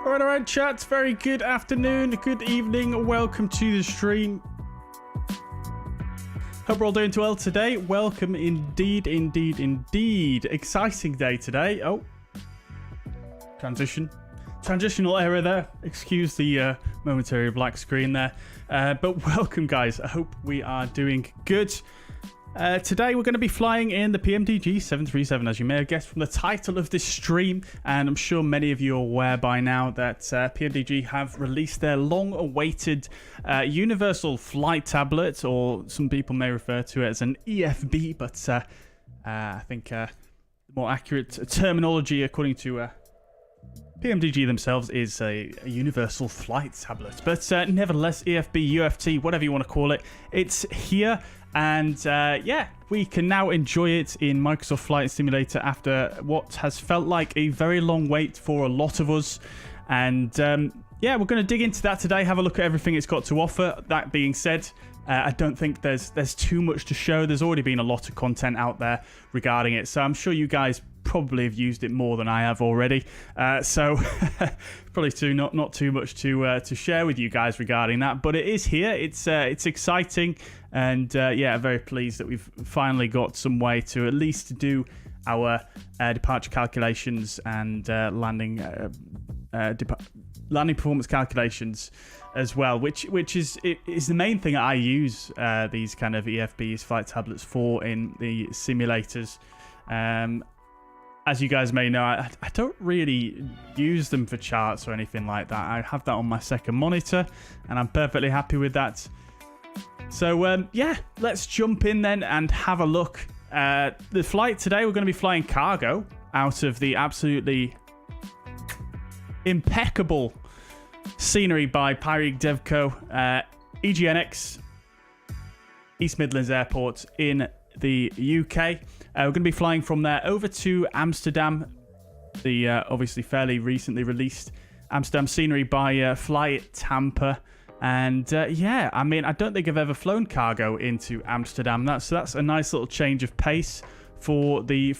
All right, chat. Very good afternoon, good evening. Welcome to the stream. Hope we're all doing well today. Welcome indeed. Exciting day today. Oh, transitional error there. Excuse the momentary black screen there. But welcome, guys. I hope we are doing good. Today we're going to be flying in the PMDG 737, as you may have guessed from the title of this stream, and I'm sure many of you are aware by now that PMDG have released their long-awaited universal flight tablet, or some people may refer to it as an EFB, but I think more accurate terminology, according to PMDG themselves, is a universal flight tablet. But nevertheless, EFB, UFT, whatever you want to call it, it's here. And yeah, we can now enjoy it in Microsoft Flight Simulator after what has felt like a very long wait for a lot of us. And yeah, we're going to dig into that today, have a look at everything it's got to offer. That being said, I don't think there's too much to show. There's already been a lot of content out there regarding it, so I'm sure you guys probably have used it more than I have already. So probably not too much to share with you guys regarding that. But it is here. It's exciting, and yeah, very pleased that we've finally got some way to at least do our departure calculations and landing performance calculations as well, which is the main thing I use these kind of EFBs, flight tablets, for in the simulators. As you guys may know, I don't really use them for charts or anything like that. I have that on my second monitor, and I'm perfectly happy with that. So yeah, let's jump in then and have a look. The flight today, we're going to be flying cargo out of the absolutely impeccable scenery by Pyreegue Devco, EGNX, East Midlands Airport in the UK. We're going to be flying from there over to Amsterdam, the obviously fairly recently released Amsterdam scenery by Flytampa. And yeah, I mean, I don't think I've ever flown cargo into Amsterdam. That's a nice little change of pace for the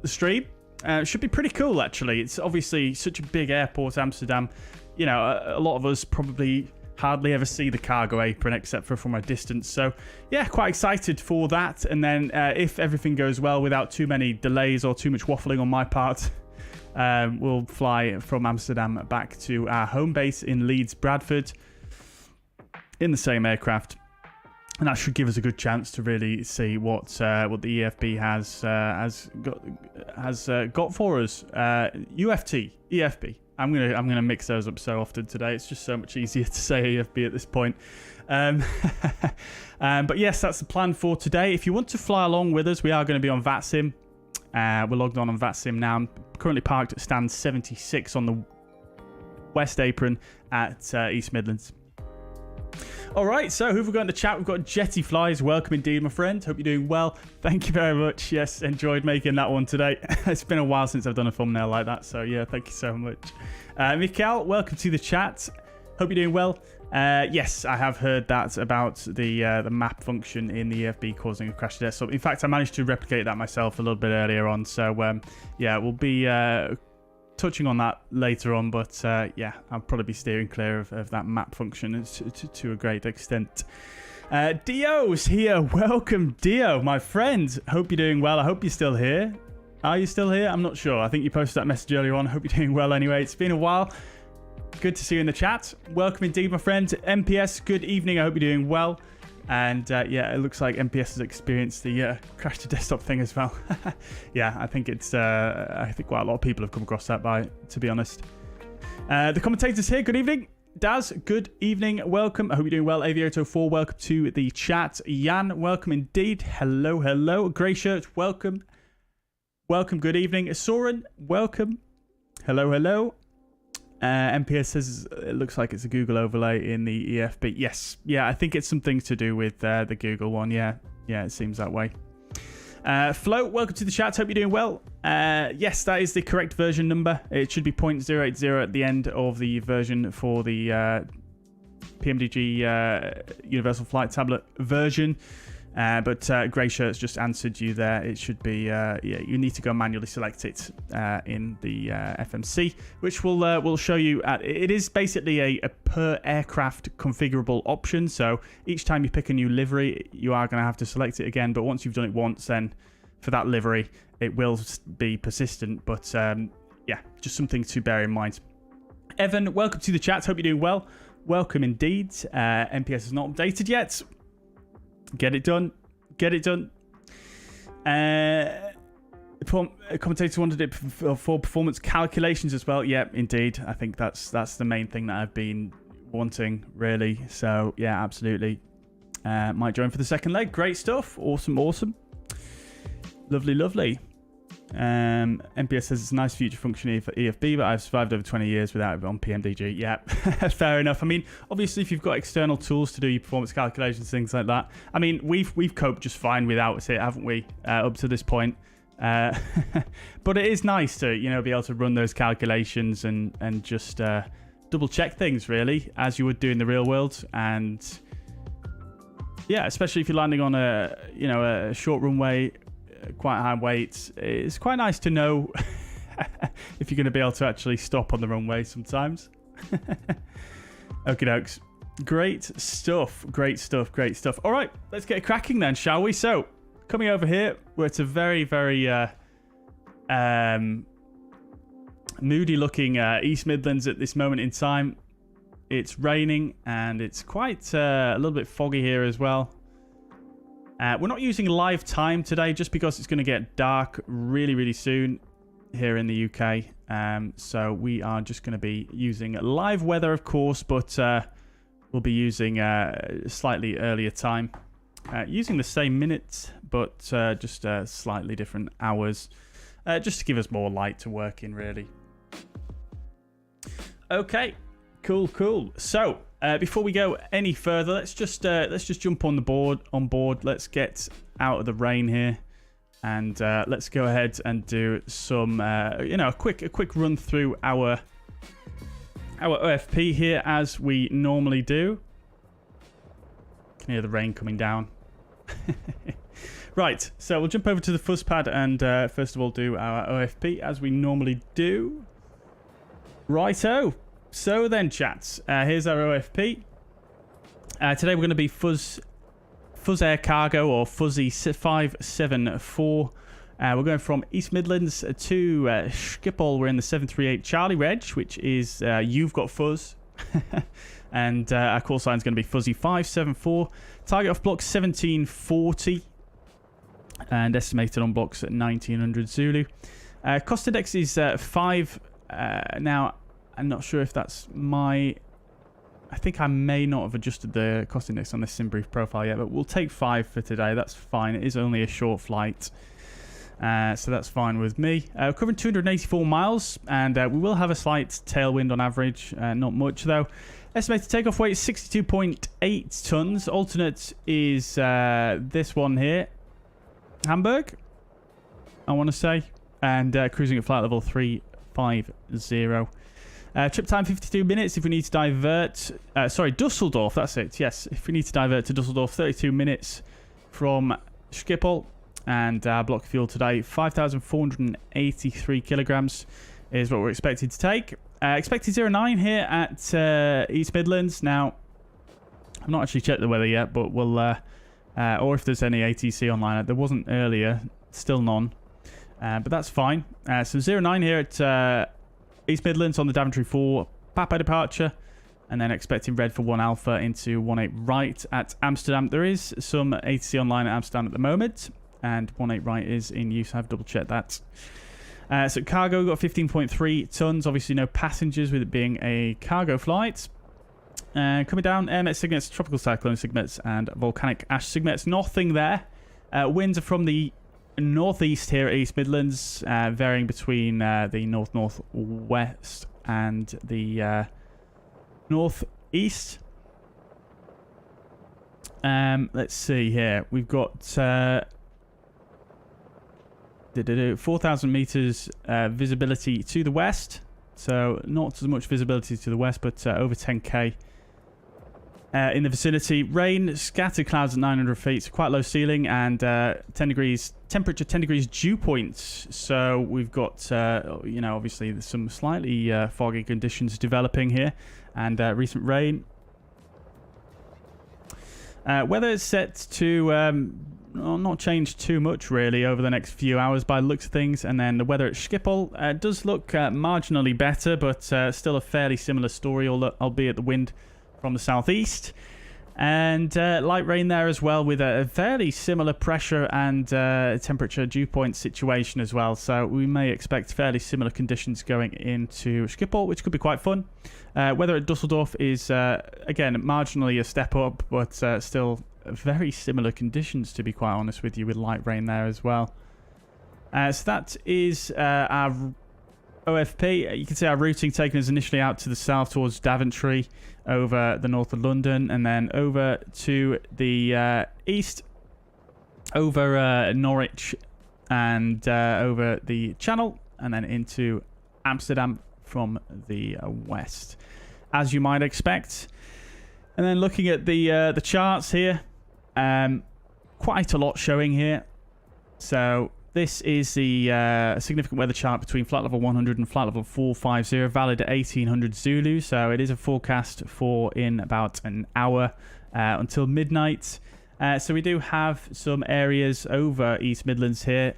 stream. It should be pretty cool, actually. It's obviously such a big airport, Amsterdam. You know, a lot of us probably hardly ever see the cargo apron except for from a distance. So yeah, quite excited for that. And then if everything goes well without too many delays or too much waffling on my part, we'll fly from Amsterdam back to our home base in Leeds, Bradford, in the same aircraft. And that should give us a good chance to really see what the EFB has got for us. UFT, EFB. I'm gonna mix those up so often today. It's just so much easier to say EFB at this point. But yes, that's the plan for today. If you want to fly along with us, we are going to be on VATSIM. We're logged on VATSIM now. I'm currently parked at stand 76 on the west apron at East Midlands. All right, so who have we got in the chat? We've got Jetty Flies. Welcome indeed, my friend. Hope you're doing well. Thank you very much. Yes, enjoyed making that one today. It's been a while since I've done a thumbnail like that, so yeah, thank you so much. Mikhail, welcome to the chat. Hope you're doing well. Yes, I have heard that about the map function in the EFB causing a crash to desktop. In fact, I managed to replicate that myself a little bit earlier on, so yeah, we'll be touching on that later on, but yeah, I'll probably be steering clear of that map function to a great extent. Dio's here. Welcome, Dio, my friend. Hope you're doing well. I hope you're still here. Are you still here? I'm not sure. I think you posted that message earlier on. Hope you're doing well anyway. It's been a while. Good to see you in the chat. Welcome indeed, my friend. MPS, good evening. I hope you're doing well. And yeah, it looks like MPS has experienced the crash to desktop thing as well. Yeah, I think it's I think quite a lot of people have come across that, to be honest. The commentators here, good evening. Daz, good evening. Welcome. I hope you're doing well. Aviato4, welcome to the chat. Jan, welcome indeed. Hello, hello. Grey Shirt, welcome. Welcome, good evening. Soren, welcome. Hello, hello. MPS says it looks like it's a Google overlay in the EFB. Yes, yeah, I think it's something to do with the Google one. Yeah, it seems that way. Flo, welcome to the chat. Hope you're doing well. Yes, that is the correct version number. It should be 0.080 at the end of the version for the PMDG Universal Flight Tablet version. But Grey Shirt's just answered you there. It should be, yeah, you need to go manually select it in the FMC, which will show you. It is basically a per aircraft configurable option. So each time you pick a new livery, you are going to have to select it again. But once you've done it once, then for that livery, it will be persistent. But yeah, just something to bear in mind. Evan, welcome to the chat. Hope you're doing well. Welcome indeed. NPS is not updated yet. Get it done. Get it done. A commentator wanted it for performance calculations as well. Yeah, indeed. I think that's the main thing that I've been wanting, really. So, yeah, absolutely. Might join for the second leg. Great stuff. Awesome, awesome. Lovely, lovely. NPS says it's a nice future function for EFB, but I've survived over 20 years without it on PMDG. Yeah, fair enough. I mean, obviously, if you've got external tools to do your performance calculations, things like that. I mean, we've coped just fine without it, haven't we? Up to this point. But it is nice to, you know, be able to run those calculations and just double check things, really, as you would do in the real world. And yeah, especially if you're landing on a short runway, quite high weights, it's quite nice to know if you're going to be able to actually stop on the runway sometimes. Okie dokes. Great stuff. Great stuff. Great stuff. All right, let's get cracking then, shall we? So, coming over here, we're at a very, very moody looking East Midlands at this moment in time. It's raining and it's quite a little bit foggy here as well. We're not using live time today just because it's going to get dark really, really soon here in the UK. So we are just going to be using live weather, of course, but we'll be using slightly earlier time. Using the same minutes, but just slightly different hours. Just to give us more light to work in, really. Okay, cool, cool. So, before we go any further, let's just jump on board. Let's get out of the rain here, and let's go ahead and do some, a quick run through our OFP here as we normally do. Can hear the rain coming down. Right, so we'll jump over to the fuzz pad and first of all do our OFP as we normally do. Righto. So then, chats, here's our OFP. Today we're going to be fuzzair cargo, or Fuzzy 574. We're going from East Midlands to Schiphol. We're in the 738 Charlie Reg, which is You've Got Fuzz. And our call sign is going to be Fuzzy 574. Target off blocks 1740. And estimated on blocks at 1900 Zulu. Cost index is 5. Now, I'm not sure if that's I think I may not have adjusted the cost index on this sim brief profile yet, but we'll take 5 for today. That's fine. It is only a short flight. So that's fine with me. Covering 284 miles, and we will have a slight tailwind on average. Not much, though. Estimated takeoff weight is 62.8 tons. Alternate is this one here. Hamburg, I want to say. And cruising at flight level 350. Trip time 52 minutes if we need to divert. Dusseldorf, that's it. Yes, if we need to divert to Dusseldorf, 32 minutes from Schiphol. And block fuel today, 5,483 kilograms is what we're expected to take. Expected 09 here at East Midlands. Now, I've not actually checked the weather yet, but we'll... or if there's any ATC online. There wasn't earlier, still none. But that's fine. So 09 here at East Midlands on the Daventry 4 Papa departure. And then expecting red for 1 Alpha into 18 right at Amsterdam. There is some ATC online at Amsterdam at the moment. And 18 right is in use. I've double checked that. So cargo got 15.3 tons. Obviously no passengers with it being a cargo flight. Coming down, air met signets, tropical cyclone signets, and volcanic ash signets. Nothing there. Winds are from the northeast here at East Midlands, varying between the north-northwest and the northeast. Let's see here. We've got 4,000 meters visibility to the west. So not as much visibility to the west, but over 10k in the vicinity. Rain, scattered clouds at 900 feet, so quite low ceiling, and 10 degrees temperature, 10 degrees dew points. So we've got, you know, obviously some slightly foggy conditions developing here, and recent rain. Weather is set to not change too much really over the next few hours by the looks of things, and then the weather at Schiphol does look marginally better, but still a fairly similar story, albeit the wind from the southeast, and light rain there as well, with a fairly similar pressure and temperature dew point situation as well. So we may expect fairly similar conditions going into Schiphol, which could be quite fun. Weather at Dusseldorf is again marginally a step up, but still very similar conditions, to be quite honest with you, with light rain there as well. So that is our OFP. You can see our routing taking us initially out to the south towards Daventry, over the north of London, and then over to the east, over Norwich, and over the Channel, and then into Amsterdam from the west, as you might expect. And then looking at the charts here, quite a lot showing here. So this is the significant weather chart between flight level 100 and flight level 450, valid at 1800 Zulu. So it is a forecast for in about an hour until midnight. So we do have some areas over East Midlands here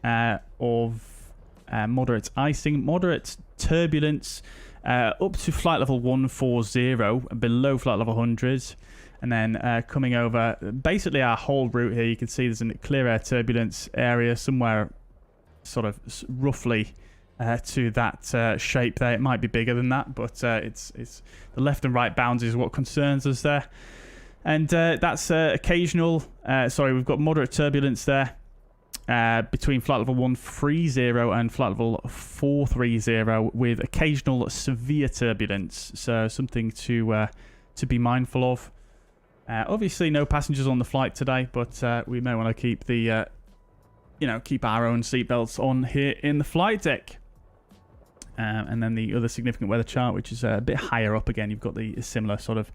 of moderate icing, moderate turbulence, up to flight level 140, below flight level 100. And then coming over basically our whole route here, you can see there's a clear air turbulence area somewhere sort of roughly to that shape there. It might be bigger than that, but it's the left and right bounds is what concerns us there. And that's occasional. Sorry, we've got moderate turbulence there between flight level 130 and flight level 430, with occasional severe turbulence. So something to be mindful of. Obviously, no passengers on the flight today, but we may want to keep the, keep our own seatbelts on here in the flight deck. And then the other significant weather chart, which is a bit higher up again, you've got the similar sort of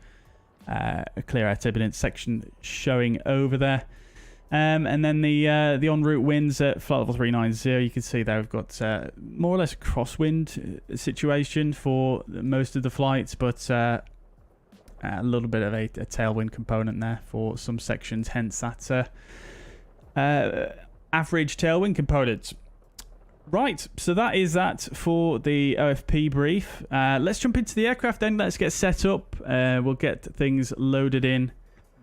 clear air turbulence section showing over there. And then the en route winds at flight level 390, you can see there we've got more or less a crosswind situation for most of the flights, but a little bit of a tailwind component there for some sections, hence that average tailwind component. Right, so that is that for the OFP brief. Let's jump into the aircraft then. Let's get set up. We'll get things loaded in,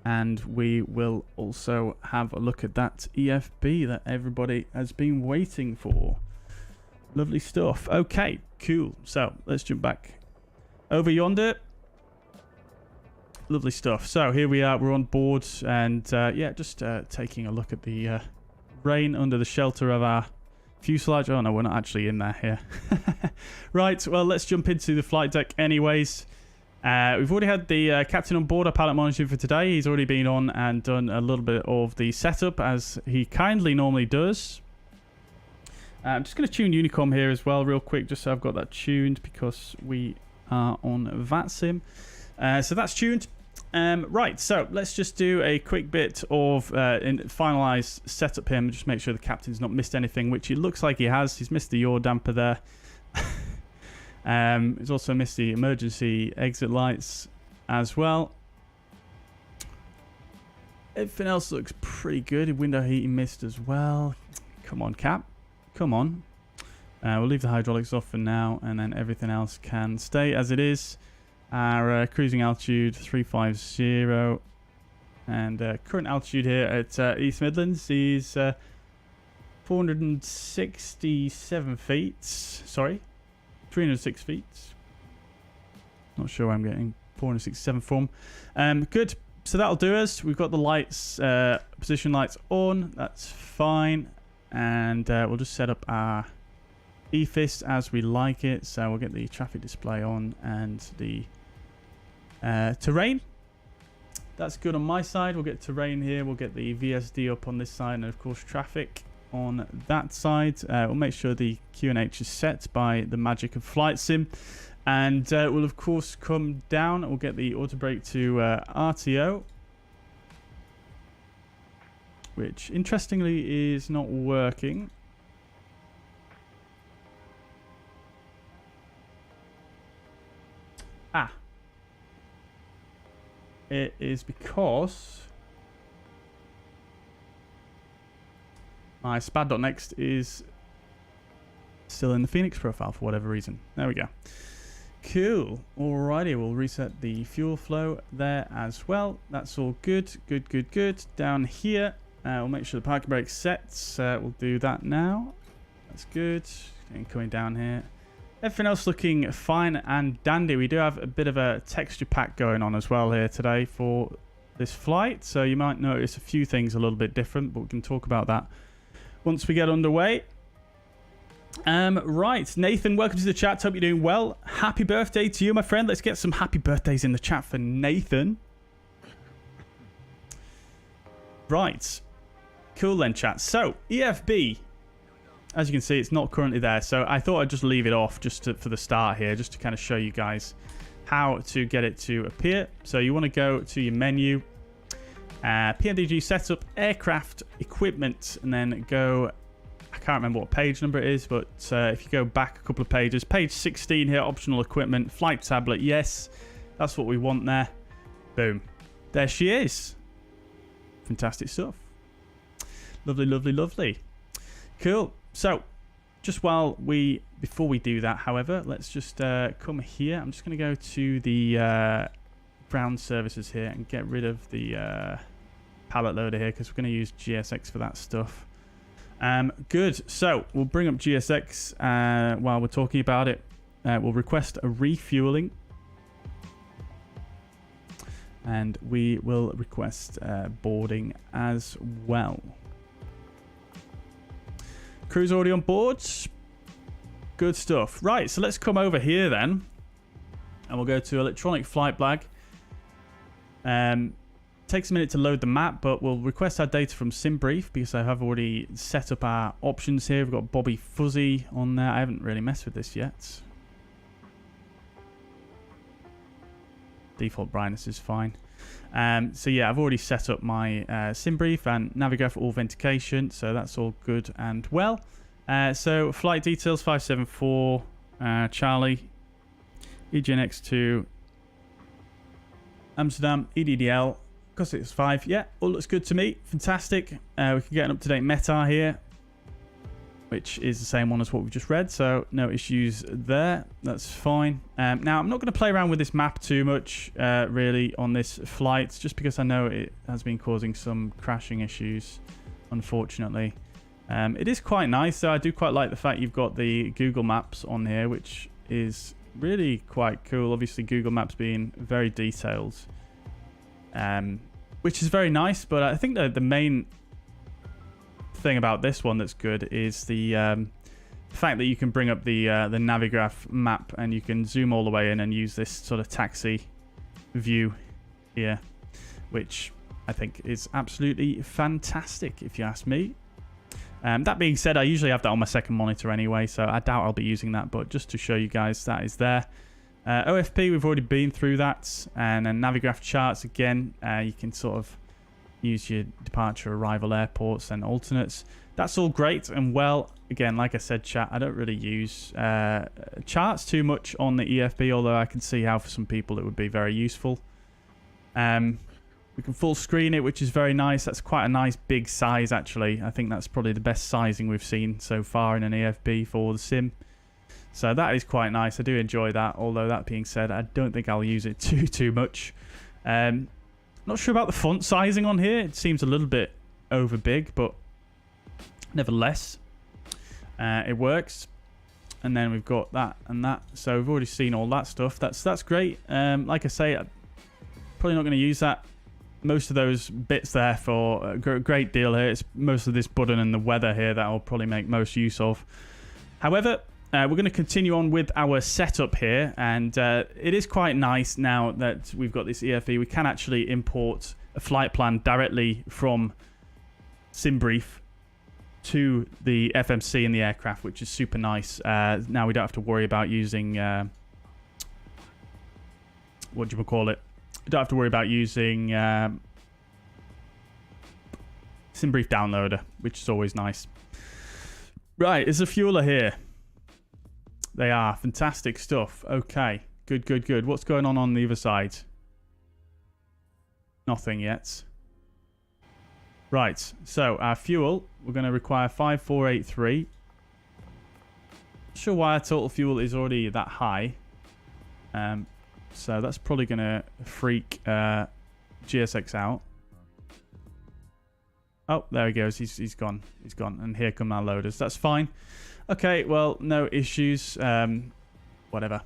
and we will also have a look at that EFB that everybody has been waiting for. Lovely stuff. Okay, cool. So let's jump back over yonder. Lovely stuff. So here we are, we're on board, and yeah, just taking a look at the rain under the shelter of our fuselage. Oh no, we're not actually in there here. Right, well, let's jump into the flight deck anyways. We've already had the captain on board, our pilot monitoring for today. He's already been on and done a little bit of the setup, as he kindly normally does. I'm just going to tune Unicom here as well real quick, just so I've got that tuned, because we are on VATSIM. So that's tuned. Right, so let's just do a quick bit of finalize setup here, and just make sure the captain's not missed anything, which it looks like he has. He's missed the yaw damper there. He's also missed the emergency exit lights as well. Everything else looks pretty good. Window heating missed as well. Come on, Cap. Come on. We'll leave the hydraulics off for now, and then everything else can stay as it is. Our cruising altitude 350, and current altitude here at East Midlands is 467 feet. Sorry, 306 feet. Not sure where I'm getting 467 from. Good. So that'll do us. We've got the lights, position lights on. That's fine, and we'll just set up our EFIS as we like it. So we'll get the traffic display on and the terrain. That's good on my side. We'll get terrain here. We'll get the VSD up on this side, and of course traffic. on that side. We'll make sure the QNH is set by the magic of Flight Sim. And we'll, of course, come down. We'll get the auto brake to RTO, which, interestingly, is not working. Ah. It is because my spad.next is still in the Fenix profile for whatever reason. There we go. Cool. Alrighty, we'll reset the fuel flow there as well. That's all good. Good, good, good. Down here, we'll make sure the parking brake sets. We'll do that now. That's good. And coming down here. Everything else looking fine and dandy. We do have a bit of a texture pack going on as well here today for this flight. So you might notice a few things a little bit different, but we can talk about that once we get underway. Right, Nathan, welcome to the chat. Hope you're doing well. Happy birthday to you, my friend. Let's get some happy birthdays in the chat for Nathan. Right. Cool then, chat. So, EFB. As you can see, it's not currently there. So I thought I'd just leave it off just for the start here, just to kind of show you guys how to get it to appear. So you want to go to your menu, PMDG setup, aircraft, equipment, and then go, I can't remember what page number it is, but if you go back a couple of pages, page 16 here, optional equipment, flight tablet, yes, that's what we want there. Boom. There she is. Fantastic stuff. Lovely, lovely, lovely. Cool. So, just before we do that, however, let's just come here. I'm just going to go to the ground services here and get rid of the pallet loader here because we're going to use GSX for that stuff. Good. So, we'll bring up GSX while we're talking about it. We'll request a refueling. And we will request boarding as well. Crew's already on board. Good stuff. Right, so let's come over here then. And we'll go to electronic flight blag. Takes a minute to load the map, but we'll request our data from SimBrief because I have already set up our options here. We've got Bobby Fuzzy on there. I haven't really messed with this yet. Default brightness is fine. So yeah, I've already set up my SimBrief and Navigraph authentication, so that's all good and well. So flight details 574 Charlie, EGNX to Amsterdam, EDDL, because it's 5. Yeah, all looks good to me. Fantastic. We can get an up-to-date METAR here, which is the same one as what we've just read, so no issues there. That's fine. Now, I'm not going to play around with this map too much, really, on this flight, just because I know it has been causing some crashing issues, unfortunately. It is quite nice, though. I do quite like the fact you've got the Google Maps on here, which is really quite cool. Obviously, Google Maps being very detailed, which is very nice, but I think the main thing about this one that's good is the fact that you can bring up the Navigraph map and you can zoom all the way in and use this sort of taxi view here, which I think is absolutely fantastic if you ask me. That being said, I usually have that on my second monitor anyway, so I doubt I'll be using that, but just to show you guys that is there. OFP, we've already been through that, and then Navigraph charts again, you can sort of use your departure, arrival airports and alternates. That's all great and well. Again, like I said, chat, I don't really use charts too much on the EFB, although I can see how for some people it would be very useful. We can full screen it, which is very nice. That's quite a nice big size, actually. I think that's probably the best sizing we've seen so far in an EFB for the sim. So that is quite nice. I do enjoy that, although that being said, I don't think I'll use it too much. Not sure about the font sizing on here. It seems a little bit over big, but nevertheless, it works. And then we've got that and that. So we've already seen all that stuff. That's great. Like I say, I'm probably not going to use that. Most of those bits there for a great deal here. It's most of this button and the weather here that I'll probably make most use of. However, we're going to continue on with our setup here, and it is quite nice now that we've got this EFB. We can actually import a flight plan directly from SimBrief to the FMC in the aircraft, which is super nice. Now we don't have to worry about using what do you call it? We don't have to worry about using SimBrief downloader, which is always nice. Right, is the fueler here? They are. Fantastic stuff. Okay, good, good, good. What's going on the other side? Nothing yet. Right, so our fuel, we're going to require 5483. Not sure why our total fuel is already that high. So that's probably going to freak GSX out. Oh, there he goes. He's gone. He's gone. And here come our loaders. That's fine. Okay, well, no issues. Whatever.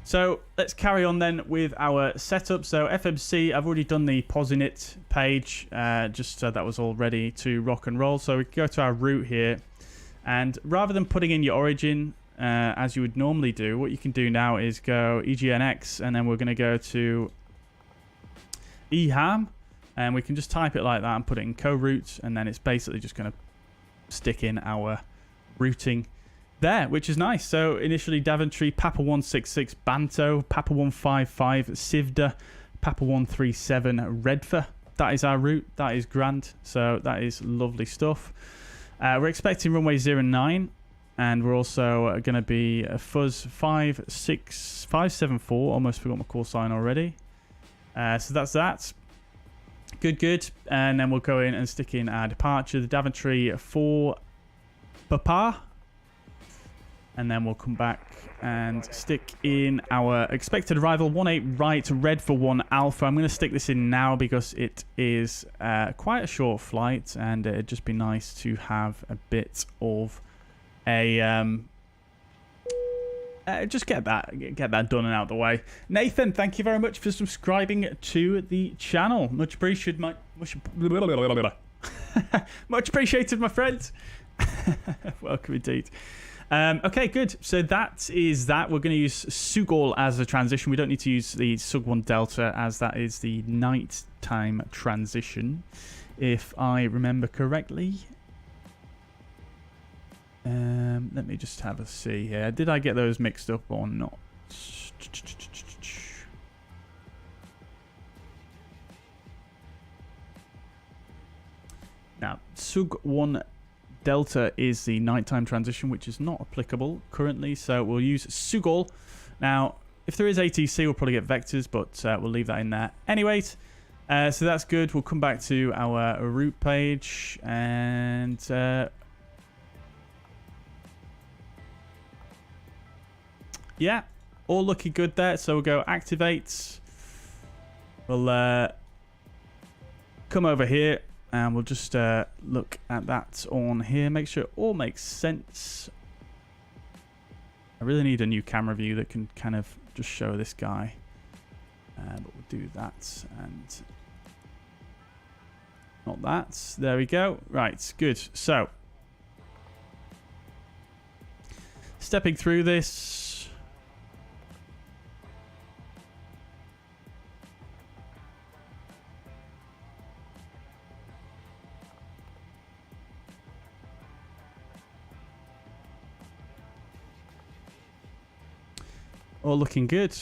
So let's carry on then with our setup. So FMC, I've already done the POSINIT page, just so that was all ready to rock and roll. So we can go to our route here. And rather than putting in your origin, as you would normally do, what you can do now is go EGNX, and then we're going to go to EHAM. And we can just type it like that and put it in co-route, and then it's basically just going to stick in our routing there, which is nice. So initially Daventry, Papa 166 Banto, Papa 155 Sivda, Papa 137 Redfer. That is our route. That is grand. So that is lovely stuff. We're expecting runway 09, and we're also going to be a Fuzz 574. Almost forgot my call sign already. So that's that. Good, good. And then we'll go in and stick in our departure, the Daventry for Papa. And then we'll come back and stick in our expected arrival, 18 right, red for 1 alpha. I'm going to stick this in now because it is quite a short flight, and it'd just be nice to have a bit of a... just get that done and out the way. Nathan, thank you very much for subscribing to the channel. Much appreciated, much appreciated, my friend. Welcome indeed. Okay, good. So that is that. We're going to use Sugol as a transition. We don't need to use the Sug1 Delta, as that is the nighttime transition, if I remember correctly. Let me just have a see here. Did I get those mixed up or not? Now, Sug1 Delta is the nighttime transition, which is not applicable currently, so we'll use Sugol. Now, if there is ATC, we'll probably get vectors, but we'll leave that in there. Anyways, so that's good. We'll come back to our route page, and... yeah, all looking good there. So we'll go activate. We'll come over here and we'll just look at that on here. Make sure it all makes sense. I really need a new camera view that can kind of just show this guy. But we'll do that and not that. There we go. Right, good. So stepping through this. All looking good.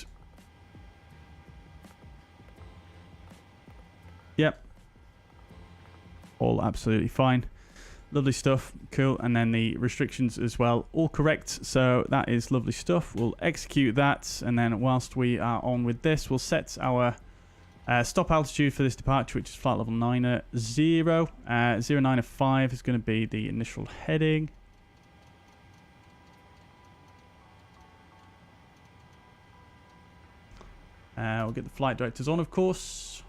Yep. All absolutely fine. Lovely stuff. Cool. And then the restrictions as well. All correct. So that is lovely stuff. We'll execute that. And then whilst we are on with this, we'll set our stop altitude for this departure, which is flight level 90. 095 is going to be the initial heading. We'll get the flight directors on, of course.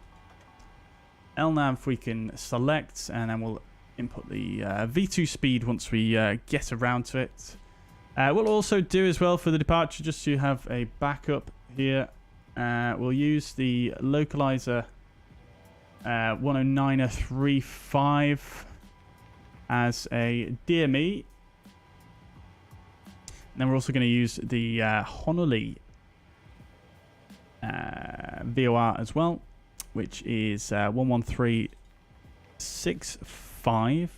LNAV we can select, and then we'll input the V2 speed once we get around to it. We'll also do as well for the departure, just to have a backup here. We'll use the localizer 10935 as a DME. And then we're also going to use the Honolulu VOR as well, which is 11365,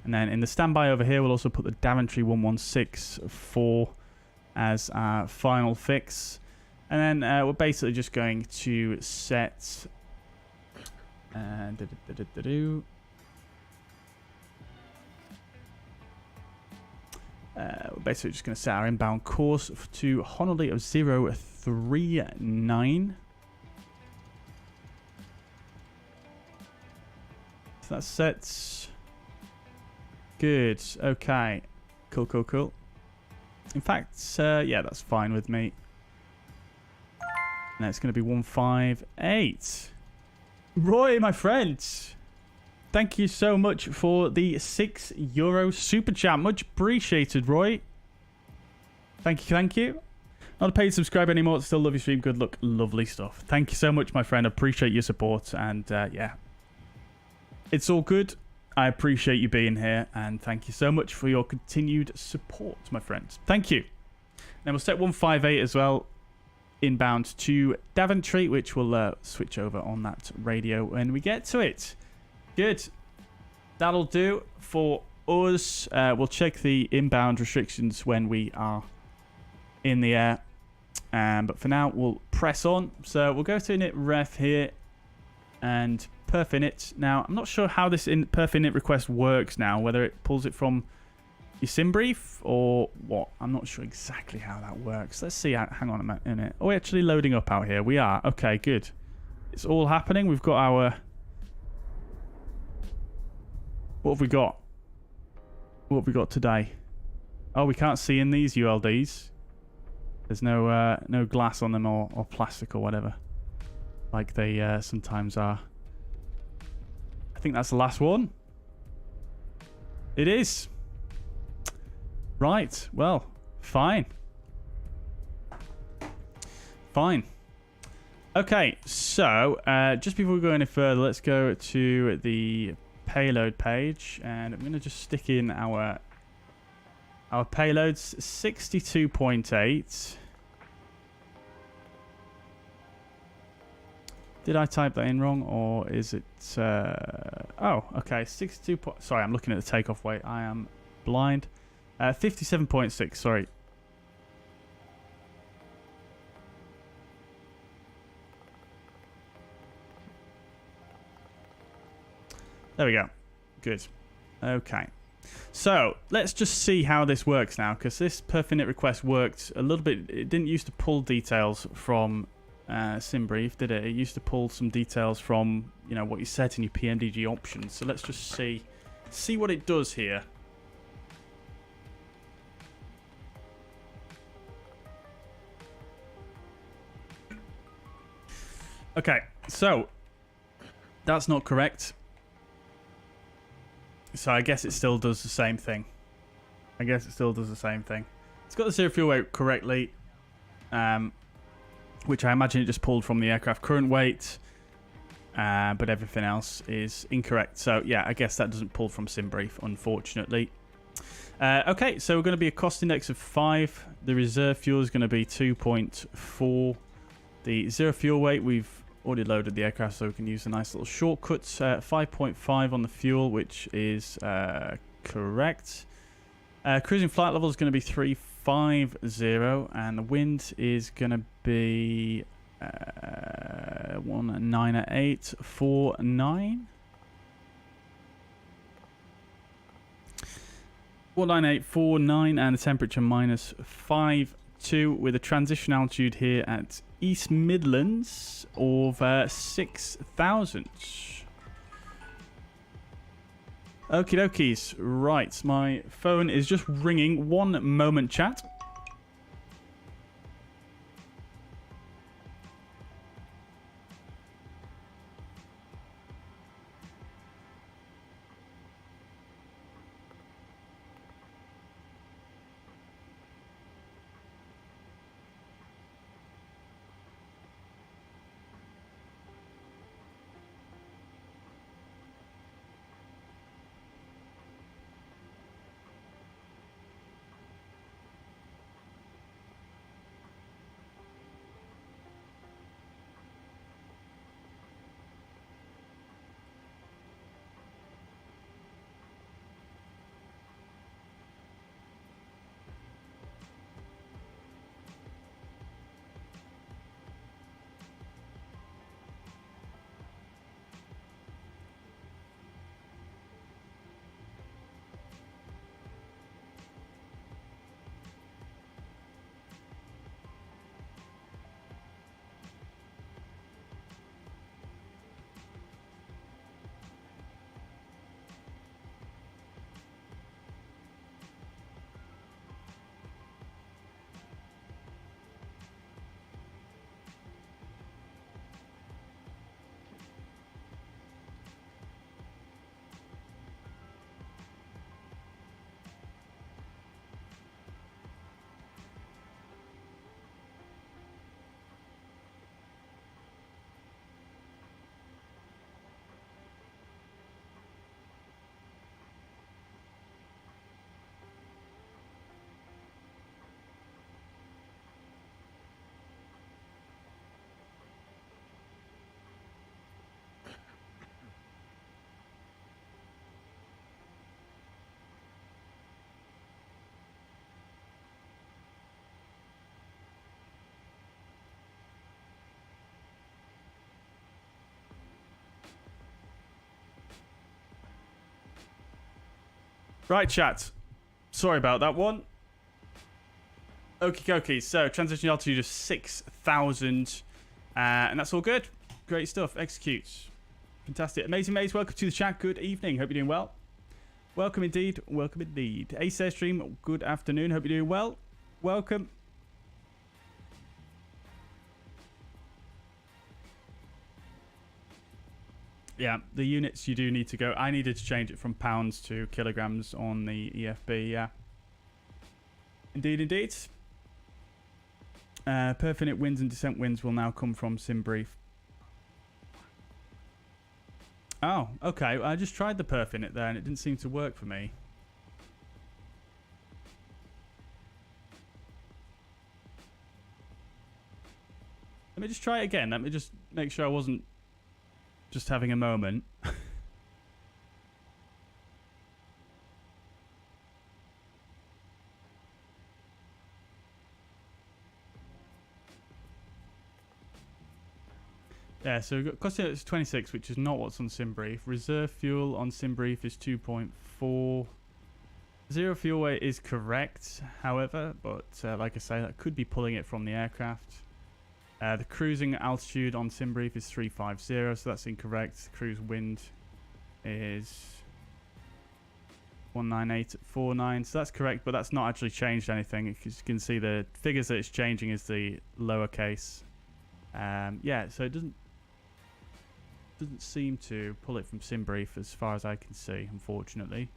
And then in the standby over here, we'll also put the Daventry 1164 as our final fix. And then we're basically just going to set... we're basically just going to set our inbound course to Honolulu of 039. So that's set. Good. Okay. Cool, cool, cool. In fact, yeah, that's fine with me. Now it's going to be 158. Roy, my friend, thank you so much for the €6 super chat. Much appreciated, Roy. Thank you, thank you. Not a paid subscriber anymore. Still love your stream. Good luck. Lovely stuff. Thank you so much, my friend. I appreciate your support. And yeah, it's all good. I appreciate you being here. And thank you so much for your continued support, my friends. Thank you. Then we'll set 158 as well. Inbound to Daventry, which we'll switch over on that radio when we get to it. Good. That'll do for us. We'll check the inbound restrictions when we are in the air. But for now, we'll press on. So we'll go to init ref here and perf init. Now, I'm not sure how this perf init request works now, whether it pulls it from your sim brief or what. I'm not sure exactly how that works. Let's see. Hang on a minute. Oh, we're actually loading up out here. We are. Okay, good. It's all happening. We've got our... What have we got? What have we got today? Oh, we can't see in these ULDs. There's no no glass on them or plastic or whatever, like they sometimes are. I think that's the last one. It is. Right. Well, fine. Fine. Okay, so just before we go any further, let's go to the payload page, and I'm going to just stick in our payloads. 62.8. Did I type that in wrong, or is it... oh, okay, 62... Sorry, I'm looking at the takeoff weight. I am blind. 57.6, sorry. There we go. Good. Okay. So, let's just see how this works now, because this perf init request worked a little bit... It didn't used to pull details from SimBrief, did it? It used to pull some details from, you know, what you set in your PMDG options. So let's just see what it does here. Okay, so that's not correct. So I guess it still does the same thing. It's got the zero fuel weight correctly, which I imagine it just pulled from the aircraft current weight, but everything else is incorrect. So yeah, I guess that doesn't pull from SimBrief, unfortunately. Okay, so we're going to be a cost index of 5. The reserve fuel is going to be 2.4. The zero fuel weight, we've already loaded the aircraft, so we can use a nice little shortcut. 5.5 on the fuel, which is correct. Cruising flight level is going to be 350, and the wind is going to be 19849. 19849, and the temperature -52, with a transition altitude here at East Midlands of 6,000. Okie dokies. Right, my phone is just ringing. One moment, chat. Right, chat. Sorry about that one. Okie dokie. So, transition altitude of 6,000. And that's all good. Great stuff. Execute. Fantastic. Amazing, mates. Welcome to the chat. Good evening. Hope you're doing well. Welcome indeed. Welcome indeed. Ace Airstream, good afternoon. Hope you're doing well. Welcome. Yeah, the units you do need to go. I needed to change it from pounds to kilograms on the EFB, yeah. Indeed, indeed. Perfinite winds and descent winds will now come from SimBrief. Oh, okay. I just tried the Perfinite there and it didn't seem to work for me. Let me just try it again. Let me just make sure I wasn't just having a moment. Yeah, so we've got cost is 26, which is not what's on SimBrief. Reserve fuel on SimBrief is 2.4. Zero fuel weight is correct, however, but like I say, that could be pulling it from the aircraft. The cruising altitude on SimBrief is 350, so that's incorrect. Cruise wind is 198.49, so that's correct, but that's not actually changed anything. As you can see, the figures that it's changing is the lowercase. Yeah, so it doesn't seem to pull it from SimBrief as far as I can see, unfortunately.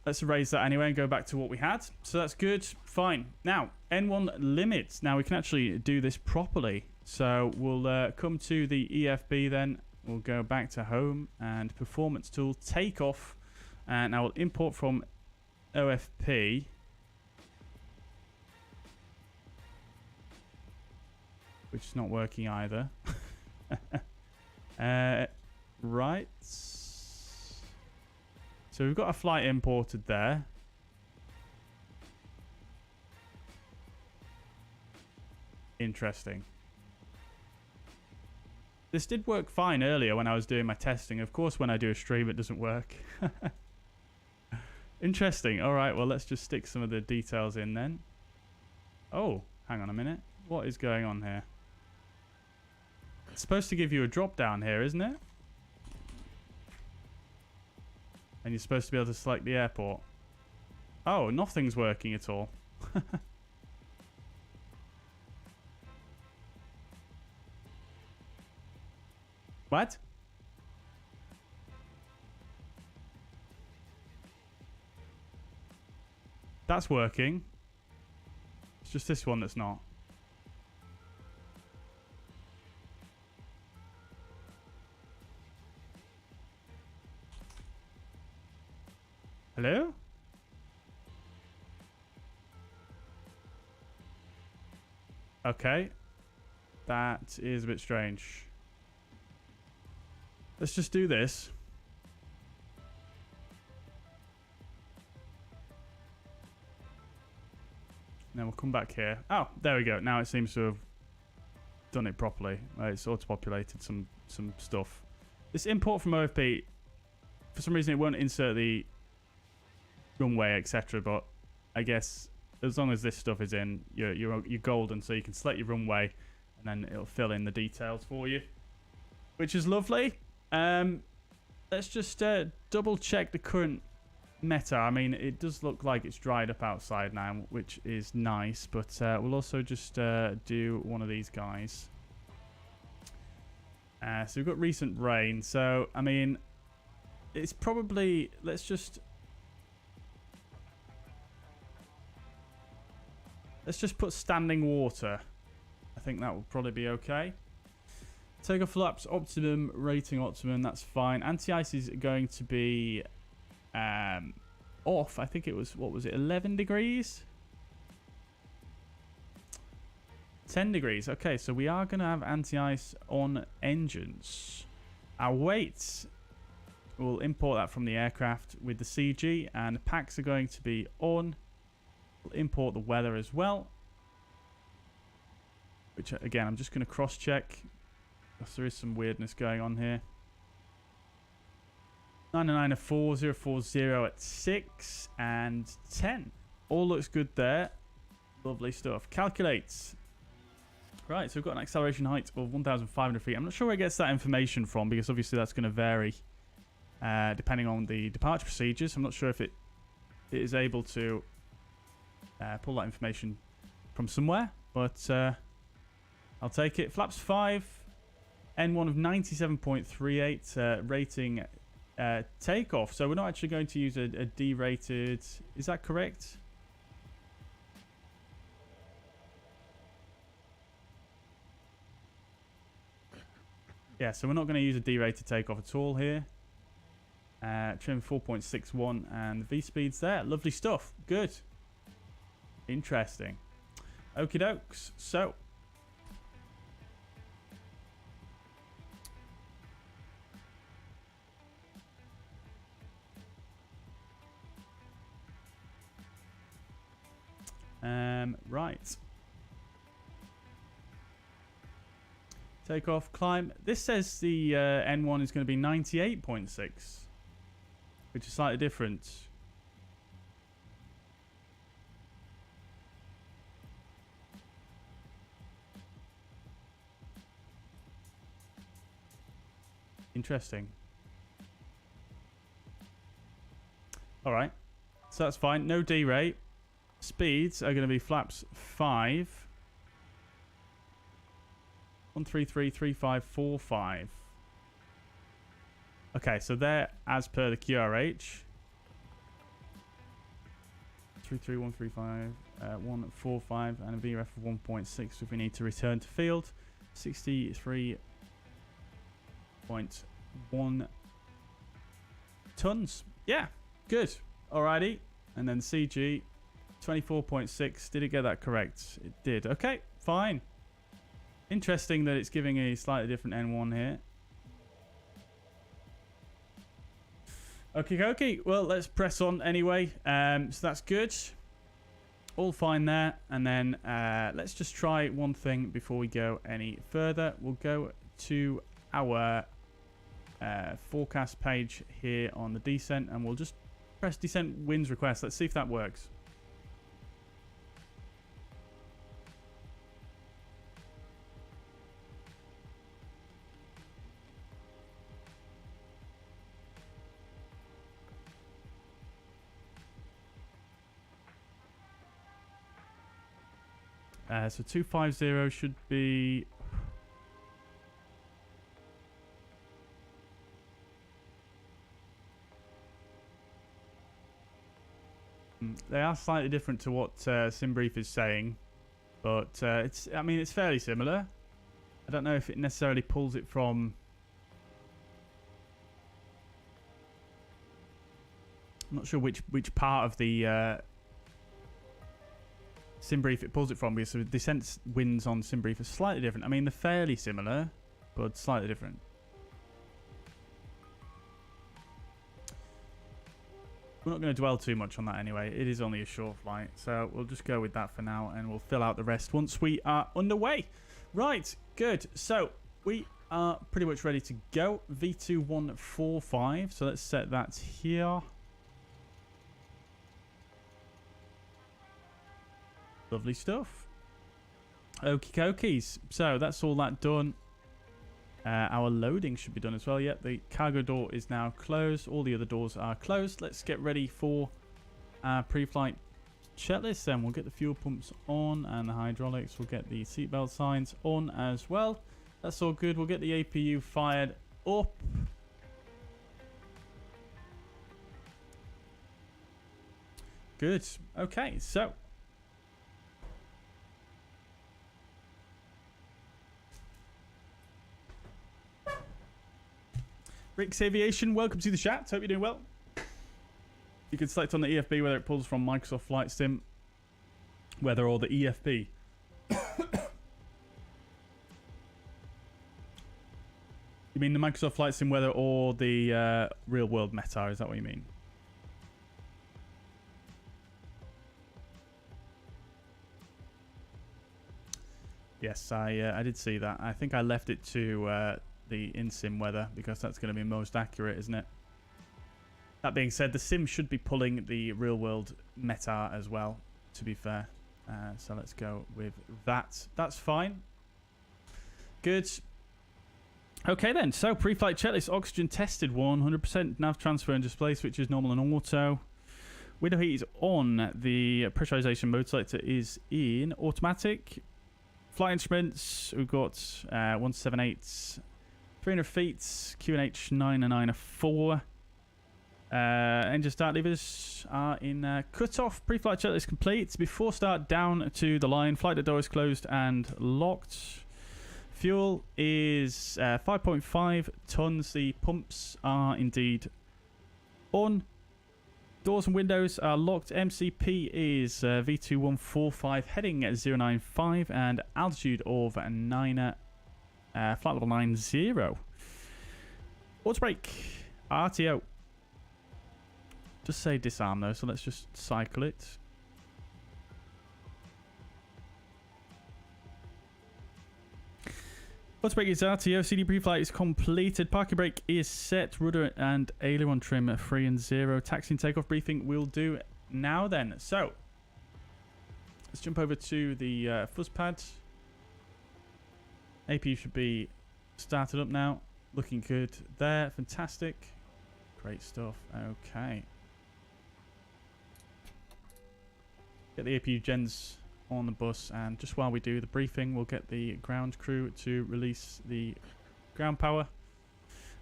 Let's erase that anyway and go back to what we had. So that's good. Fine. Now, N1 limits. Now we can actually do this properly. So we'll come to the EFB then. We'll go back to home and performance tool, take off. And now we'll import from OFP. Which is not working either. Right. So we've got a flight imported there. Interesting. This did work fine earlier when I was doing my testing. Of course, when I do a stream, it doesn't work. Interesting. All right, well, let's just stick some of the details in then. Oh, hang on a minute. What is going on here? It's supposed to give you a drop down here, isn't it? And you're supposed to be able to select the airport. Oh, nothing's working at all. What? That's working. It's just this one that's not. Hello? Okay. That is a bit strange. Let's just do this. Now we'll come back here. Oh, there we go. Now it seems to have done it properly. It's auto-populated some stuff. This import from OFP, for some reason it won't insert the runway, etc. But I guess as long as this stuff is in, you're golden. So you can select your runway, and then it'll fill in the details for you, which is lovely. Let's just double check the current meta. I mean, it does look like it's dried up outside now, which is nice. But we'll also just do one of these guys. So we've got recent rain. So I mean, it's probably let's just put standing water. I think that will probably be okay. Takeoff flaps optimum, rating optimum, that's fine. Anti-ice is going to be off. I think it was, what was it, 11 degrees? 10 degrees. Okay, so we are going to have anti-ice on engines. Our weights, we'll import that from the aircraft with the CG, and packs are going to be on. We'll import the weather as well. Which, again, I'm just going to cross-check. Because there is some weirdness going on here. 909 040 at 6 and 10. All looks good there. Lovely stuff. Calculates. Right, so we've got an acceleration height of 1,500 feet. I'm not sure where it gets that information from because obviously that's going to vary depending on the departure procedures. I'm not sure if it is able to pull that information from somewhere, but I'll take it. Flaps 5, N1 of 97.38, rating takeoff. So we're not actually going to use a D-rated. Is that correct? Yeah, so we're not going to use a D-rated takeoff at all here. Trim 4.61 and the V-speed's there. Lovely stuff. Good. Interesting. Okie dokes. So. Right. Take off, climb. This says the N1 is going to be 98.6, which is slightly different. Interesting. All right. So that's fine. No D-rate. Speeds are going to be flaps 5. 1333545. Okay, so they're as per the QRH. 33135, 145, and a VRF of 1.6 if we need to return to field. 63.1 tons. Yeah, good. Alrighty. And then CG 24.6. Did it get that correct? It did. Okay, fine. Interesting that it's giving a slightly different N1 here. Okay. Well, let's press on anyway. So that's good. All fine there. And then let's just try one thing before we go any further. We'll go to our forecast page here on the descent, and we'll just press descent winds request. Let's see if that works. So 250 should be... They are slightly different to what SimBrief is saying, but I mean, it's fairly similar. I don't know if it necessarily pulls it from... I'm not sure which part of the SimBrief it pulls it from, because the descent winds on SimBrief are slightly different. I mean, they're fairly similar, but slightly different. We're not going to dwell too much on that anyway. It is only a short flight, so we'll just go with that for now, and we'll fill out the rest once we are underway. Right, good. So we are pretty much ready to go. V2145. So let's set that here. Lovely stuff. Okie dokies. So that's all that done. Our loading should be done as well. Yep, the cargo door is now closed. All the other doors are closed. Let's get ready for our pre-flight checklist. Then we'll get the fuel pumps on and the hydraulics. We'll get the seatbelt signs on as well. That's all good. We'll get the APU fired up. Good. Okay, so Rick's Aviation, welcome to the chat. Hope you're doing well. You can select on the EFB whether it pulls from Microsoft Flight Sim weather or the EFB. You mean the Microsoft Flight Sim weather or the real world meta? Is that what you mean? Yes, I did see that. I think I left it to the in-sim weather because that's going to be most accurate, isn't it? That being said, the sim should be pulling the real world meta as well, to be fair. So let's go with that. That's fine. Good. Okay then, so pre-flight checklist, oxygen tested 100%, nav transfer and display switches normal and auto. Window heat is on, the pressurization mode selector is in automatic. Flight instruments, we've got 178, 300 feet, QNH 994. Engine start levers are in cut-off. Pre-flight checklist complete. Before start, down to the line. Flight door is closed and locked. Fuel is 5.5 tons. The pumps are indeed on. Doors and windows are locked. MCP is V2145, heading at 095 and altitude of flight level 90. Auto brake, RTO. Just say disarm though, so let's just cycle it. Auto brake is RTO, CD pre-flight is completed, parking brake is set, rudder and aileron trim 3 and 0. Taxi and takeoff briefing we'll do now then. So, let's jump over to the fuzz pad. APU should be started up now. Looking good there, fantastic. Great stuff, okay. Get the APU gens on the bus, and just while we do the briefing, we'll get the ground crew to release the ground power.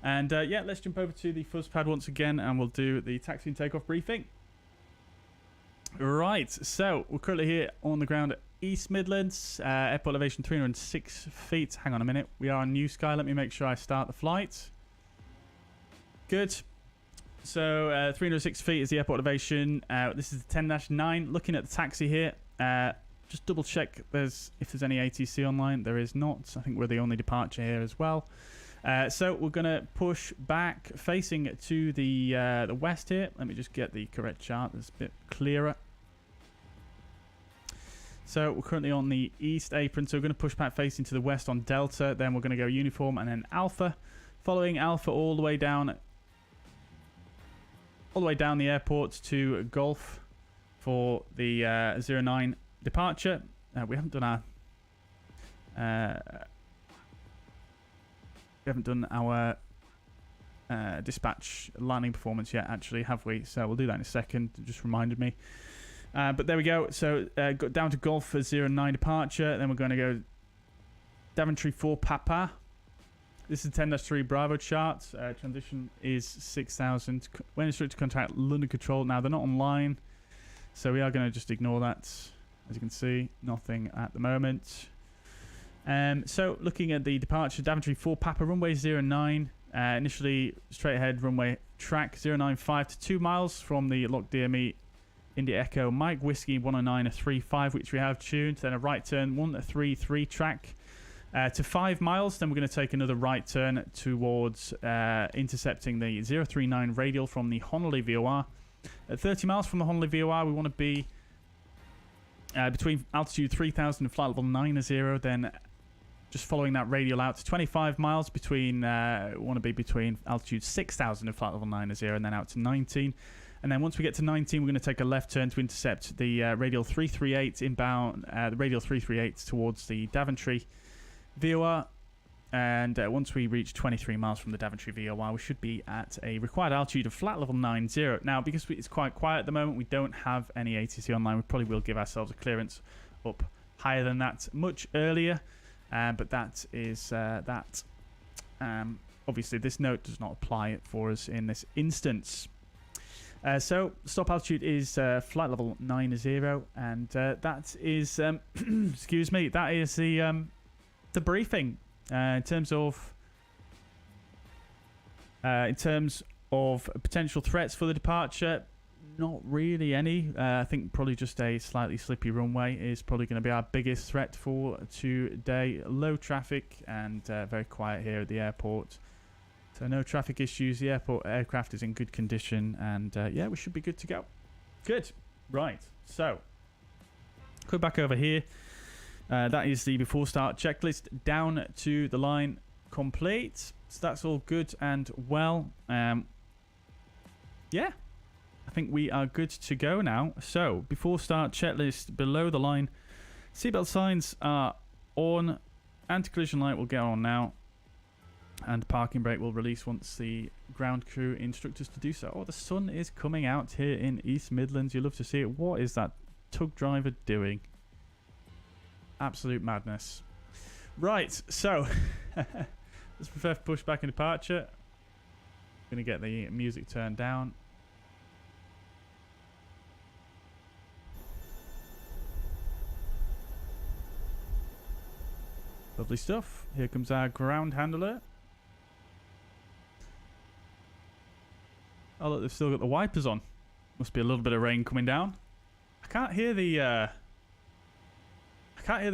And yeah, let's jump over to the fuzz pad once again, and we'll do the taxi and takeoff briefing. Right, so we're currently here on the ground at East Midlands, airport elevation 306 feet. Hang on a minute, we are on Newsky. Let me make sure I start the flight. Good. So 306 feet is the airport elevation. This is the 10-9. Looking at the taxi here, just double check if there's any ATC online. There is not. I think we're the only departure here as well. So we're going to push back facing to the west here. Let me just get the correct chart that's a bit clearer. So we're currently on the east apron, so we're going to push back facing to the west on Delta. Then we're going to go uniform and then Alpha. Following Alpha all the way down the airport to Golf for the 09 departure. We haven't done our dispatch landing performance yet, actually, have we? So we'll do that in a second. It just reminded me. But there we go. So got down to Golf for 09 departure. Then we're going to go Daventry 4 Papa. This is 10-3 Bravo chart. Transition is 6,000. When instructed to contact London Control. Now, they're not online, so we are going to just ignore that. As you can see, nothing at the moment. So, looking at the departure, Daventry 4 Papa, runway 09. Initially, straight ahead, runway track 095 to 2 miles from the locked DME India Echo Mike Whiskey 109.35, which we have tuned. Then a right turn 133 track. To 5 miles, then we're going to take another right turn towards intercepting the 039 radial from the Honolulu VOR. At 30 miles from the Honolulu VOR, we want to be between altitude 3,000 and flight level 90. Then just following that radial out to 25 miles, we want to be between altitude 6,000 and flight level 90, and then out to 19. And then once we get to 19, we're going to take a left turn to intercept the radial 338 inbound, the radial 338 towards the Daventry VOR, and once we reach 23 miles from the Daventry VOR, we should be at a required altitude of flat level 90. Now, because it's quite quiet at the moment, we don't have any ATC online. We probably will give ourselves a clearance up higher than that much earlier, but that is that. Obviously, this note does not apply for us in this instance. So, stop altitude is flight level 90, and that is, excuse me, that is the briefing. In terms of potential threats for the departure, not really any. I think probably just a slightly slippy runway is probably going to be our biggest threat for today. Low traffic and very quiet here at the airport. So no traffic issues. The aircraft is in good condition, and yeah, we should be good to go. Good. Right. So, go back over here. That is the before start checklist down to the line complete. So that's all good and well. yeah, I think we are good to go now. So, before start, checklist below the line. Seatbelt signs are on. Anti-collision light will get on now. And parking brake will release once the ground crew instruct us to do so. Oh, the sun is coming out here in East Midlands. You love to see it. What is that tug driver doing? Absolute madness. Right, so let's prepare for pushback and departure. Going to get the music turned down. Lovely stuff. Here comes our ground handler. Oh look, they've still got the wipers on. Must be a little bit of rain coming down. I can't hear the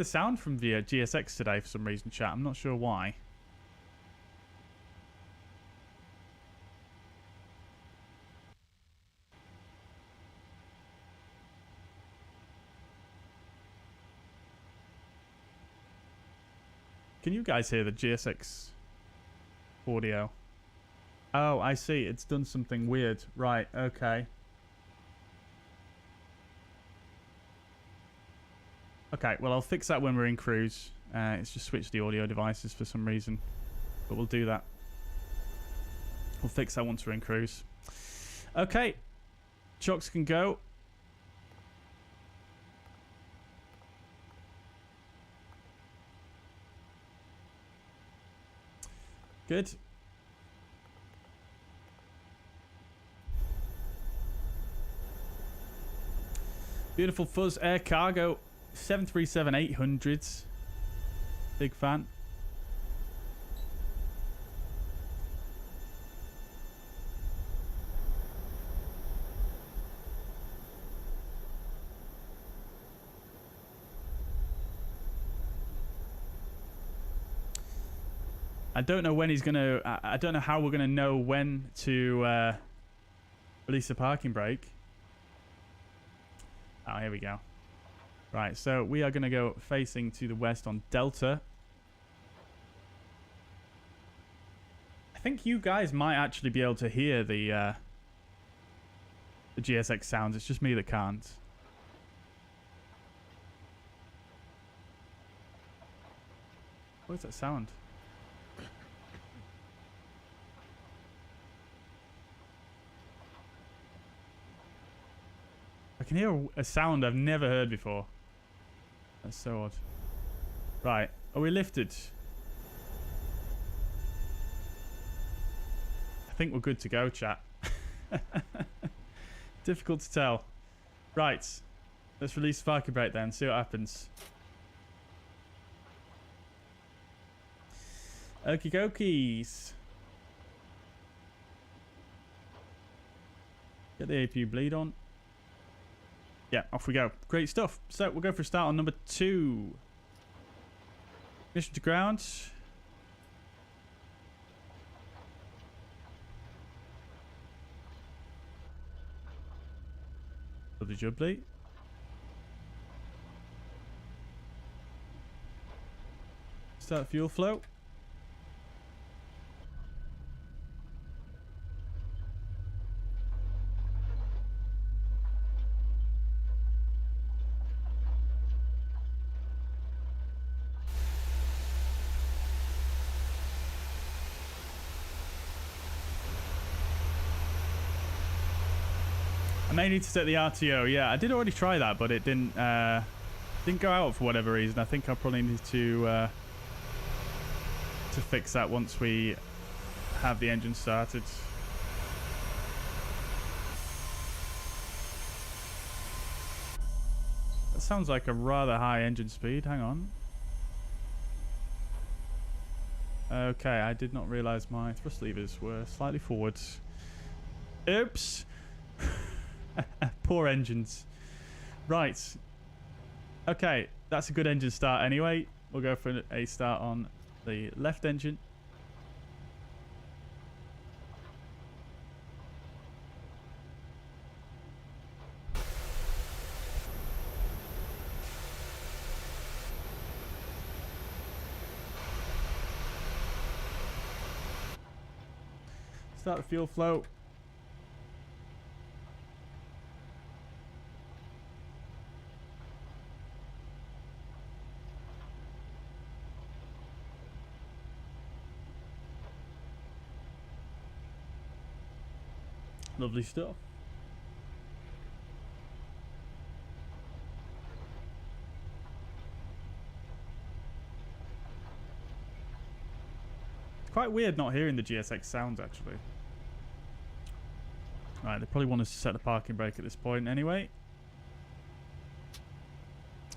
sound from the GSX today for some reason, chat. I'm not sure why. Can you guys hear the GSX audio? Oh, I see. It's done something weird. Right, okay. Okay, well, I'll fix that when we're in cruise. It's just switched the audio devices for some reason. But we'll do that. We'll fix that once we're in cruise. Okay. Chocks can go. Good. Beautiful fuzzair cargo 737-800s. Big fan. I don't know when he's gonna. I don't know how we're gonna know when to release the parking brake. Oh, here we go. Right, so we are gonna go facing to the west on Delta. I think you guys might actually be able to hear the GSX sounds. It's just me that can't. What is that sound? I can hear a sound I've never heard before. That's so odd. Right, are we lifted? I think we're good to go, chat. Difficult to tell. Right, let's release the parking brake then, see what happens. Okie dokies. Get the APU bleed on. Yeah, off we go. Great stuff. So we'll go for a start on number 2. Mission to ground. Lovely jubbly. Start fuel flow. I may need to set the RTO. Yeah, I did already try that, but it didn't go out for whatever reason. I think I probably need to fix that once we have the engine started. That sounds like a rather high engine speed. Hang on. Okay, I did not realize my thrust levers were slightly forward. Oops. Poor engines. Right. Okay, that's a good engine start anyway. We'll go for a start on the left engine. Start the fuel flow. Lovely stuff. It's quite weird not hearing the GSX sounds, actually. Right, they probably want us to set the parking brake at this point anyway.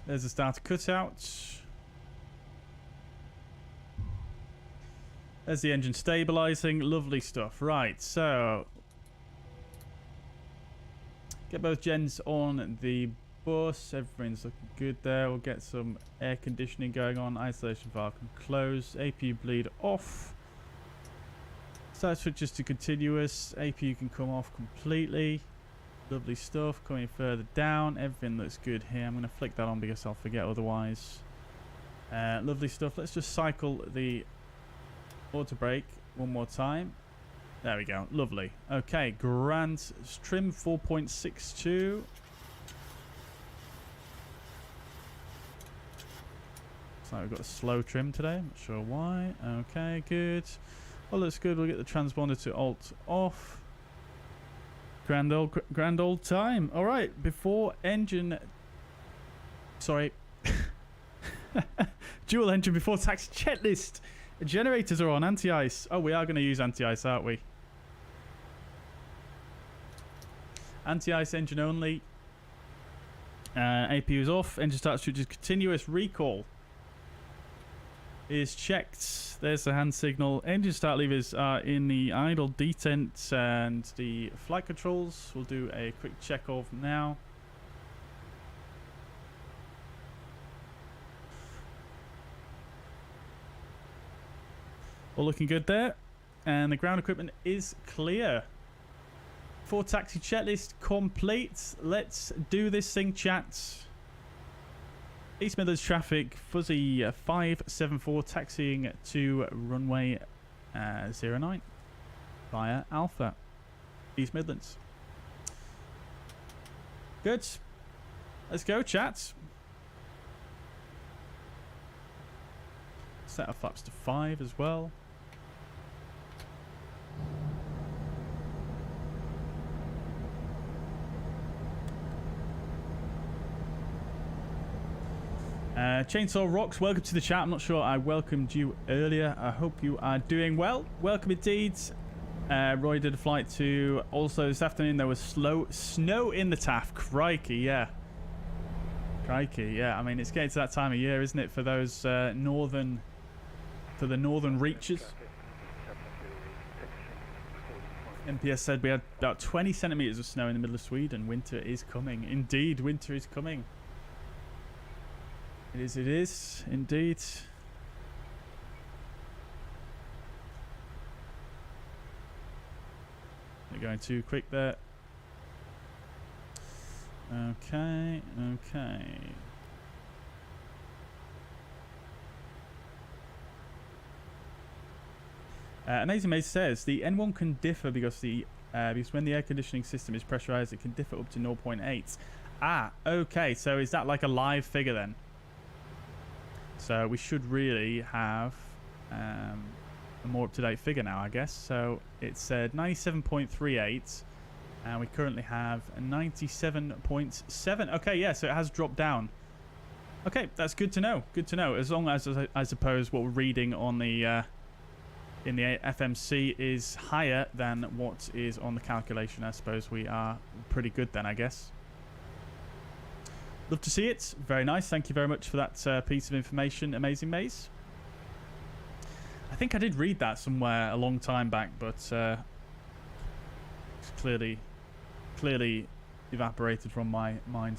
There's the starter cutout. There's the engine stabilizing. Lovely stuff. Right, so get both gens on the bus. Everything's looking good there. We'll get some air conditioning going on. Isolation valve can close. APU bleed off. Start switches to continuous. APU can come off completely. Lovely stuff. Coming further down. Everything looks good here. I'm going to flick that on because I'll forget otherwise. Lovely stuff. Let's just cycle the auto brake one more time. There we go. Lovely. Okay. Grand trim 4.62. So we've got a slow trim today. I'm not sure why. Okay. Good. Well, looks good. We'll get the transponder to alt off. Grand old time. All right. Before engine. Sorry. Dual engine before taxi checklist. Generators are on anti-ice. Oh, we are going to use anti-ice, aren't we? Anti-ice engine only. APU is off. Engine start switches continuous. Recall is checked. There's the hand signal. Engine start levers are in the idle detent and the flight controls. We'll do a quick check of now. All looking good there. And the ground equipment is clear. For taxi checklist complete. Let's do this thing, chat. East Midlands traffic, fuzzy 574 taxiing to runway 09 via Alpha, East Midlands. Good. Let's go, chat. Set our flaps to 5 as well. Chainsaw Rocks, welcome to the chat. I'm not sure I welcomed you earlier. I hope you are doing well. Welcome indeed. Roy did a flight to. Also this afternoon there was snow in the Taff. Crikey, yeah. Crikey, yeah. I mean, it's getting to that time of year, isn't it, for those northern reaches. MPS said we had about 20 centimeters of snow in the middle of Sweden. Winter is coming. Indeed, winter is coming. It is, indeed. They're going too quick there. Okay, okay. Amazing Maze says the N1 can differ because when the air conditioning system is pressurized, it can differ up to 0.8. Ah, okay. So is that like a live figure then? So we should really have a more up-to-date figure now, I guess. So it said 97.38, and we currently have 97.7. Okay, yeah, so it has dropped down. Okay, that's good to know. Good to know. As long as I suppose what we're reading on the in the FMC is higher than what is on the calculation, I suppose we are pretty good then, I guess. Love to see it. Very nice. Thank you very much for that piece of information, Amazing Maze. I think I did read that somewhere a long time back, but it's clearly evaporated from my mind.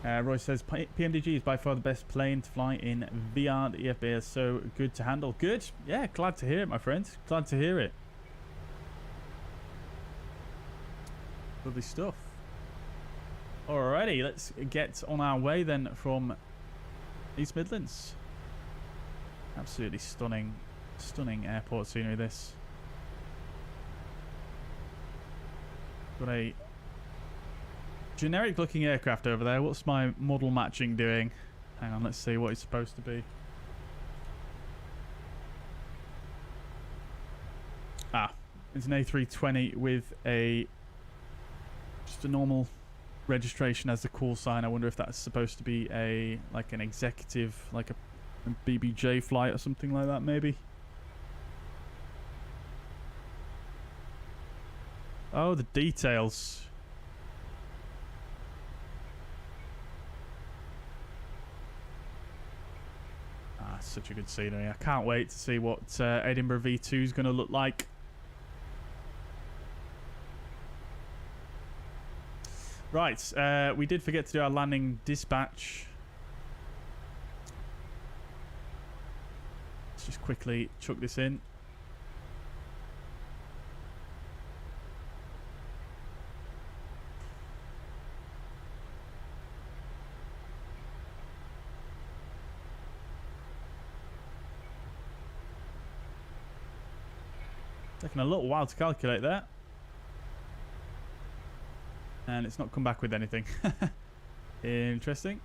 Roy says PMDG is by far the best plane to fly in VR. The EFB is so good to handle. Good. Yeah, glad to hear it, my friend. Glad to hear it. Lovely stuff. Alrighty, let's get on our way then from East Midlands. Absolutely stunning airport scenery this. Got a generic looking aircraft over there. What's my model matching doing? Hang on, let's see what it's supposed to be. It's an A320 with just a normal registration as the call sign. I wonder if that's supposed to be like an executive, like a BBJ flight or something like that, maybe. Oh, the details. Ah, such a good scenery. I can't wait to see what Edinburgh V2 is going to look like. Right, we did forget to do our landing dispatch. Let's just quickly chuck this in. Taking a little while to calculate that. And it's not come back with anything. Interesting.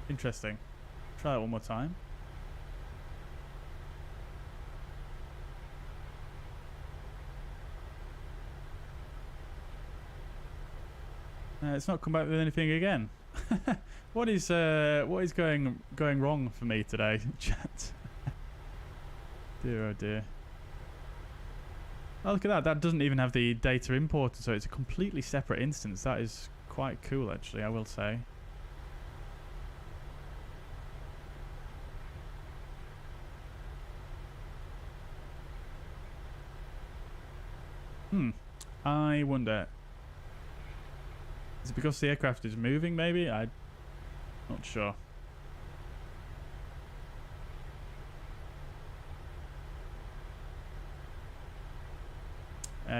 Interesting. Try that one more time. It's not come back with anything again. What is going wrong for me today, chat? Dear oh dear. Oh, look at that. That doesn't even have the data imported, so it's a completely separate instance. That is quite cool, actually, I will say. I wonder. Is it because the aircraft is moving, maybe? I'm not sure.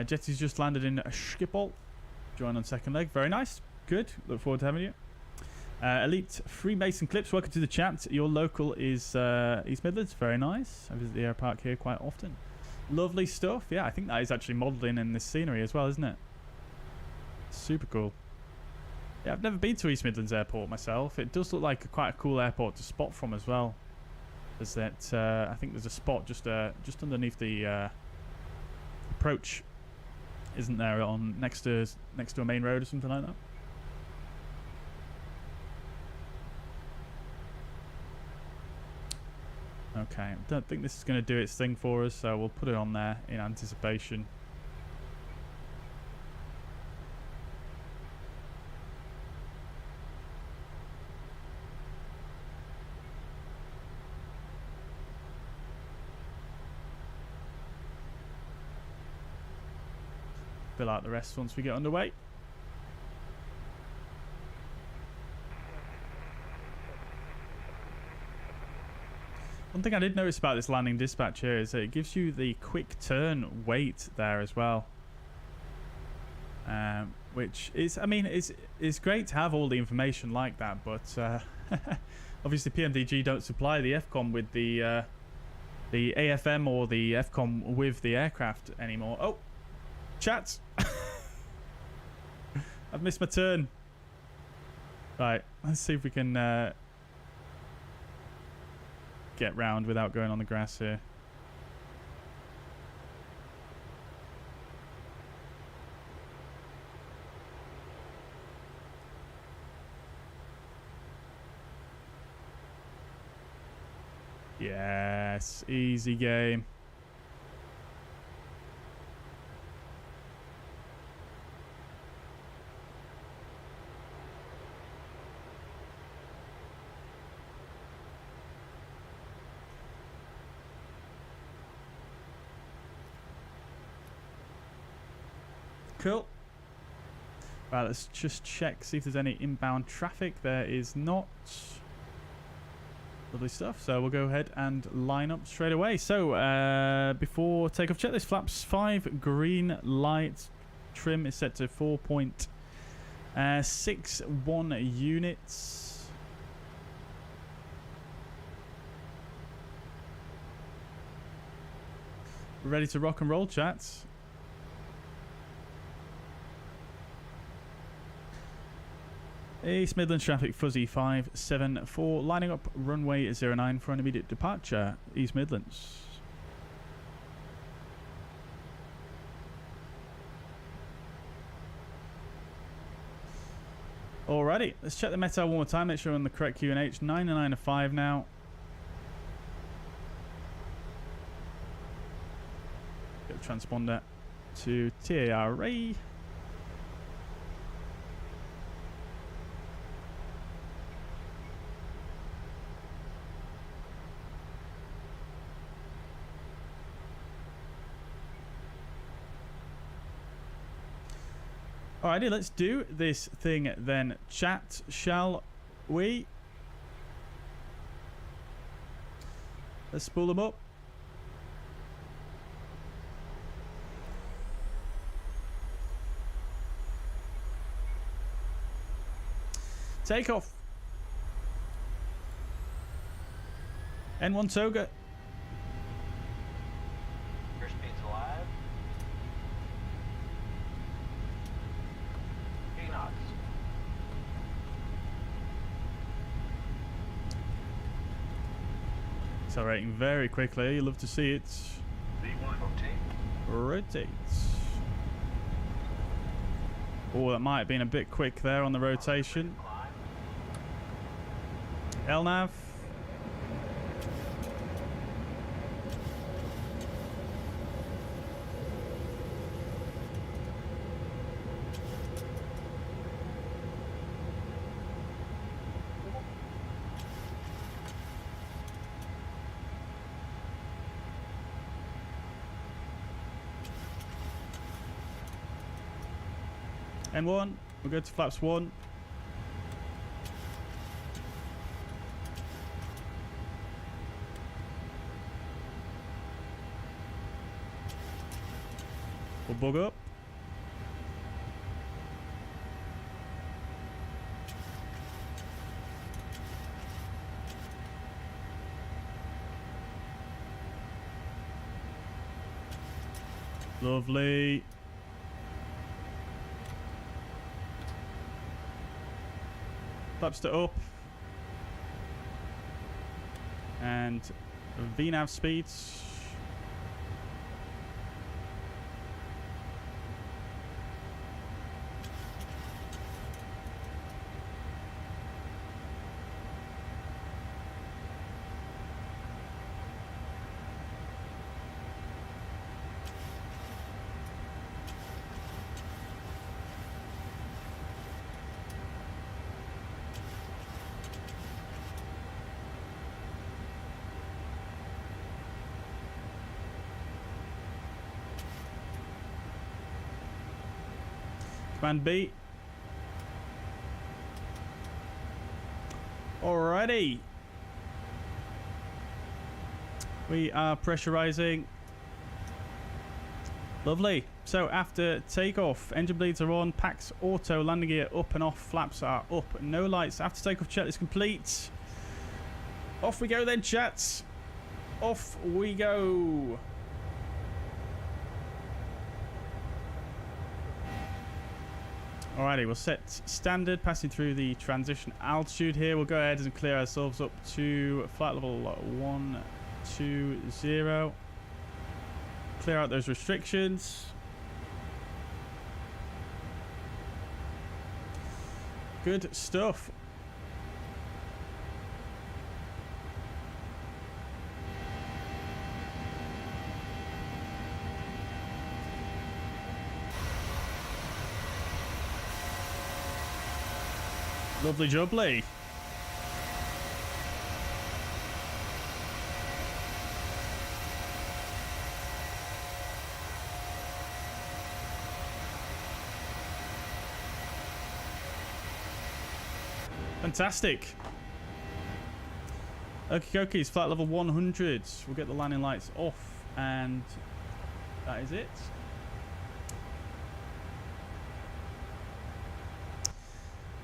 Jetty's just landed in Schiphol. Join on second leg. Very nice. Good. Look forward to having you. Elite Freemason Clips, welcome to the chat. Your local is East Midlands. Very nice. I visit the air park here quite often. Lovely stuff. Yeah, I think that is actually modelled in this scenery as well, isn't it? Super cool. Yeah, I've never been to East Midlands Airport myself. It does look like quite a cool airport to spot from as well. There's that. I think there's a spot just underneath the approach, isn't there? On next to a main road or something like that. Okay, I don't think this is going to do its thing for us, so we'll put it on there in anticipation. Fill out the rest once we get underway. One thing I did notice about this landing dispatch here is that it gives you the quick turn weight there as well. Which is, I mean, it's great to have all the information like that, but obviously PMDG don't supply the FCOM with the AFM or the FCOM with the aircraft anymore. Oh, chat! I've missed my turn. Right, let's see if we can get round without going on the grass here. Yes, easy game. Cool. Right, let's just check, see if there's any inbound traffic. There is not. Lovely stuff. So we'll go ahead and line up straight away. So before takeoff checklist, flaps 5, green light, trim is set to 4.61 units. Ready to rock and roll, chat. East Midlands traffic, Fuzzy 574, lining up runway 09 for an immediate departure, East Midlands. Alrighty, let's check the meta one more time, make sure we're on the correct QNH. 995 now. Get the transponder to TARA. Alrighty, let's do this thing then, chat, shall we? Let's spool them up. Take off. N1 Toga. Your speed's alive. 8 knots. Accelerating very quickly. You love to see it. V1 rotate. Rotate. Oh, that might have been a bit quick there on the rotation. LNAV. N1, we'll go to flaps 1. We'll bug up. Lovely. Flaps to up. And VNAV speeds. Command B. Alrighty. We are pressurizing. Lovely. So after takeoff, engine bleeds are on, packs auto, landing gear up and off, flaps are up, no lights. After takeoff, checklist complete. Off we go then, chats. Off we go. Alrighty, we'll set standard, passing through the transition altitude here. We'll go ahead and clear ourselves up to flight level 120. Clear out those restrictions. Good stuff. Lovely jubbly. Fantastic. Okie dokies, flight level 100. We'll get the landing lights off, and that is it.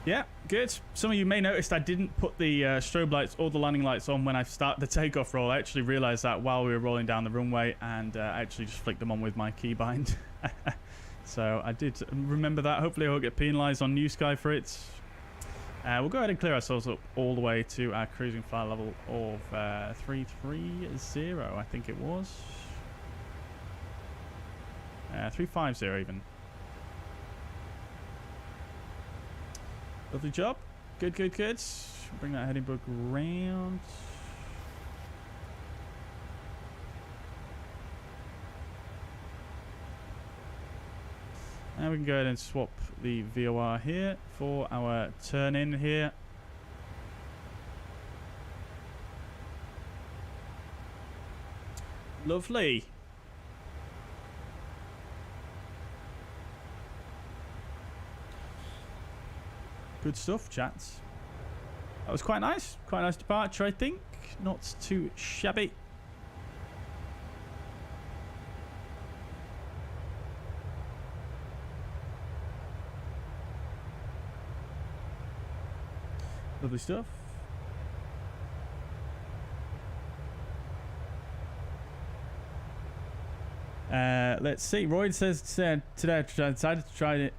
Yeah, good. Some of you may notice I didn't put the strobe lights or the landing lights on when I started the takeoff roll. I actually realized that while we were rolling down the runway, and I actually just flicked them on with my keybind. So I did remember that. Hopefully I won't get penalized on Newsky for it. We'll go ahead and clear ourselves up all the way to our cruising flight level of 330, I think it was. 350 even. Lovely job. Good, good, good. Bring that heading book round. And we can go ahead and swap the VOR here for our turn in here. Lovely. Good stuff, chats. That was quite nice. Quite a nice departure, I think. Not too shabby. Lovely stuff. Let's see. Roy says today I decided to try it.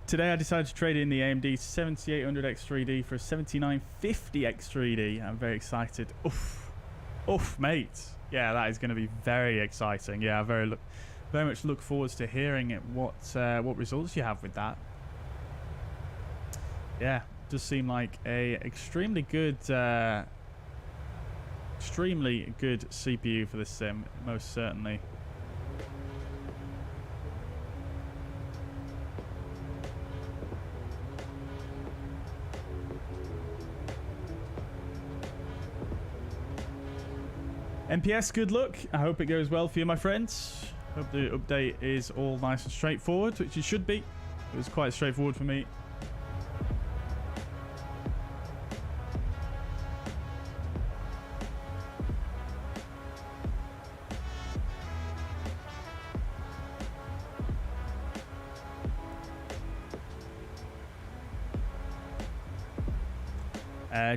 Today I decided to trade in the AMD 7800X3D for a 7950X3D. I'm very excited. Oof, mate. Yeah, that is going to be very exciting. Yeah, I very much look forward to hearing what results you have with that. Yeah, does seem like a extremely good CPU for this sim, most certainly. NPS, good luck. I hope it goes well for you, my friends. Hope the update is all nice and straightforward, which it should be. It was quite straightforward for me.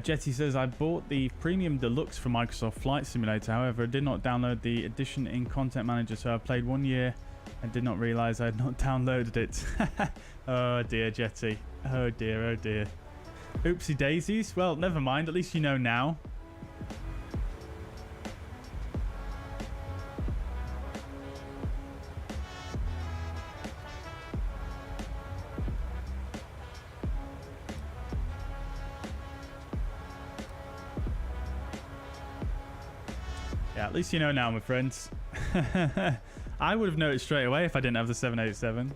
Jetty says, I bought the Premium Deluxe for Microsoft Flight Simulator. However, I did not download the edition in Content Manager, so I played 1 year and did not realize I had not downloaded it. Oh dear, Jetty. Oh dear, oh dear. Oopsie daisies. Well, never mind. At least you know now. Yeah, at least you know now, my friends. I would have noticed straight away if I didn't have the 787.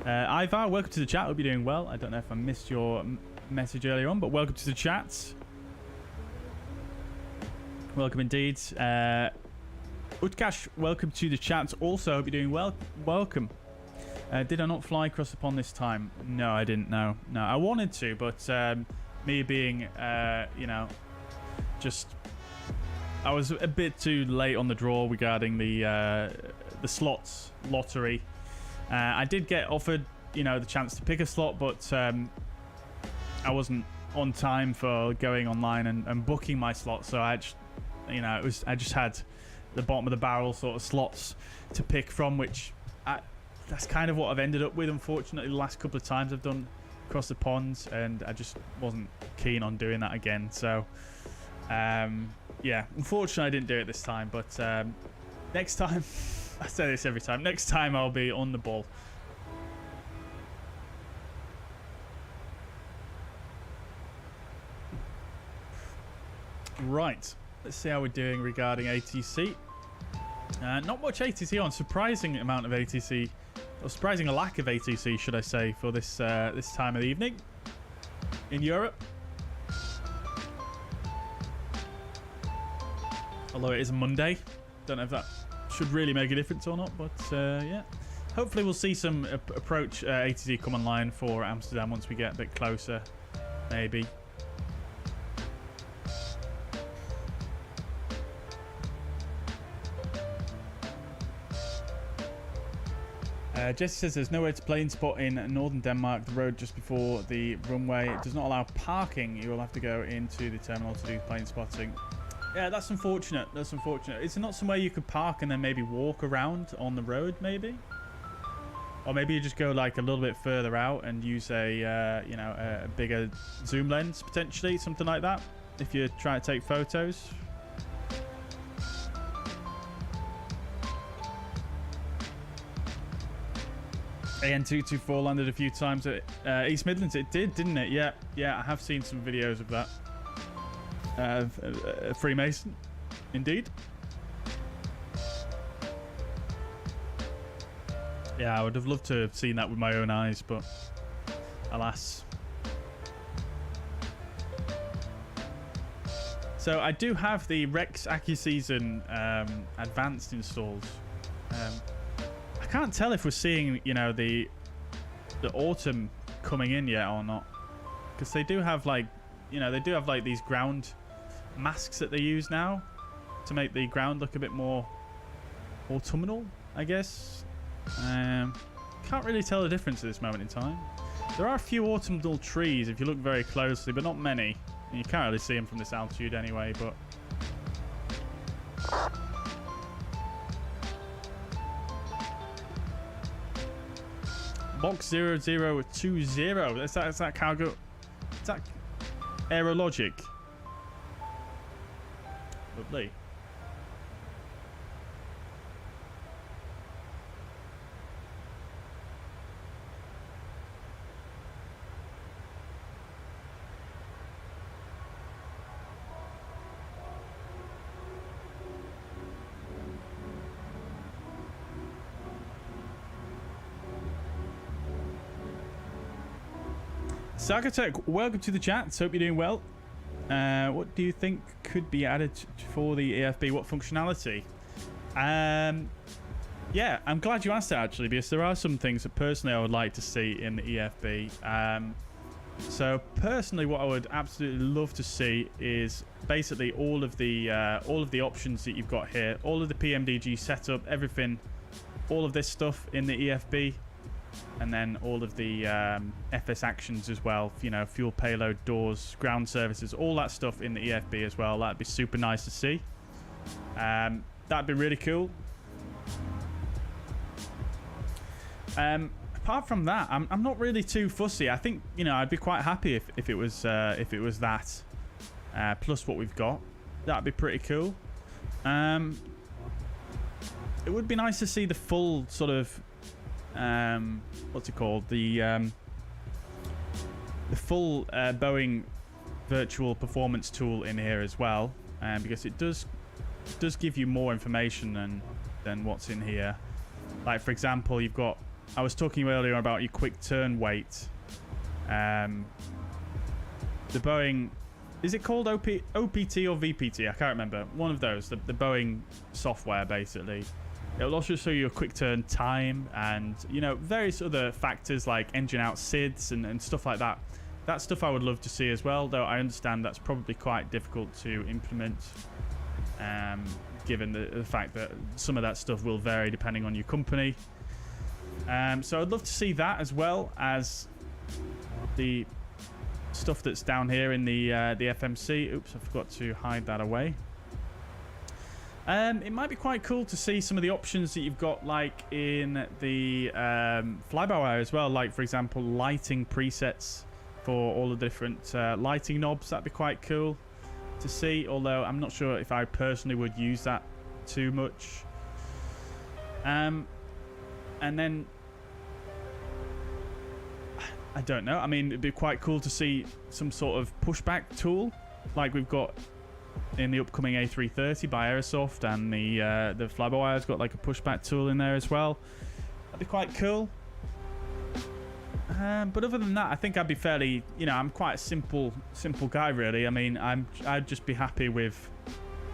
Ivar, welcome to the chat. Hope you're doing well. I don't know if I missed your message earlier on, but welcome to the chat. Welcome indeed. Utkash, welcome to the chat. Also, hope you're doing well. Welcome. Did I not fly across the pond this time? No, I didn't. No, I wanted to, but me being, you know, just I was a bit too late on the draw regarding the slots lottery. I did get offered, you know, the chance to pick a slot, but I wasn't on time for going online and booking my slot. So I just, you know, I just had the bottom of the barrel sort of slots to pick from, which that's kind of what I've ended up with. Unfortunately, the last couple of times I've done across the ponds, and I just wasn't keen on doing that again. So yeah, unfortunately I didn't do it this time, but next time, I say this every time, next time I'll be on the ball. Right, let's see how we're doing regarding ATC. Not much ATC on, surprising amount of ATC, or surprising a lack of ATC, should I say, for this this time of the evening in Europe. Although it is a Monday, don't know if that should really make a difference or not, but yeah. Hopefully we'll see some approach ATC come online for Amsterdam once we get a bit closer, maybe. Jesse says there's nowhere to plane spot in northern Denmark. The road just before the runway, it does not allow parking. You will have to go into the terminal to do plane spotting. Yeah, that's unfortunate. That's unfortunate. Is there not somewhere you could park and then maybe walk around on the road, maybe? Or maybe you just go like a little bit further out and use a you know, a bigger zoom lens potentially, something like that, if you're trying to take photos. AN224 landed a few times at East Midlands. It did, didn't it? Yeah, yeah. I have seen some videos of that. Freemason, indeed. Yeah, I would have loved to have seen that with my own eyes, but alas. So I do have the Rex Accuseason Advanced installed. I can't tell if we're seeing, you know, the autumn coming in yet or not, because they do have like, you know, they do have like these ground masks that they use now to make the ground look a bit more autumnal, I guess. Can't really tell the difference at this moment in time. There are a few autumnal trees if you look very closely, but not many. And you can't really see them from this altitude anyway, but Box 0020. Is that cargo? Is that Aerologic? Lovely. Sagatek, welcome to the chat. Hope you're doing well. What do you think could be added for the EFB? What functionality? Yeah, I'm glad you asked that actually, because there are some things that personally I would like to see in the EFB. So personally, what I would absolutely love to see is basically all of the options that you've got here, all of the PMDG setup, everything, all of this stuff in the EFB. And then all of the FS actions as well, you know, fuel payload, doors, ground services, all that stuff in the EFB as well. That'd be super nice to see. That'd be really cool. Apart from that, I'm not really too fussy. I think, you know, I'd be quite happy if it was that plus what we've got. That'd be pretty cool. It would be nice to see the full sort of what's it called, the full Boeing virtual performance tool in here as well, because it does give you more information than what's in here. Like for example, you've got, I was talking earlier about your quick turn weight. The Boeing, is it called OPT or VPT? I can't remember. One of those, the Boeing software basically. It will also show you a quick turn time and, you know, various other factors like engine out SIDs and stuff like that. That stuff I would love to see as well, though I understand that's probably quite difficult to implement, given the fact that some of that stuff will vary depending on your company. So I'd love to see that, as well as the stuff that's down here in the FMC. Oops, I forgot to hide that away. It might be quite cool to see some of the options that you've got, like in the fly-by-wire as well. Like, for example, lighting presets for all the different lighting knobs. That'd be quite cool to see, although I'm not sure if I personally would use that too much. And then, I don't know. I mean, it'd be quite cool to see some sort of pushback tool, like we've got in the upcoming A330 by Aerosoft, and the fly-by-wire's got like a pushback tool in there as well. That'd be quite cool. But other than that, I think I'd be fairly, you know, I'm quite a simple guy really. I mean, I'd just be happy with,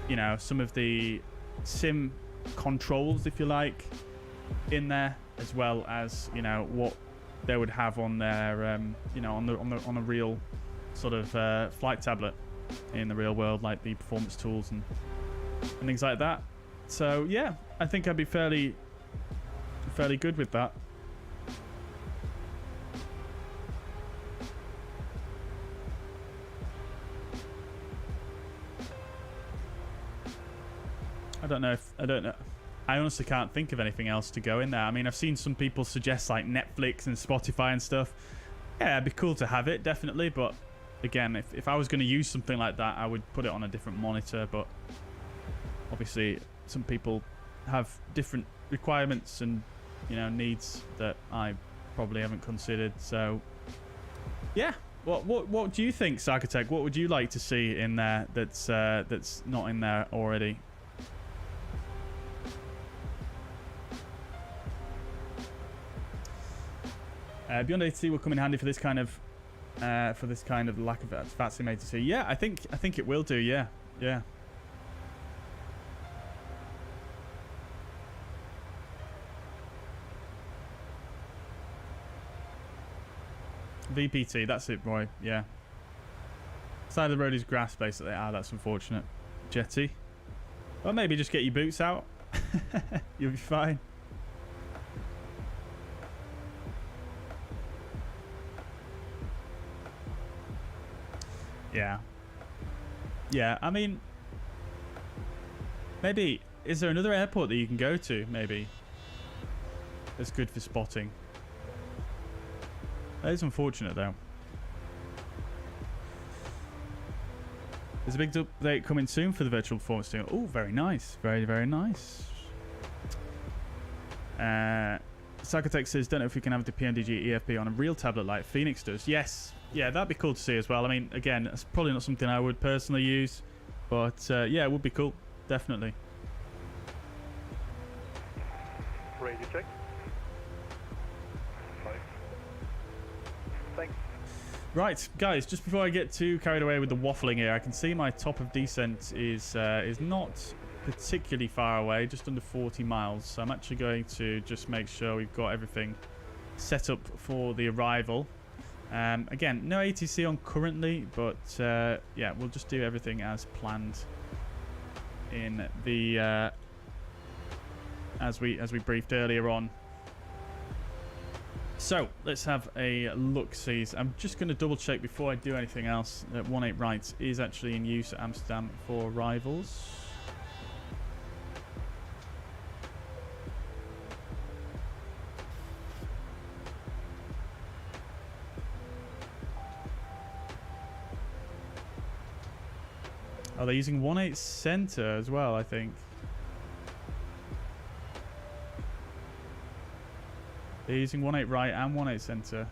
you know, some of the sim controls, if you like, in there, as well as, you know, what they would have on their, you know, on a real sort of flight tablet in the real world, like the performance tools and things like that. So yeah, I think I'd be fairly good with that. I don't know. I honestly can't think of anything else to go in there. I mean, I've seen some people suggest like Netflix and Spotify and stuff. Yeah, it'd be cool to have it, definitely. But again, if I was going to use something like that, I would put it on a different monitor. But obviously, some people have different requirements and, you know, needs that I probably haven't considered. So, yeah. What do you think, Sarkatech? What would you like to see in there that's not in there already? Beyond ATC will come in handy for this kind of lack of VATSIM ATC. Yeah, I think it will do. Yeah. VPT, that's it, boy. Yeah. Side of the road is grass, basically. Ah, that's unfortunate. Jetty. Well, maybe just get your boots out. You'll be fine. Yeah. Yeah, I mean, maybe, is there another airport that you can go to, maybe? That's good for spotting. That is unfortunate, though. There's a big update coming soon for the virtual performance team. Oh, very nice. Very, very nice. Psychotech says, don't know if we can have the PMDG EFB on a real tablet like Fenix does. Yes. Yeah, that'd be cool to see as well. I mean, again, it's probably not something I would personally use. But, yeah, it would be cool. Definitely. Radio check. Thanks. Right, guys, just before I get too carried away with the waffling here, I can see my top of descent is not particularly far away, just under 40 miles. So I'm actually going to just make sure we've got everything set up for the arrival. Again, no ATC on currently, but yeah, we'll just do everything as planned in the as we briefed earlier on. So let's have a look-see. I'm just going to double check before I do anything else that 18 Right is actually in use at Amsterdam for arrivals. Oh, they're using 18 Center as well, I think. They're using 18 Right and 18 Center.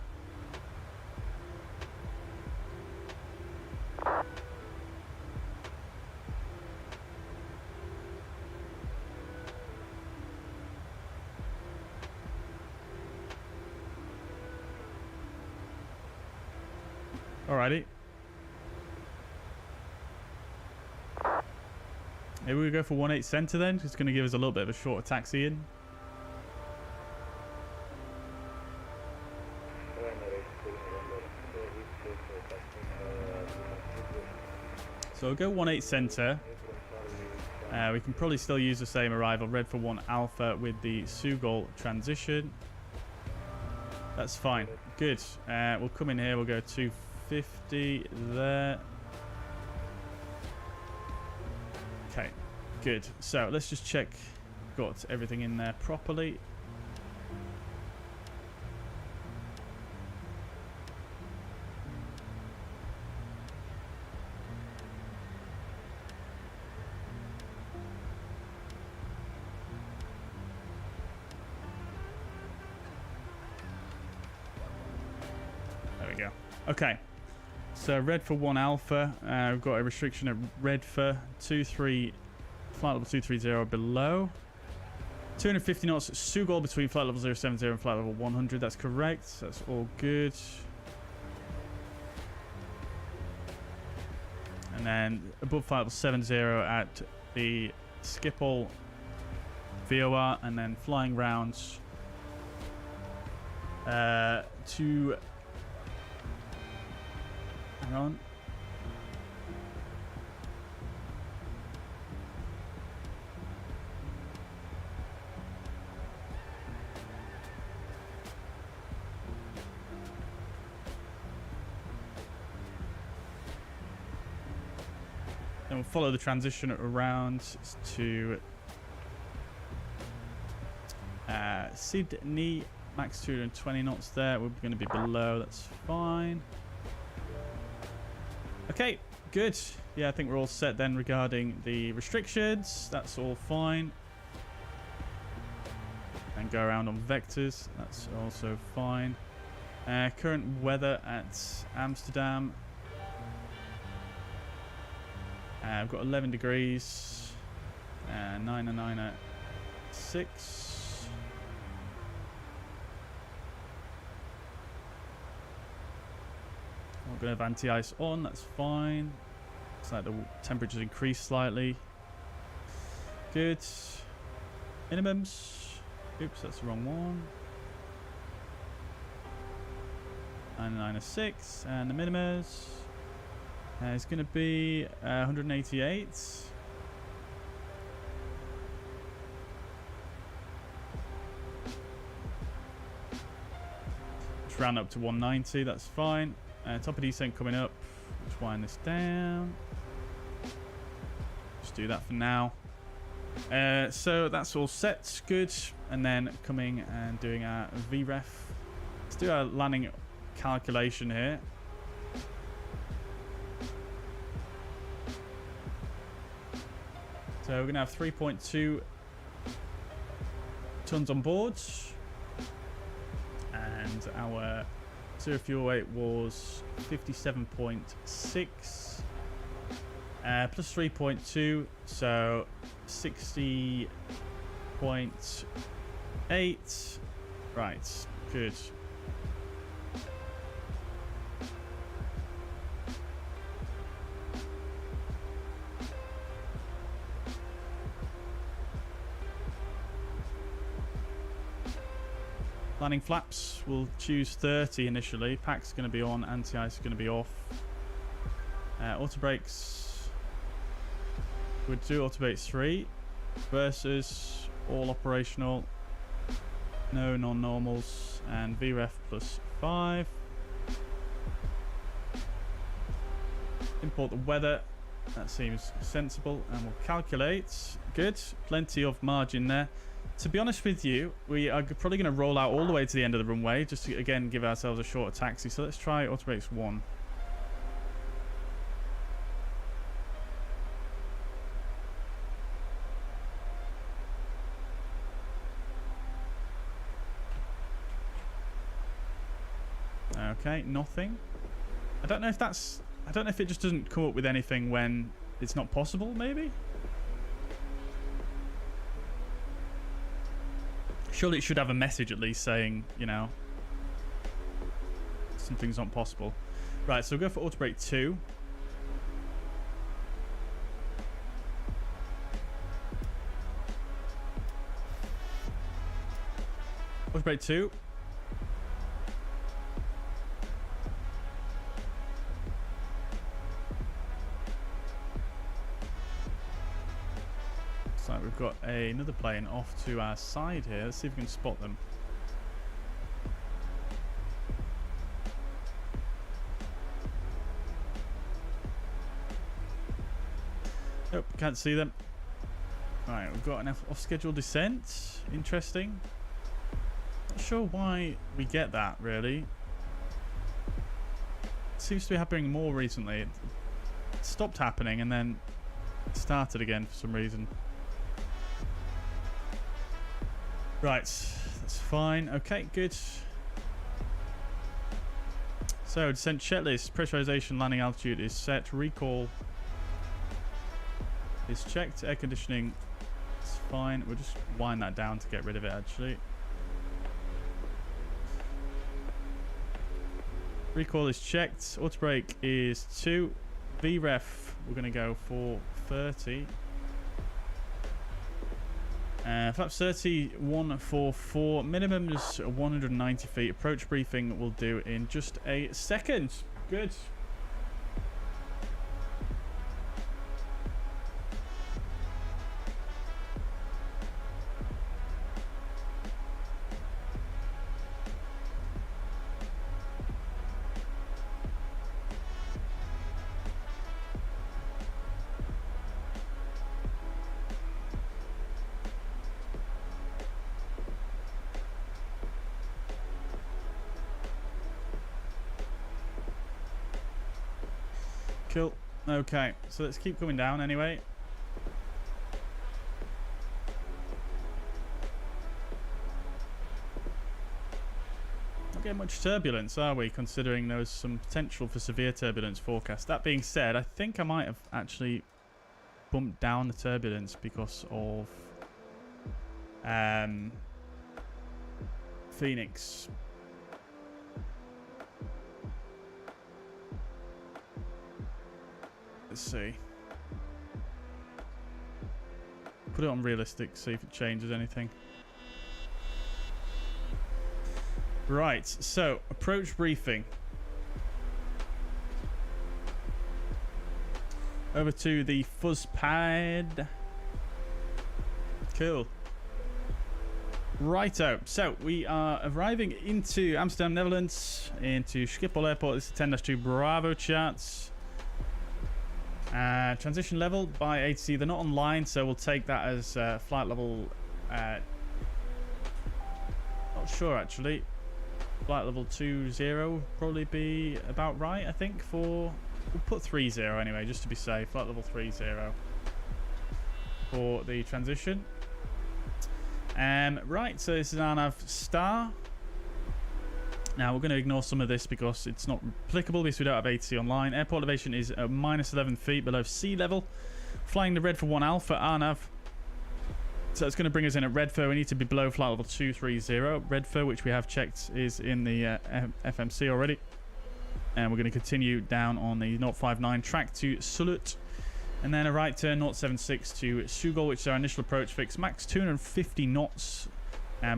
Alrighty. Maybe we go for 18 Center then. It's going to give us a little bit of a shorter taxi in. So we'll go 18 Center. We can probably still use the same arrival. Red for 1 Alpha with the Sugol transition. That's fine. Good. We'll come in here. We'll go 250 there. Okay. Good. So let's just check. Got everything in there properly. Okay, so red for 1 Alpha. We've got a restriction at red for 23, flight level 230 below. 250 knots, Sugol between flight level 070 and flight level 100. That's correct. That's all good. And then above flight level 70 at the Schiphol VOR, and then flying rounds to... Hang on. Then we'll follow the transition around to Sydney. Max 220 knots there. We're going to be below. That's fine. Okay, good. Yeah, I think we're all set then regarding the restrictions. That's all fine. And go around on vectors. That's also fine. Current weather at Amsterdam. I've got 11 degrees. 996. I'm going to have anti-ice on, that's fine. Looks like the temperature's increased slightly. Good. Minimums. Oops, that's the wrong one. 996. And the minimums is going to be 188. Just round up to 190, that's fine. Top of descent coming up. Let's wind this down. Just do that for now. So that's all set. Good. And then coming and doing our VREF. Let's do our landing calculation here. So we're going to have 3.2 tons on board. And our zero fuel weight was 57.6 plus 3.2, so 60.8. Right, good. Landing flaps, we'll choose 30 initially. Pack's going to be on, anti-ice is going to be off. Auto brakes, we'll do auto brakes 3 versus all operational, no non-normals, and VREF plus 5. Import the weather, that seems sensible, and we'll calculate. Good, plenty of margin there. To be honest with you, we are probably going to roll out all the way to the end of the runway, just to, again, give ourselves a shorter taxi. So let's try auto brakes 1. Okay, nothing. I don't know if that's... I don't know if it just doesn't come up with anything when it's not possible, maybe? Surely it should have a message at least saying, you know, something's not possible. Right, so we'll go for auto brake 2. Auto brake 2. Like we've got another plane off to our side here. Let's see if we can spot them. Nope, can't see them. Right, we've got an off-schedule descent. Interesting. Not sure why we get that, really. It seems to be happening more recently. It stopped happening and then it started again for some reason. Right, that's fine. Okay, good. So, descent checklist. Pressurization, landing altitude is set. Recall is checked. Air conditioning is fine. We'll just wind that down to get rid of it, actually. Recall is checked. Auto brake is 2. VREF, we're going to go for 30. Flaps 30, 144. Minimum is 190 feet. Approach briefing we'll do in just a second. Good. Cool. Okay, so let's keep coming down anyway. Not getting much turbulence, are we? Considering there was some potential for severe turbulence forecast. That being said, I think I might have actually bumped down the turbulence because of Fenix. Let's see. Put it on realistic, see if it changes anything. Right, so approach briefing. Over to the fuzz pad. Cool. Righto, so we are arriving into Amsterdam, Netherlands, into Schiphol Airport. This is 10-2 Bravo charts. Transition level by ATC. They're not online, so we'll take that as flight level. Not sure actually. Flight level 20 probably be about right, I think. We'll put 30 anyway, just to be safe. Flight level 30 for the transition. Right, so this is our nav star. Now we're going to ignore some of this because it's not applicable because we don't have ATC online. Airport elevation is minus 11 feet below sea level. Flying the Redford 1 Alpha RNAV. So it's going to bring us in at Redford. We need to be below flight level 230. Redford, which we have checked, is in the FMC already. And we're going to continue down on the 059 track to Sulut. And then a right turn 076 to Sugol, which is our initial approach fix. Max 250 knots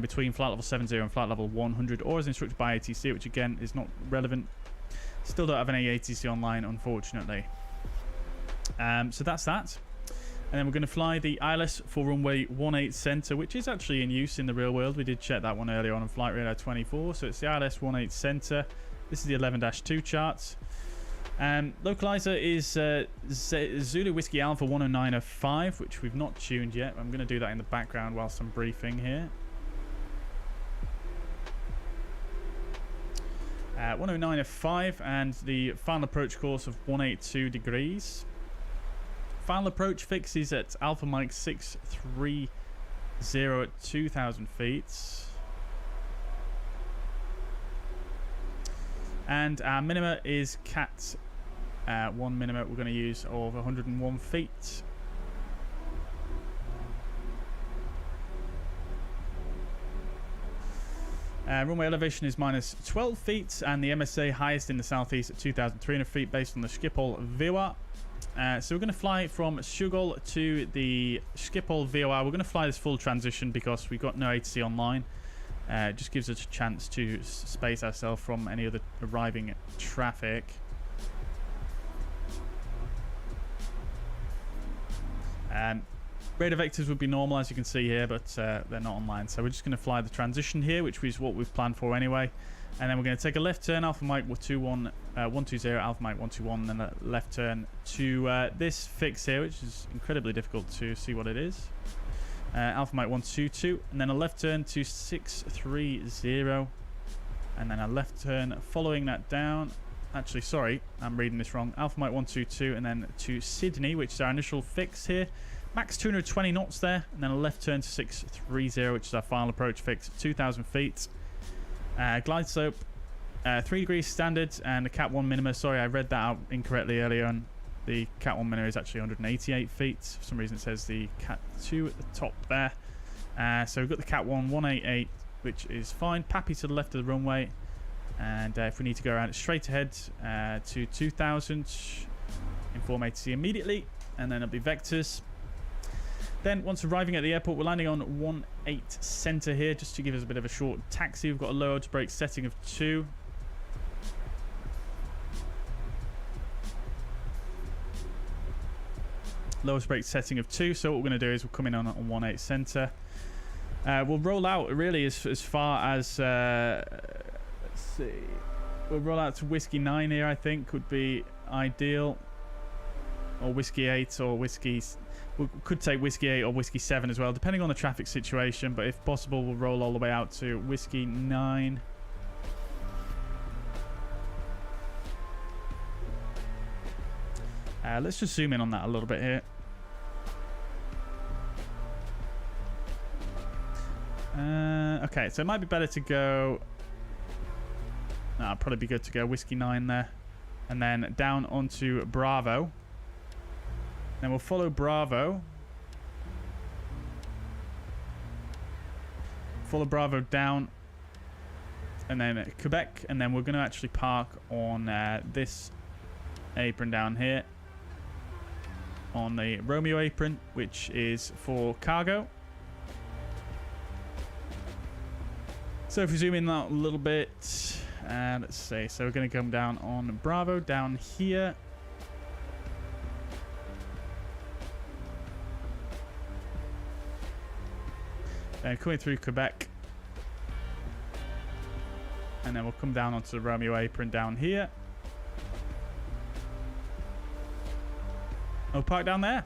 between flight level 70 and flight level 100, or as instructed by ATC, which again is not relevant. Still don't have any ATC online, unfortunately. So that's that. And then we're going to fly the ILS for runway 18 center, which is actually in use in the real world. We did check that one earlier on Flight Radar 24. So it's the ILS 18 center. This is the 11-2 charts. Localizer is Zulu Whiskey Alpha 10905, which we've not tuned yet. I'm going to do that in the background whilst I'm briefing here. 10905 and the final approach course of 182 degrees. Final approach fix is at Alpha Mike 630 at 2,000 feet. And our minima is CAT 1 minima we're going to use of 101 feet. Runway elevation is minus 12 feet and the MSA highest in the southeast at 2,300 feet based on the Schiphol VOR. So we're going to fly from Sugol to the Schiphol VOR. We're going to fly this full transition because we've got no ATC online. It just gives us a chance to space ourselves from any other arriving traffic. Radar vectors would be normal, as you can see here, but they're not online. So we're just going to fly the transition here, which is what we've planned for anyway. And then we're going to take a left turn, Alpha Mike 120, Alpha Mike 121, and then a left turn to this fix here, which is incredibly difficult to see what it is. Alpha Mike 122, and then a left turn to 630, and then a left turn following that down. Actually, sorry, I'm reading this wrong. Alpha Mike 122, and then to Sydney, which is our initial fix here. Max 220 knots there, and then a left turn to 630, which is our final approach fix, 2,000 feet. Glide slope, 3 degrees standard, and the Cat 1 minima. Sorry, I read that out incorrectly earlier on. The Cat 1 minima is actually 188 feet. For some reason, it says the Cat 2 at the top there. So we've got the Cat 1, 188, which is fine. Pappy to the left of the runway. And if we need to go around it straight ahead to 2,000, inform ATC immediately, and then it'll be vectors. Then, once arriving at the airport, we're landing on 18 center here, just to give us a bit of a short taxi. We've got a low odds brake setting of 2. Lowest brake setting of 2. So what we're going to do is we'll come in on 18 center. We'll roll out really as far as let's see. We'll roll out to Whiskey 9 here. I think would be ideal, or Whiskey 8, or Whiskey. We could take Whiskey 8 or Whiskey 7 as well, depending on the traffic situation. But if possible, we'll roll all the way out to Whiskey 9. Let's just zoom in on that a little bit here. Okay, so it might be better to go... No, it'd probably be good to go Whiskey 9 there. And then down onto Bravo. Then we'll follow Bravo. Follow Bravo down. And then Quebec. And then we're going to actually park on this apron down here. On the Romeo apron, which is for cargo. So if we zoom in that a little bit, let's see. So we're going to come down on Bravo down here. Coming through Quebec. And then we'll come down onto the Romeo apron down here. We'll park down there.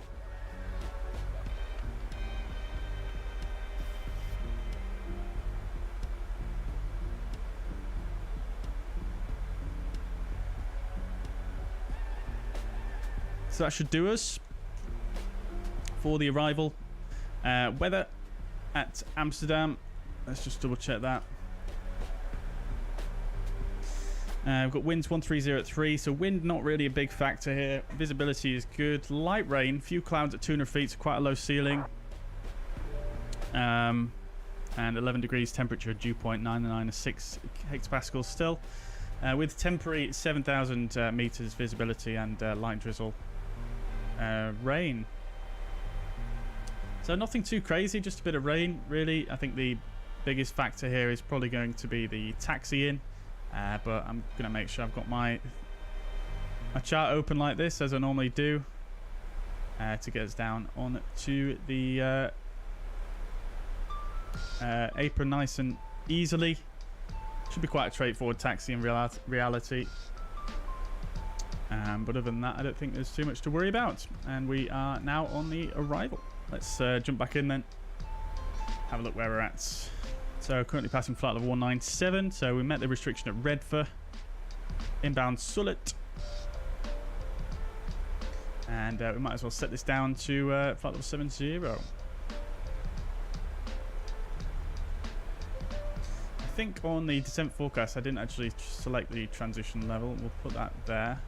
So that should do us for the arrival. Weather at Amsterdam. Let's just double check that. We've got winds 1303 at 3, so wind not really a big factor here. Visibility is good. Light rain, few clouds at 200 feet, so quite a low ceiling. And 11 degrees temperature, dew point 996 hectopascals still. With temporary 7,000 meters visibility and light drizzle. Rain. So nothing too crazy, just a bit of rain, really. I think the biggest factor here is probably going to be the taxi-in. But I'm going to make sure I've got my chart open like this, as I normally do, to get us down on to the apron nice and easily. Should be quite a straightforward taxi in reality. But other than that, I don't think there's too much to worry about. And we are now on the arrival. Let's jump back in then. Have a look where we're at. So currently passing flight level 197. So we met the restriction at Redford. Inbound Sullet. And we might as well set this down to flight level 70. I think on the descent forecast I didn't actually select the transition level. We'll put that there.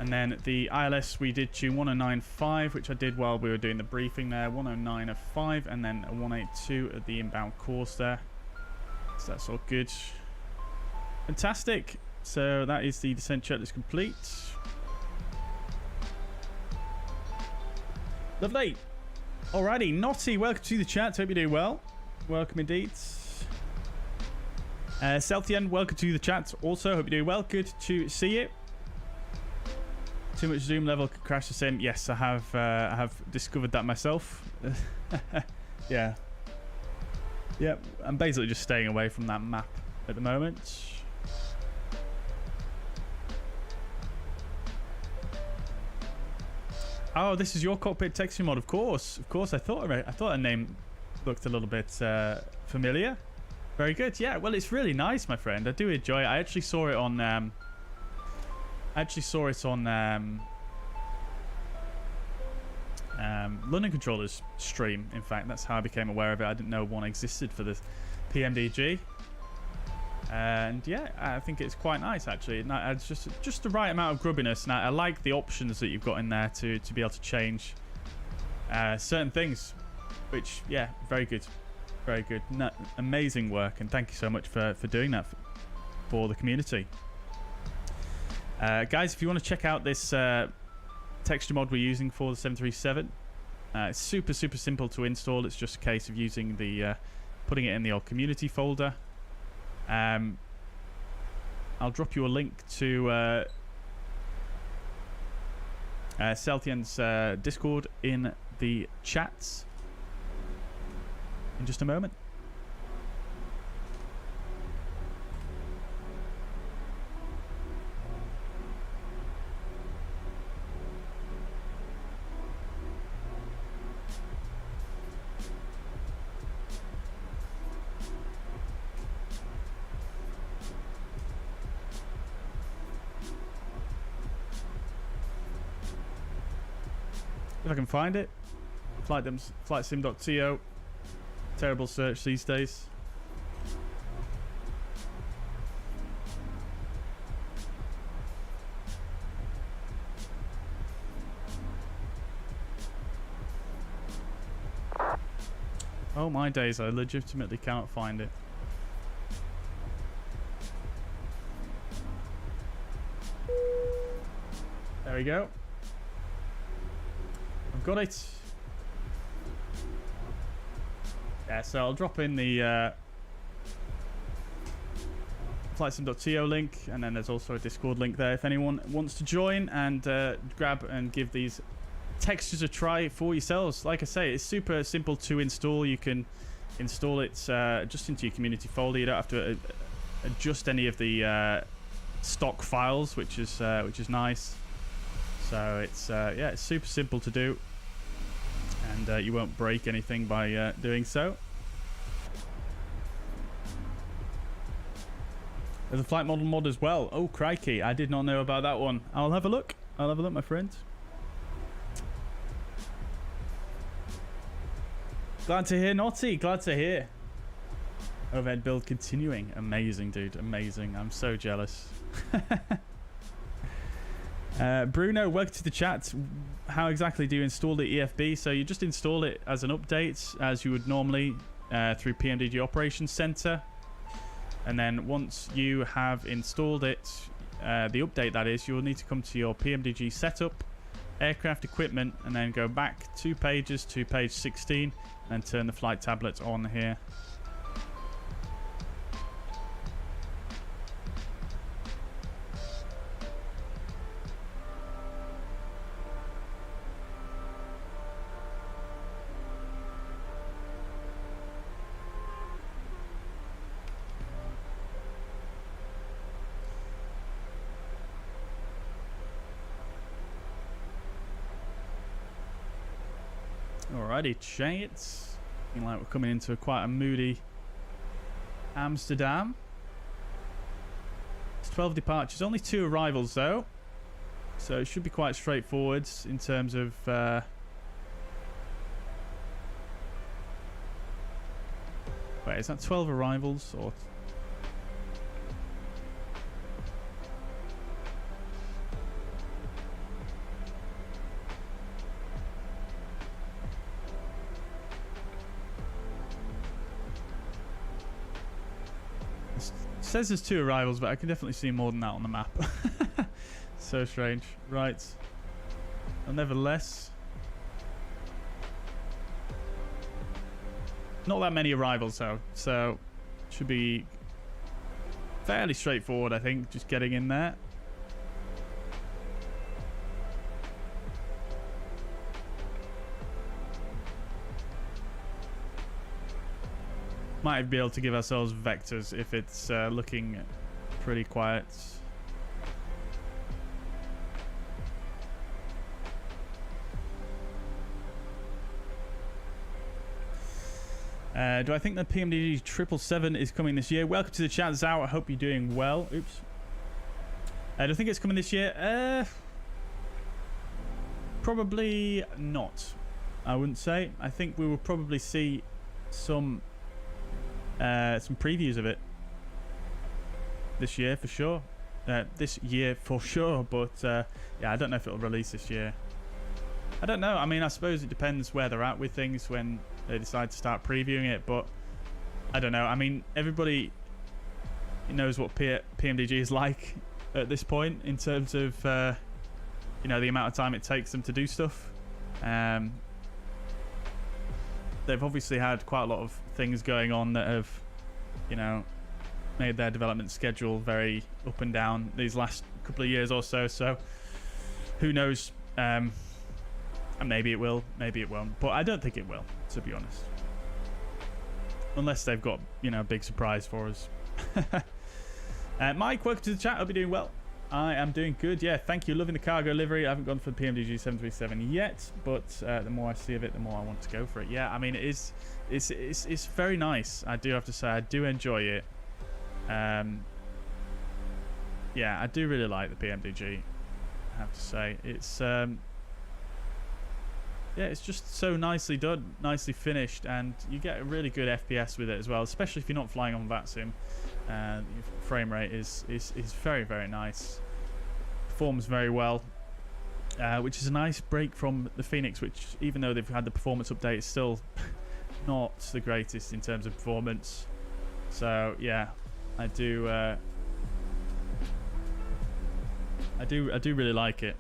And then the ILS we did tune 1095, which I did while we were doing the briefing there. 109.5 and then a 182 at the inbound course there. So that's all good. Fantastic. So that is the descent checklist complete. Lovely. Alrighty, Notty, welcome to the chat. Hope you're doing well. Welcome indeed. Celtian, welcome to the chat. Also, hope you're doing well. Good to see you. Too much zoom level could crash the sim. Yes, I have discovered that myself. Yeah. Yeah, I'm basically just staying away from that map at the moment. Oh, this is your cockpit texture mod, of course. Of course, I thought a name looked a little bit familiar. Very good. Yeah, well, it's really nice, my friend. I do enjoy it. I actually saw it on London Controller's stream. In fact, that's how I became aware of it. I didn't know one existed for the PMDG. And yeah, I think it's quite nice actually. It's just the right amount of grubbiness, and I like the options that you've got in there to be able to change certain things. Which, yeah, very good, very good, amazing work, and thank you so much for doing that for the community. Guys, if you want to check out this texture mod we're using for the 737, it's super simple to install. It's just a case of using the putting it in the old community folder. I'll drop you a link to Celtian's Discord in the chats in just a moment. If I can find it. Flightsim.to. Terrible search these days. Oh my days, I legitimately cannot find it. There we go. I've got it. Yeah, so I'll drop in the flightsim.to link, and then there's also a Discord link there if anyone wants to join and grab and give these textures a try for yourselves. Like I say, it's super simple to install. You can install it just into your community folder. You don't have to adjust any of the stock files, which is nice. So it's yeah, it's super simple to do, and you won't break anything by doing so. There's a flight model mod as well. Oh crikey, I did not know about that one. I'll have a look. I'll have a look, my friend. Glad to hear, Naughty. Glad to hear. Overhead build continuing. Amazing, dude. Amazing. I'm so jealous. Bruno, welcome to the chat. How exactly do you install the EFB? So you just install it as an update, as you would normally through PMDG Operations Center. And then once you have installed it, the update that is, you'll need to come to your PMDG setup, aircraft equipment, and then go back 2 pages to page 16 and turn the flight tablet on here. Alrighty, chats. Looking like we're coming into quite a moody Amsterdam. It's 12 departures, only 2 arrivals though, so it should be quite straightforward in terms of wait, is that 12 arrivals or? It says there's 2 arrivals, but I can definitely see more than that on the map. So strange. Right. Well, nevertheless, not that many arrivals though, so should be fairly straightforward, I think, just getting in there. Might be able to give ourselves vectors if it's looking pretty quiet. Do I think the PMDG 777 is coming this year? Welcome to the chat, Zao. I hope you're doing well. Oops. Do I think it's coming this year? Probably not. I wouldn't say. I think we will probably see some previews of it this year for sure. But yeah, I don't know if it'll release this year. I don't know. I mean, I suppose it depends where they're at with things when they decide to start previewing it, but I don't know. I mean, everybody knows what PMDG is like at this point in terms of you know, the amount of time it takes them to do stuff. They've obviously had quite a lot of things going on that have, you know, made their development schedule very up and down these last couple of years or so. So who knows? And maybe it will, maybe it won't. But I don't think it will, to be honest. Unless they've got, you know, a big surprise for us. Mike, welcome to the chat. Hope you're doing well. I am doing good. Yeah, thank you. Loving the cargo livery. I haven't gone for the PMDG 737 yet, but the more I see of it, the more I want to go for it. Yeah, I mean, it's very nice. I do have to say, I do enjoy it. Yeah, I do really like the PMDG. I have to say, it's yeah, it's just so nicely done, nicely finished, and you get a really good FPS with it as well, especially if you're not flying on VATSIM. Your frame rate is very, very nice. Performs very well, which is a nice break from the Fenix, which, even though they've had the performance update, is still not the greatest in terms of performance. So yeah, I do really like it.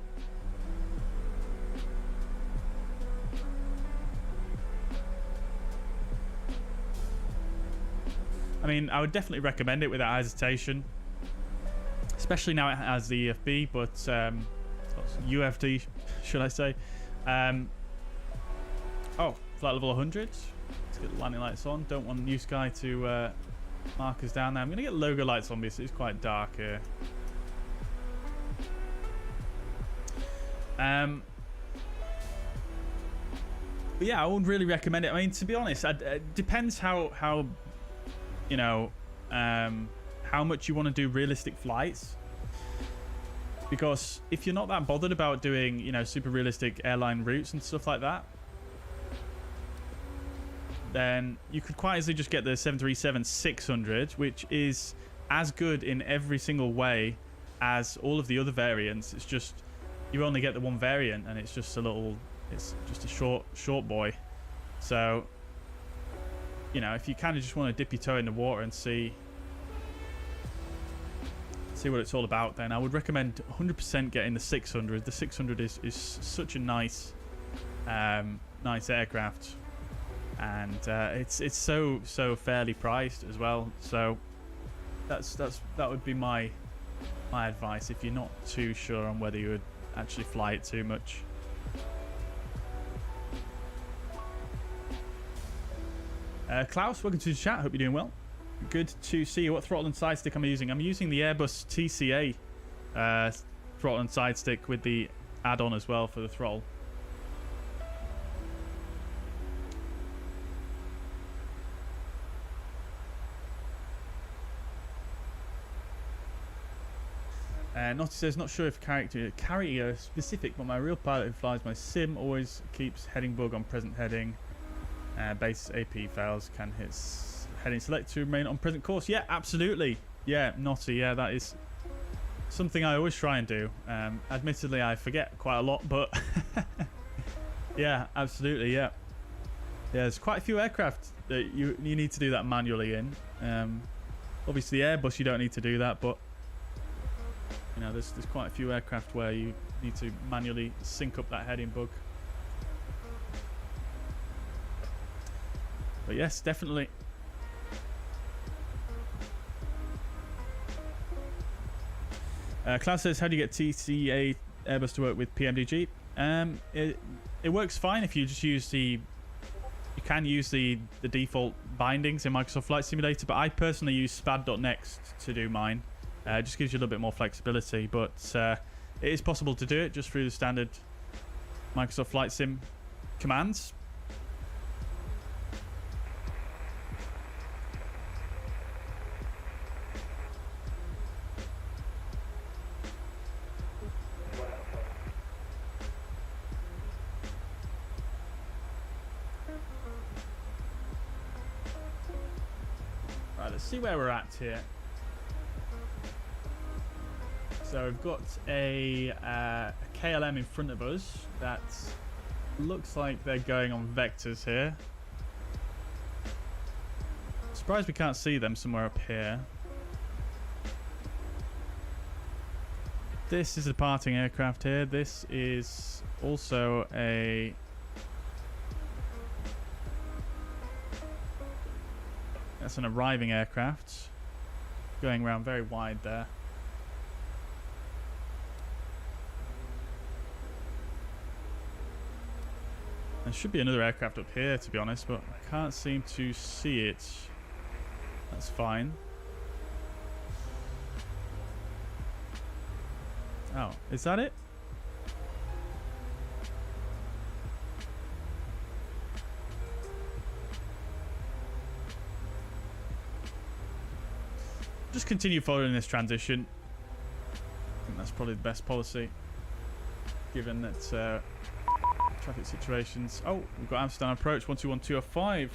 I mean, I would definitely recommend it without hesitation, especially now it has the EFB, but UFD, should I say? Oh, flight level 100. Let's get the landing lights on. Don't want Newsky to mark us down there. I'm going to get logo lights on because it's quite dark here. But yeah, I would really recommend it. I mean, to be honest, it depends how you know, how much you want to do realistic flights. Because if you're not that bothered about doing, you know, super realistic airline routes and stuff like that, then you could quite easily just get the 737-600, which is as good in every single way as all of the other variants. It's just you only get the one variant, and it's just a short boy. So, you know, if you kind of just want to dip your toe in the water and see what it's all about, then I would recommend 100% getting the 600. The 600 is such a nice aircraft, and it's so fairly priced as well. So that would be my advice if you're not too sure on whether you would actually fly it too much. Klaus, welcome to the chat. Hope you're doing well. Good to see you. What throttle and side stick am I using? I'm using the Airbus TCA throttle and side stick with the add-on as well for the throttle. Naughty says, not sure if carrier specific, but my real pilot who flies my sim always keeps heading bug on present heading. Base AP fails, can hit heading select to remain on present course. Yeah, absolutely. Yeah, Naughty. Yeah, that is something I always try and do. Admittedly, I forget quite a lot, but yeah, absolutely. Yeah, there's quite a few aircraft that you need to do that manually in. Obviously, Airbus you don't need to do that, but you know, there's quite a few aircraft where you need to manually sync up that heading bug. But yes, definitely. Klaus says, how do you get TCA Airbus to work with PMDG? It works fine if you just use you can use the default bindings in Microsoft Flight Simulator, but I personally use spad.next to do mine. It just gives you a little bit more flexibility, but it is possible to do it just through the standard Microsoft Flight Sim commands. Right, let's see where we're at here. So we've got a KLM in front of us that looks like they're going on vectors here. Surprised we can't see them somewhere up here. This is a departing aircraft here. This is also that's an arriving aircraft going around very wide there. There should be another aircraft up here, to be honest, but I can't seem to see it. That's fine. Oh, is that it? Just continue following this transition. I think that's probably the best policy, given that Traffic situations. Oh, we've got Amsterdam approach 121205.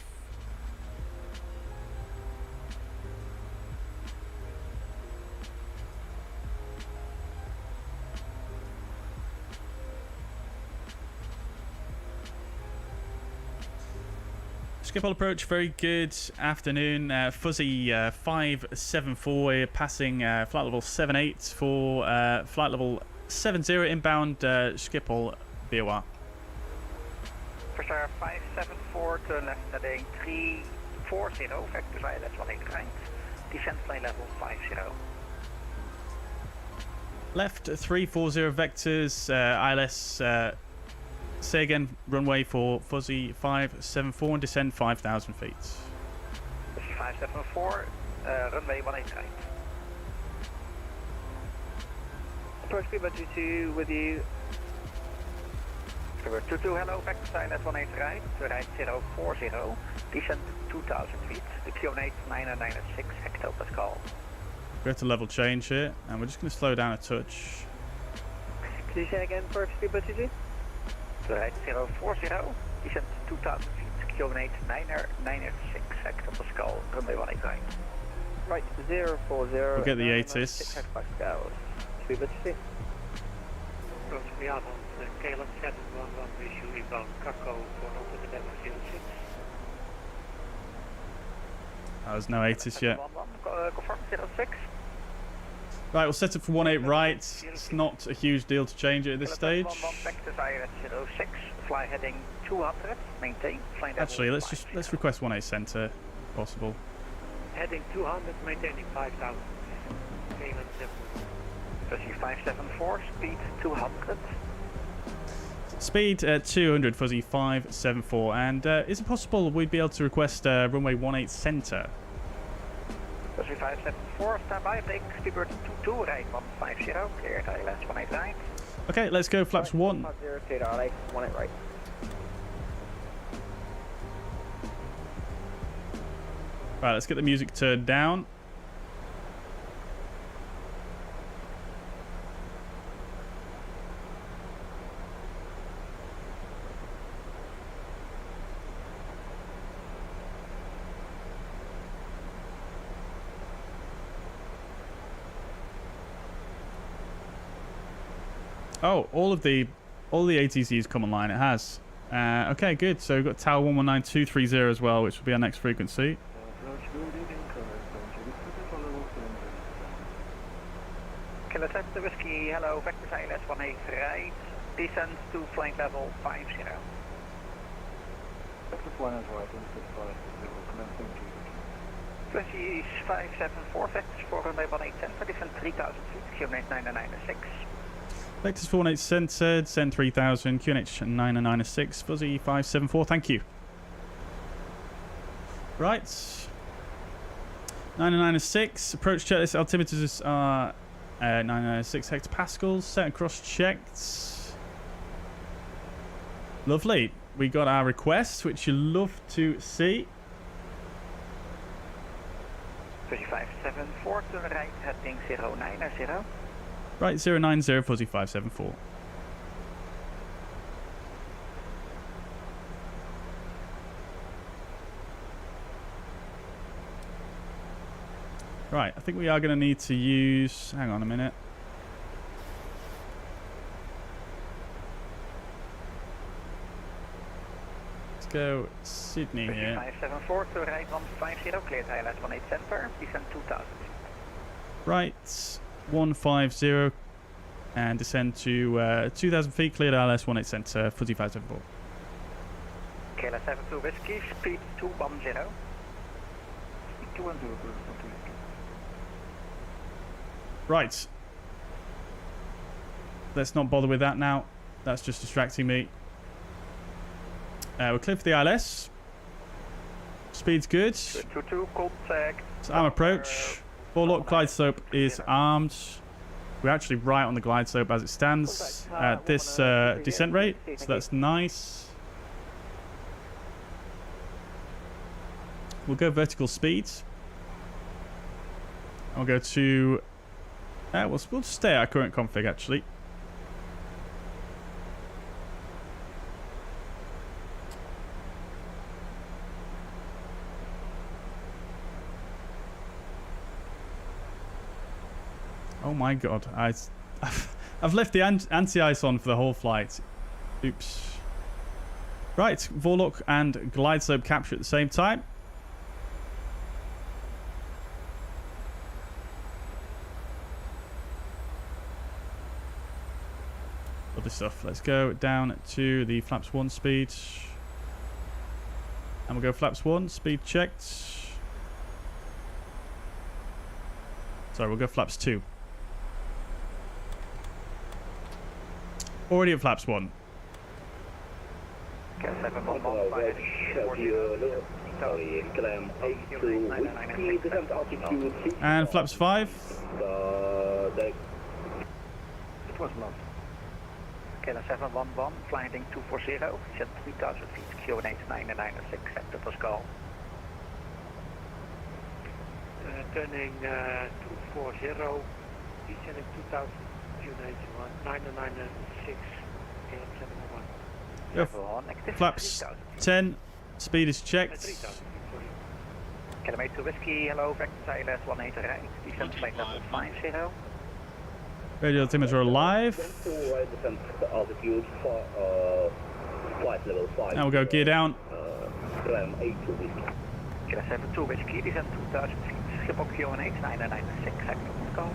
Schiphol approach, very good afternoon. Fuzzy 574, we're passing flight level 78 for flight level 70 inbound Schiphol BOR. Fussair 574 to left heading 340, vector via that's 18 right. Descent flight level 50. Left 340 vectors, ILS. Say again, runway for Fuzzy 574 and descend 5,000 feet. Fuzzy 574, runway 18 right. Approach Speedbird 22 with you. Speedbird 22, hello, vector ILS 18 right, to right 040, descend 2,000 feet, the QNH 996 hectopascal. Go to level change here, and we're just going to slow down a touch. Can you say again for Speedbird 22? Right 040, descent 2,000 feet, QNH 996 hectopascal, runway 18 right. Right, 040. We'll get the ATIS. Hectopascal. Speedbird 22. Approach the Addon, KLM 711, issue inbound Kako for over the level 06. There's no ATIS yet. Confirm 06. Right, we'll set it for 18 right. It's not a huge deal to change it at this stage. Vector ILS 06, fly heading 200, maintain. Actually, let's request 18 center, if possible. Heading 200, maintaining 5,000. KLM 7. Fuzzy 574, speed 200. Speed 200, Fuzzy 574. And is it possible we'd be able to request runway 18 center? Fuzzy 574, stand by, take Speedbird 22, right 150, cleared ILS 18 right. Okay, let's go flaps 1. 0, cleared ILS 18 right. Right, let's get the music turned down. Oh, all the ATCs come online. It has. Okay, good. So we've got Tower 119230 as well, which will be our next frequency. Kilo Center Whiskey, hello, vector ILS 18 right, descend to flight level 50. Fuzzy 574, vectors for runway 18 center, descend 3,000 feet, QNH 996. Vectors 48 centered, send 3000, QNH 996, Fuzzy 574, thank you. Right. 996, approach checklist, altimeters are 996 hectopascals, set and cross checked. Lovely. We got our request, which you love to see. 3574 to the right, heading 090. Right, 090, Fuzzy 574. Right, I think we are going to need to use... Hang on a minute. Let's go Sydney here. 574 to the right, 150, cleared ILS 18 center, descend 2,000. Right, 150 and descend to 2,000 feet, cleared ILS 18 center, Fuzzy 574. KLS 72 Whiskey, speed 210. 210. Right. Let's not bother with that now. That's just distracting me. We're clear for the ILS. Speed's good. 22, contact. So arm approach. Forelock glide slope is armed. We're actually right on the glide slope as it stands at this descent rate. So that's nice. We'll go vertical speed. I'll go to... we'll just stay at our current config, actually. my god. I've left the anti-ice on for the whole flight. Oops. Right, Vorlock and glide slope capture at the same time. Other stuff. Let's go down to the flaps 1 speed. And we'll go flaps 1, speed checked. Sorry, we'll go flaps 2. Already at flaps 1. And flaps 5. It was lost. Killer 711, flying 240, set 3000 feet, QNH 996, acceptable skull. Turning 240, descending 2000, QNH 996, KM701. Yep. Flaps 10, speed is checked. 3000, sorry. Kilometer whiskey, hello, vector ILS 180 right, descent flight level 50. Radio altimeter alive. Now we'll go gear down. Kilo 72 whiskey, descent 2000 feet, Schiphol QNH 996, acceptable skull.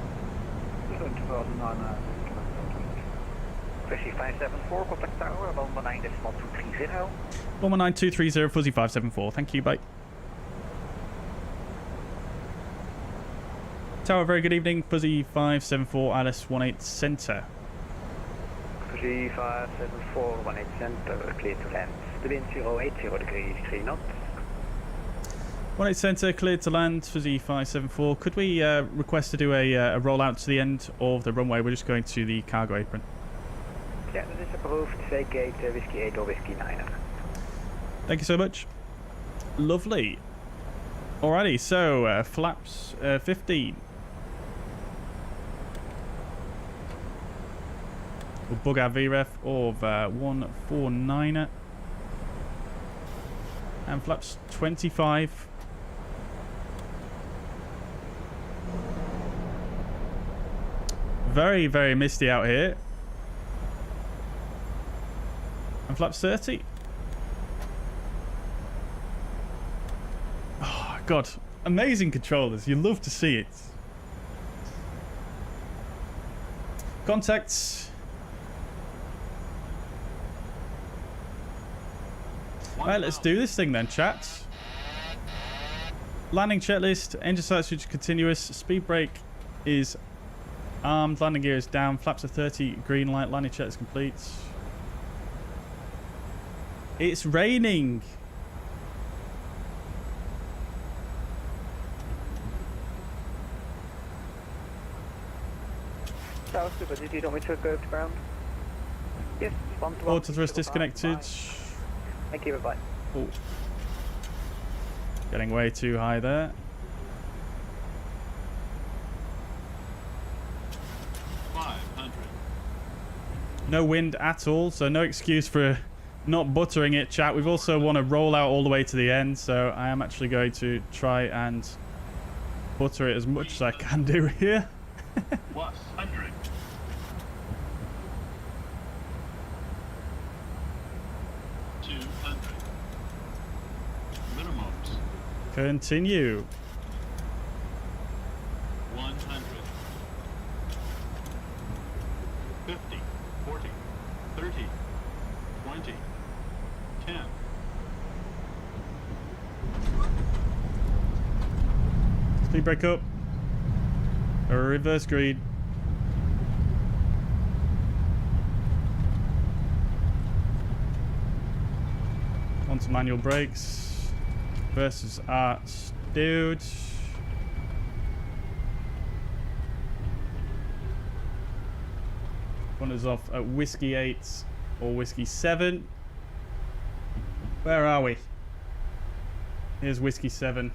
574, contact tower, 119.230. 119.230, fuzzy 574. Thank you, bye. Tower, very good evening. Fuzzy 574, ILS 18 center. Fuzzy 574, 18 center, clear to land. The wind 080 degrees, 3 knots. 18 center, cleared to land. Fuzzy 574. Could we request to do a rollout to the end of the runway? We're just going to the cargo apron. Yeah, that is approved. Vacate whiskey 8 or whiskey 9. Thank you so much. Lovely. Alrighty, so flaps 15. We'll bug our VREF of 149er. And flaps 25. Very, very misty out here. And flaps 30. Oh, God. Amazing controllers. You love to see it. Contacts. Right, let's do this thing then, chat. Landing checklist. Engine sight switch continuous. Speed brake is armed. Landing gear is down. Flaps are 30. Green light. Landing check is complete. It's raining. South Super, did you want me to go to ground? Yes, 1 to 1. Auto thrust disconnected. Thank you, bye. Oh. Getting way too high there. No wind at all, so no excuse for not buttering it, chat. We've also want to roll out all the way to the end, so I am actually going to try and butter it as much as I can do here. 100. Continue. 100. 50. 40. 30. 20. 10. Speed brake up. A reverse green. Onto manual brakes. Versus arts, dude. One is off at whiskey 8 or whiskey 7. Where are we? Here's whiskey 7.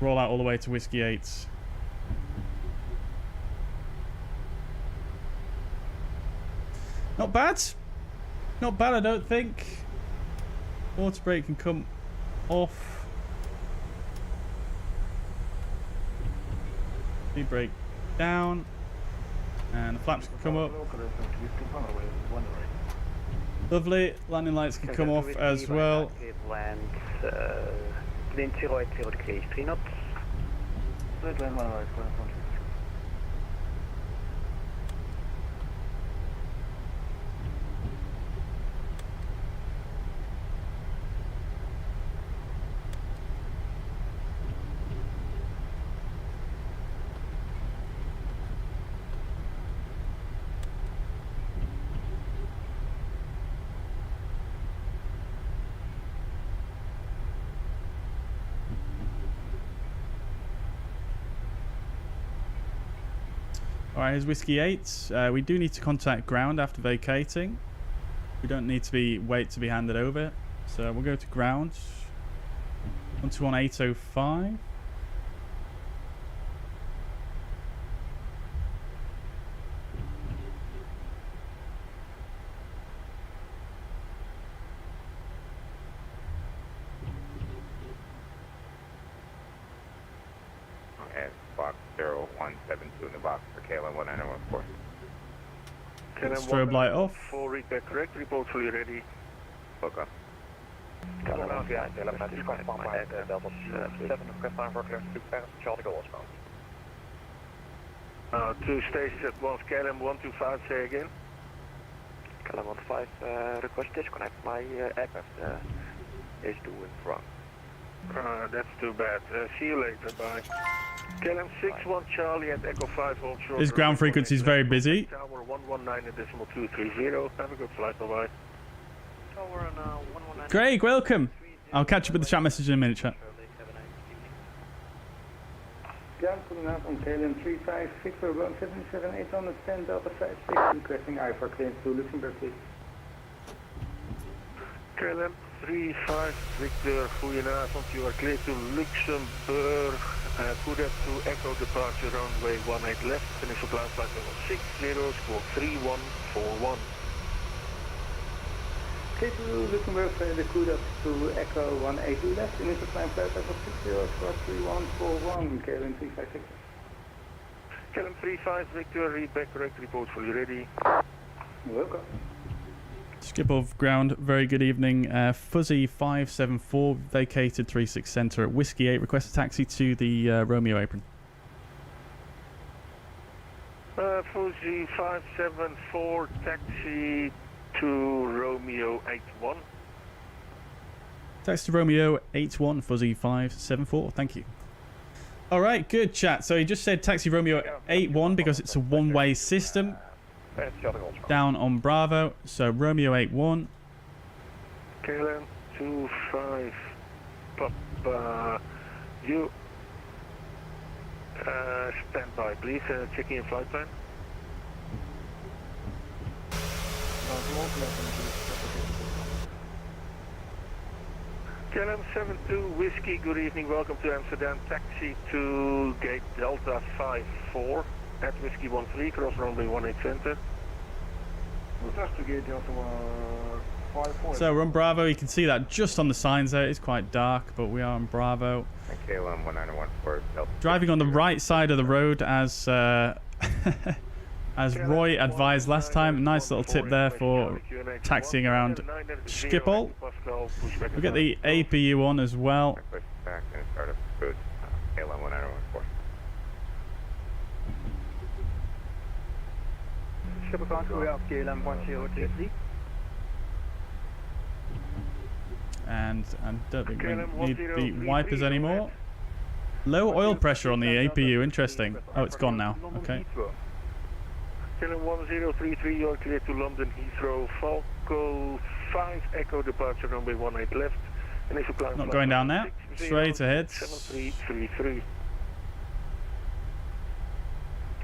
Roll out all the way to whiskey 8. Not bad. Not bad, I don't think. Auto brake can come off. Speed brake down. And the flaps can come up. Lovely. Landing lights can come off as well. Land, wind 080 degrees, 3 knots. Alright, here's Whiskey 8. We do need to contact ground after vacating. We don't need to wait to be handed over. So we'll go to ground. 121805. And box 0172 in the box for KLM 1914. Strobe light off. Full repair correct, report fully ready. Okay. KLM 11 is contact my Delta 7 request time for clearance to Paris, Charlie Gaulle bound. 2 stations at once, KLM 125, say again. KLM 125 request disconnect, my aircraft is due in front. That's too bad. See you later, bye. KLM 61 Charlie at Echo 5 hold short. This ground frequency is very busy. Tower 119.230. Have a good flight, bye-bye. Tower on 119. Greg, welcome. I'll catch up with the chat message in a minute, chat. Ground goedenavond, KLM 35, Victor 1778 stand Delta 56, requesting I for clearance to Luxembourg, please. KLM 35 Victor, goedenavond. You are clear to Luxembourg. Kuda to Echo departure runway 18 left. Initial climb flight level 60, squawk 3141. Clear to Luxembourg, the Kuda to Echo 18 left. Initial climb flight level 60, squawk 3141, KLM 356. KLM 35 Victor, read back correct, report fully ready. Welcome. Skip off ground. Very good evening. Fuzzy 574 vacated 36 center at Whiskey 8. Request a taxi to the Romeo apron. Fuzzy 574 taxi to Romeo 81. Taxi to Romeo 81 Fuzzy 574. Thank you. All right, good chat. So he just said taxi Romeo 81 because it's a one-way system. Down on Bravo, so Romeo 81. KLM 25 Papa, you stand by, please. Checking in flight plan. KLM 72 Whiskey, good evening. Welcome to Amsterdam. Taxi to gate Delta 54 at Whiskey 13, cross runway 18 center. So we're on Bravo. You can see that just on the signs there. It's quite dark, but we are on Bravo. KLM 1914 Delta. Driving on the right side of the road as as Roy advised last time. Nice little tip there for taxiing around Schiphol. We get the APU on as well. Push back and start up cruise. KLM 1914. And I don't think we need the wipers anymore. Low oil pressure on the APU. Interesting. Oh, it's gone now. Okay. KLM 1033, you're clear to London Heathrow. Falco 5 Echo departure runway 18 left. Initial climb Not going down there. Straight ahead. 7333.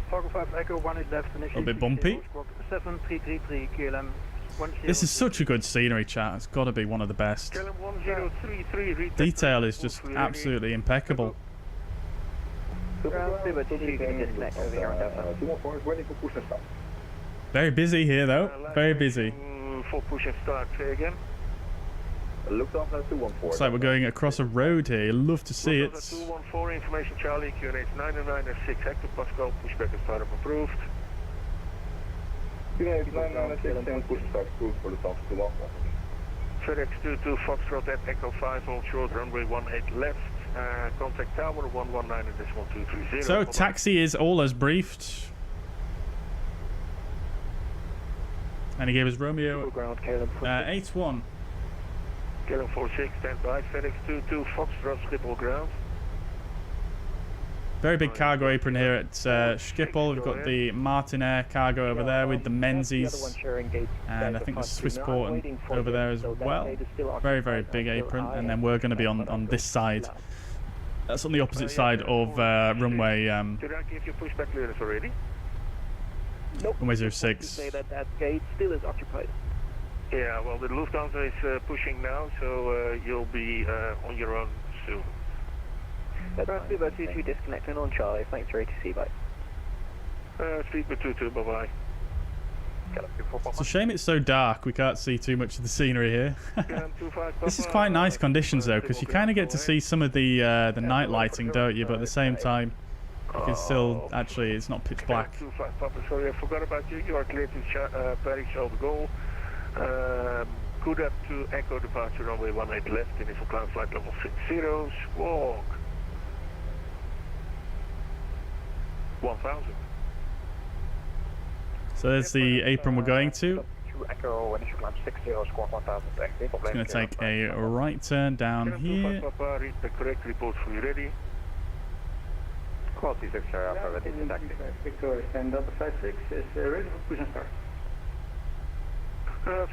Falco 5 Echo 18 left. A little bit bumpy. 7333 KLM. This is such a good scenery, chat. It's got to be one of the best. KLM 1033. Detail is just absolutely impeccable. Uh, Very busy here, though. Very busy. For push and start, say again. Lufthansa 214. Looks like we're going across a road here. You'll love to see it. 214, information Charlie, QNH 996 hectopascal, pushback is startup approved. QNH 996 and pushback approved for Lufthansa 214. FedEx 22 Foxtrot at Echo 5 on short, runway 18 left. Contact tower 119.230. So taxi is all as briefed. And he gave us Romeo Ground, Caleb. 8-1. Caleb 46, stand by. FedEx 22 Foxtrot, Schiphol ground. Very big cargo apron here at Schiphol. We've got the Martin Air cargo over there with the Menzies. And I think the Swissport over there as well. Very, very big apron. And then we're going to be on this side. That's on the opposite side of runway Did I give you pushback clearance already? Nope. runway 06. Say that gate still is occupied. Yeah, well, the Lufthansa is pushing now, so you'll be on your own soon. Bradford, about 22 disconnecting on Charlie. Thanks for ATC, bye. Speedbird 22, bye-bye. It's a shame it's so dark. We can't see too much of the scenery here. This is quite nice conditions though, because you kind of get to see some of the night lighting, don't you? But at the same time, you can still actually, it's not pitch black. 25 Papa, sorry, I forgot about you. You are clear to Paris over goal. Good up to Echo departure runway 18 left. Initial climb flight level 60. Squawk. 1000. So there's the apron we're going to. Echo, initial climb 60, squawk 1000. It's going to take a right turn down here. Papa, read the correct report for you ready. Quality 6 Alpha, ready to taxi. Victoria, stand Delta 56 is ready for push and start.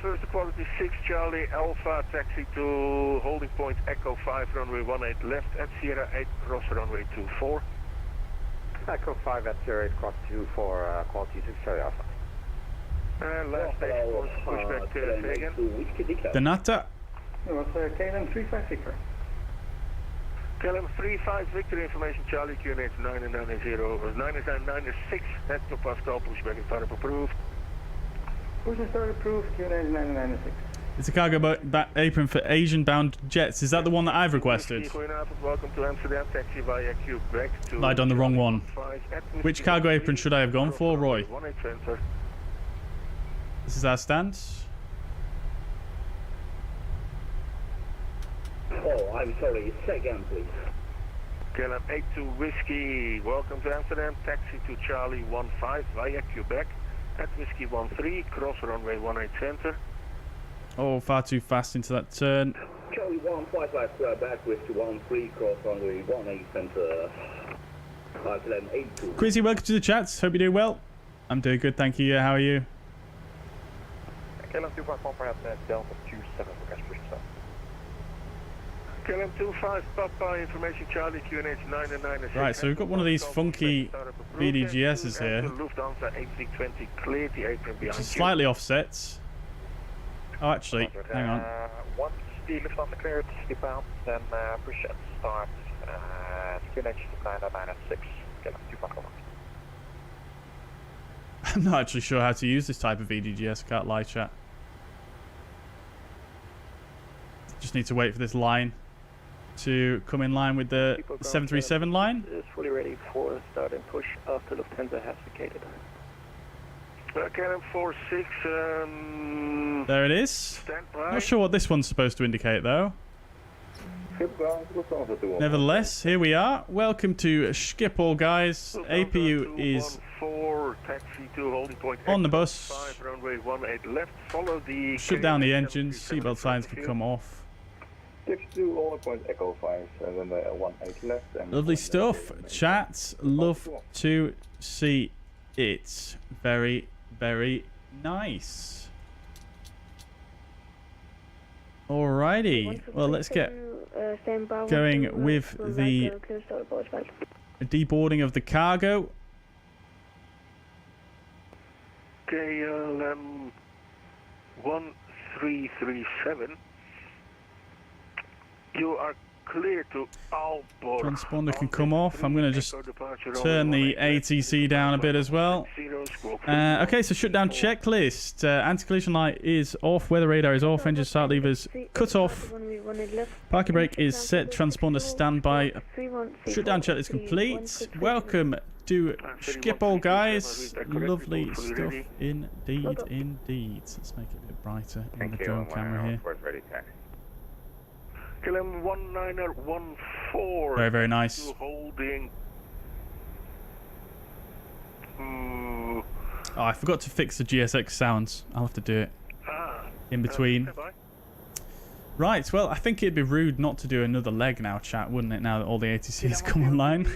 First quality 6 Charlie Alpha, taxi to holding point Echo 5, runway 18 left at Sierra 8, cross runway 24. Echo 5 at 08, cross 24, quality 6 Charlie Alpha. Last station for pushback, say again. Donata. It was KLM 35 Victor. KLM 35 Victor, information Charlie, QNH 9996, hectopascal, pushback and startup approved. Push and start approved, QNH 996. It's a cargo apron for Asian bound jets. Is that the one that I've requested? Welcome to Amsterdam, taxi via Quebec to I've done the wrong one. Which cargo apron should I have gone for, Roy? This is our stance. Oh, I'm sorry. Say again, please. KLM 82 Whiskey, welcome to Amsterdam, taxi to Charlie 15 via Quebec at Whiskey 13, cross runway 18 center. Oh, far too fast into that turn. Charlie 15 back, Whiskey 13, cross runway 18 center. KLM 82. Quizzy, welcome to the chats. Hope you're doing well. I'm doing good, thank you. How are you? KLM 251 perhaps Delta 27 for cash push and start. KLM 25 Papa, information Charlie, QNH 996. Right, so we've got one of these funky BDGSs here, Lufthansa 8320, clear the apron behind which is you. slightly offset. Oh, actually, hang on. Once the Lufthansa cleared, skip out, then push and start. QNH 996, KLM 251. I'm not actually sure how to use this type of BDGS, can't lie, chat. Just need to wait for this line to come in line with the 737 line. Is fully ready for start and push after Lufthansa has vacated. KLM 46, There it is. stand by. Not sure what this one's supposed to indicate though. Nevertheless, here we are. Welcome to Schiphol, guys. APU is taxi to holding point on the bus. 5, runway 18 left. Follow the Shut down the engines. Seatbelt signs can come off. Taxi to holding point Echo 5, and then 18 left. And Lovely stuff. Chat. Love to see it. Very, very nice. Alrighty. Well, let's get going with the deboarding of the cargo. KLM 1337. You are clear to Aalborg. Transponder can come off. I'm going to just turn the ATC down a bit as well. Okay, so shutdown checklist. Anti-collision light is off. Weather radar is off. Engine start levers cut off. Parking brake is set. Transponder standby. Shutdown checklist complete. Welcome to Schiphol, guys. Lovely stuff indeed, indeed. Let's make it a bit brighter in the drone camera here. KLM 1914. Very, very nice. Holding. Oh, I forgot to fix the GSX sounds. I'll have to do it in between. Right, well, I think it'd be rude not to do another leg now, chat, wouldn't it, now that all the ATCs come online?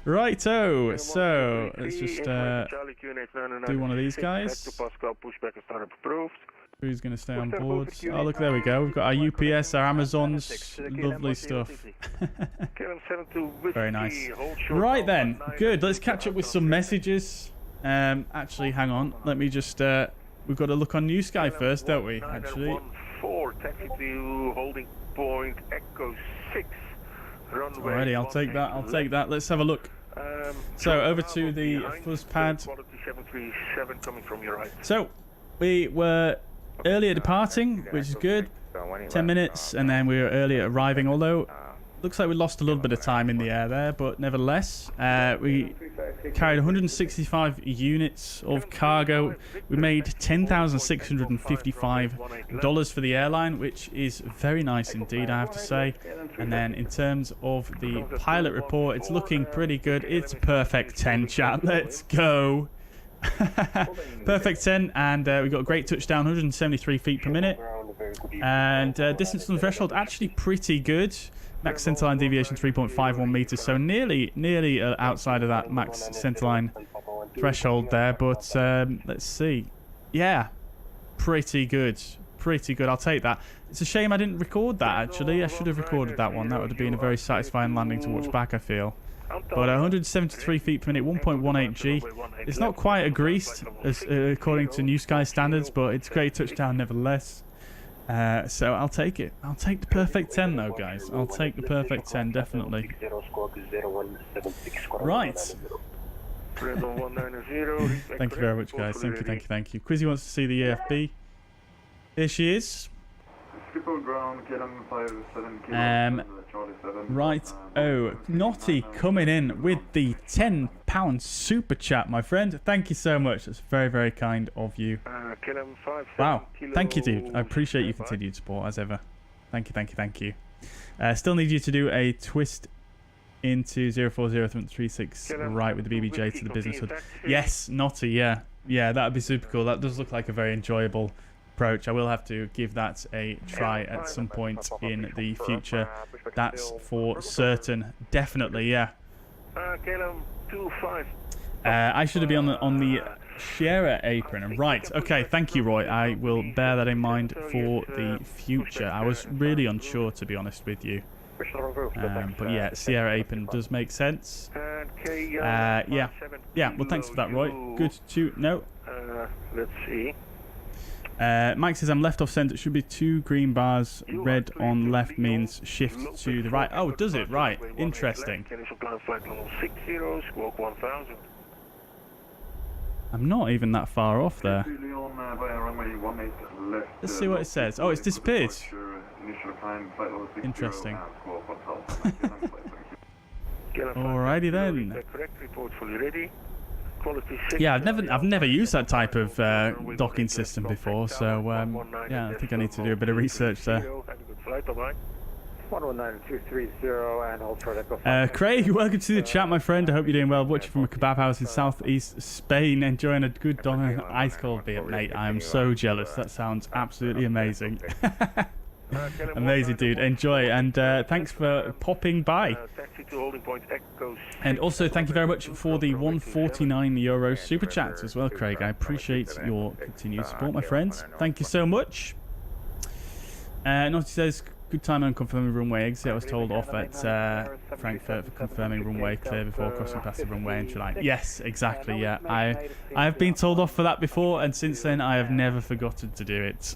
Righto, so let's just do one of these guys. Who's going to stay on board? Oh, look, there we go. We've got our UPS, our Amazons. Lovely stuff. Very nice. Right then, good. Let's catch up with some messages. Actually, hang on. Let me just... we've got to look on Newsky first, don't we, actually? Taxi to holding point Echo 6. Alrighty, I'll take that. I'll take that. Let's have a look. So, over to the fuzz pad. So, we were earlier departing, which is good. 10 minutes, and then we were earlier arriving, although looks like we lost a little bit of time in the air there, but nevertheless, we carried 165 units of cargo. We made $10,655 for the airline, which is very nice indeed, I have to say. And then in terms of the pilot report, it's looking pretty good. It's a perfect 10, chat. Let's go. Perfect 10, and we got a great touchdown, 173 feet per minute. And distance from the threshold, actually pretty good. Max centerline deviation 3.51 meters, so nearly outside of that max centerline threshold there. But let's see, yeah, pretty good. I'll take that. It's a shame I didn't record that. Actually, I should have recorded that one. That would have been a very satisfying landing to watch back, I feel. But 173 feet per minute, 1.18 G. It's not quite a greased, as according to Newsky standards, but it's a great touchdown nevertheless. So I'll take it. I'll take the perfect 10 though, guys. I'll take the perfect 10, definitely. Right. Thank you very much, guys. Thank you. Quizzy wants to see the EFB. Here she is. Right. Oh, Naughty coming in with the £10 super chat, my friend. Thank you so much. That's very, very kind of you. Wow. Thank you, dude. I appreciate your continued support as ever. Thank you. Still need you to do a twist into 04036 right with the BBJ to the business hood. Yes, Naughty. Yeah, that would be super cool. That does look like a very enjoyable approach. I will have to give that a try at some point in the future. That's for certain. Definitely, yeah. I should be on the sharer apron. Right. Okay. Thank you, Roy. I will bear that in mind for the future. I was really unsure, to be honest with you. But yeah, Sierra apron does make sense. Yeah. Well, thanks for that, Roy. Good to know. Let's see. Mike says I'm left off center. It should be 2 green bars. Red on left means shift to the right. Oh, does it? Right. Interesting. I'm not even that far off there. Let's see what it says. Oh, it's disappeared. Interesting. Alrighty then. Yeah, I've never used that type of docking system before, so yeah, I think I need to do a bit of research there. Craig, welcome to the chat, my friend. I hope you're doing well. Watching from a kebab house in southeast Spain, enjoying a good Donna ice cold beer, mate. I am so jealous. That sounds absolutely amazing. Amazing, dude. Enjoy, and thanks for popping by. And also, thank you very much for the €149 super chat as well, Craig. I appreciate your continued support, my friends. Thank you so much. Naughty says, good time on confirming runway exit. I was told off at Frankfurt for confirming runway clear before crossing past the runway entry line. Yes, exactly, yeah. I have been told off for that before, and since then I have never forgotten to do it.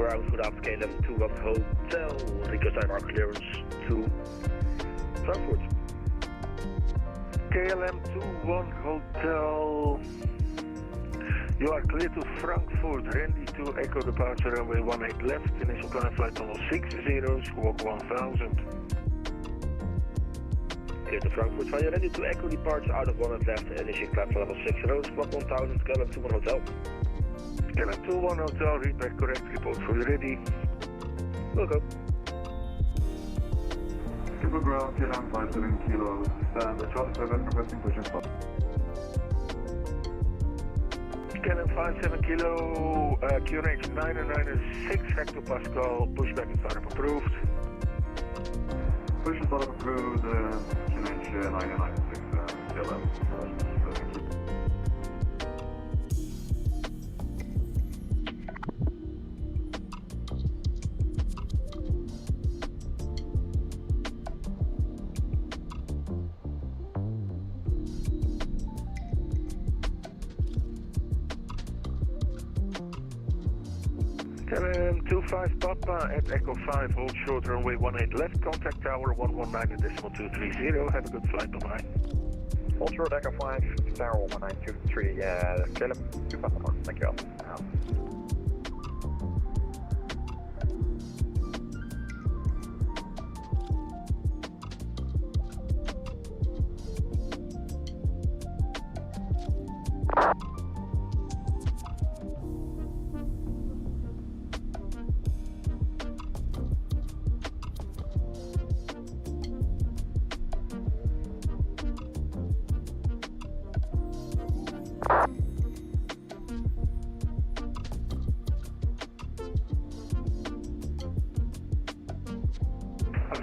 ground without KLM 21 Hotel, request IMR clearance to Frankfurt. KLM 21 Hotel, you are clear to Frankfurt, ready to Echo departure runway 18 left, initial climb flight level 60, squawk 1000. Clear to Frankfurt, fire ready to Echo departure out of 18 left, initial climb flight level 60, squawk 1000, KLM 21 Hotel. KLM 21 Hotel, read back correct, report fully ready. Welcome. Super ground, KLM 57 kilos, stand the 7 requesting pushing stop. KLM 57 kilo, QNH 996 hectopascal, pushback and startup approved. Push and start approved, QNH 996, KLM. KLM 25 Papa at Echo 5, hold short runway 18 left, contact tower 119.230, have a good flight, bye-bye. Hold short Echo 5, tower 1923, KLM 25 Papa, thank you all.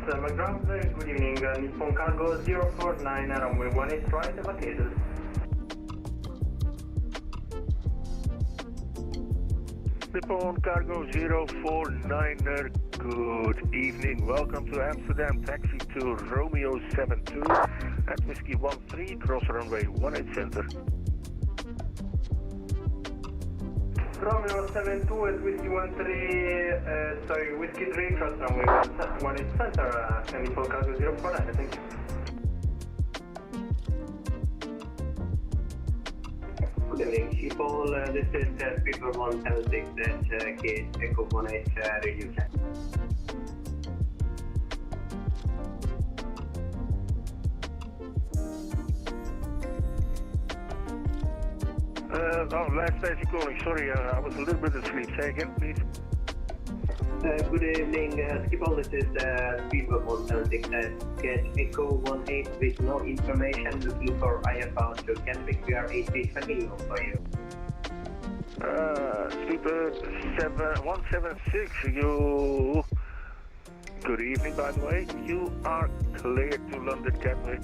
Navigraph, good evening, Nippon Cargo 049, runway 18 right, vacated. Nippon Cargo 049er, good evening, welcome to Amsterdam, taxi to Romeo 72 at Whiskey 13, cross runway 18 center. Romeo 72 at Whiskey 13, Whiskey 3, cross runway 18 center, Nippon Cargo 049, thank you. Good evening, people. This is Speedbird 176 at Gate Echo 18 radio check. Last station calling, sorry, I was a little bit asleep. Say again, please. Good evening, Skipper. This is Speedbird 176 at Gate Echo 18 with no information, looking for IFR to Gatwick. We are 8320 for you. Speedbird 176, you... Good evening, by the way. You are cleared to London Gatwick.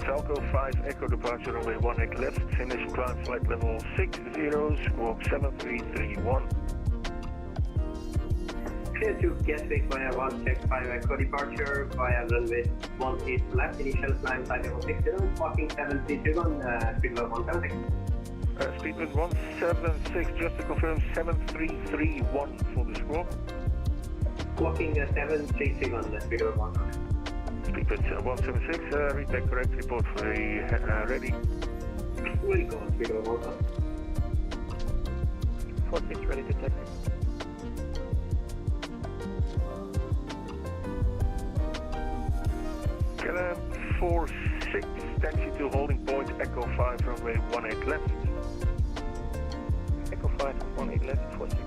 Falco 5 Echo departure runway 18 left, initial climb flight level 60, squawk 7331. Clear to Gatwick via 1 check 5 Echo departure via runway 18 left, initial climb flight level 60, squawking 7331, Speedbird 176. Speedbird 176, just to confirm 7331 for the squawk. Squawking 7331, Speedbird 176. Speedbird 176, read back correct, report for the ready. Will go, Speedbird 176. 46 ready to taxi. KLM 46, taxi to holding point, Echo 5, runway 18 left. Echo 5, 18 left, 46.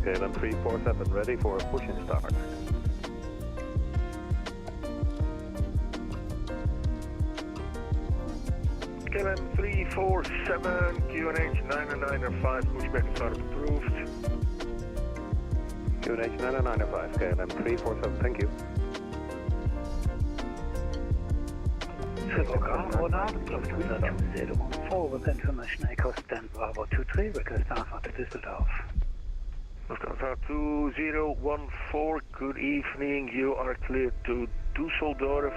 KLM 347 ready for a push and start. KLM 347, QNH 995, pushback and startup approved. QNH 995, KLM 347, thank you. Forward information, Echo stand Bravo 23, request Alpha to Düsseldorf. Lufthansa Lufthansa 2014, good evening. You are cleared to Düsseldorf.